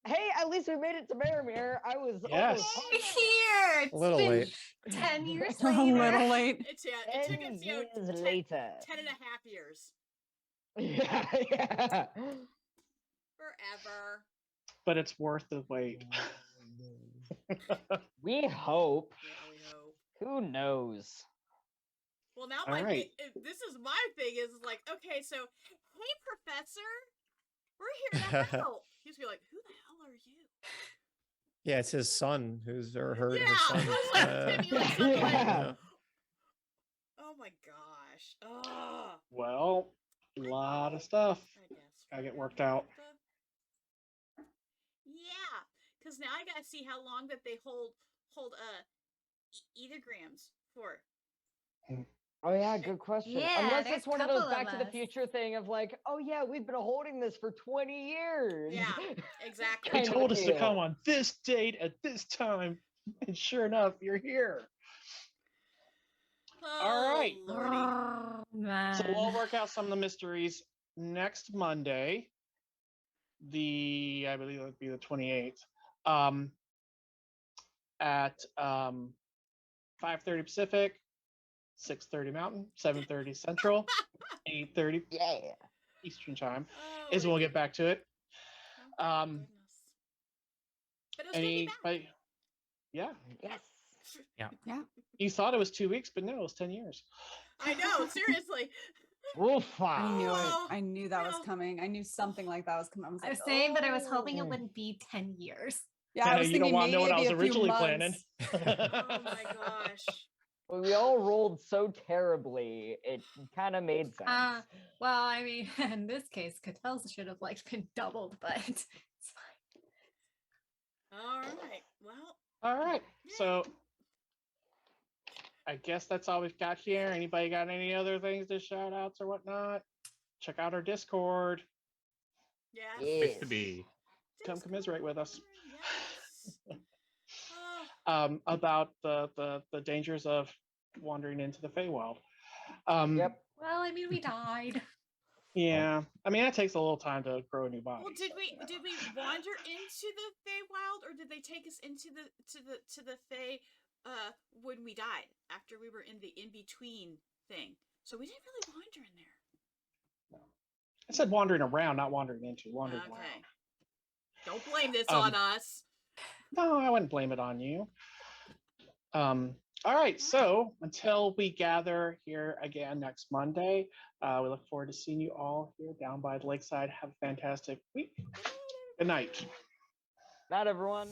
Hey, at least we made it to Merimere. I was Yes. almost Here, it's A little been late. 10 years A later. little late. It took 10 us, years 10 later. 10 and a half years. Yeah. Forever. But it's worth the wait. We hope. Yeah, we hope. Who knows? Well, now All my right. this is my thing is like, okay, so, hey, Professor, we're here to help. He's gonna be like, who the hell are you? Yeah, it's his son who's or her Yeah, son. it's like, maybe like something like, Yeah. oh my gosh. Oh, Well, a lot of stuff. I guess. Gotta get worked out. Yeah, because now I gotta see how long that they hold ethergrams for. Oh yeah, good question. Yeah, Unless there's it's one a of those couple of Back to the us. Future thing of like, oh yeah, we've been holding this for 20 years. Yeah, exactly. They kind of told us to deal. come on this date at this time, and sure enough, you're here. All right. Oh, Lordy. Oh, man. So we'll work out some of the mysteries next Monday. I believe it'll be the 28th. At 5:30 Pacific, 6:30 Mountain, 7:30 Central, 8:30 Yeah. Eastern Time Oh, is when we'll get back to it. oh, my Um, goodness. But it was good to be back. Anybody? Yeah. Yes. You thought it was 2 weeks, but no, it was 10 years. I know, seriously. Woofa. I knew it. Oh, I knew that was no. coming. I knew something like that was coming. I was I like, was saying that I was hoping it "Oh." wouldn't be 10 years. Yeah, I was You don't thinking want to know maybe what I it'd was be a few originally planning. months. Oh my gosh. Well, we all rolled so terribly, it kind of made sense. Well, I mean, in this case, Cattell's should have like been doubled, but it's fine. All right. Well, All right. So I guess that's all we've got here. Anybody got any other things to shout outs or whatnot? Check out our Discord. yeah. Place to be. Come commiserate with us. Yes. Oh, About the dangers of wandering into the Feywild. Yep. Well, I mean, we died. Yeah. I mean, that takes a little time to grow a new body. well, did so, we you know. did we wander into the Feywild, or did they take us into the Fey when we died after we were in the in between thing? So we didn't really wander in there. I said wandering around, not wandering into. Wandering Okay. around. Don't blame this on us. No, I wouldn't blame it on you. All right, so until we gather here again next Monday, we look forward to seeing you all here down by the lakeside. Have a fantastic week. Good night. Not everyone.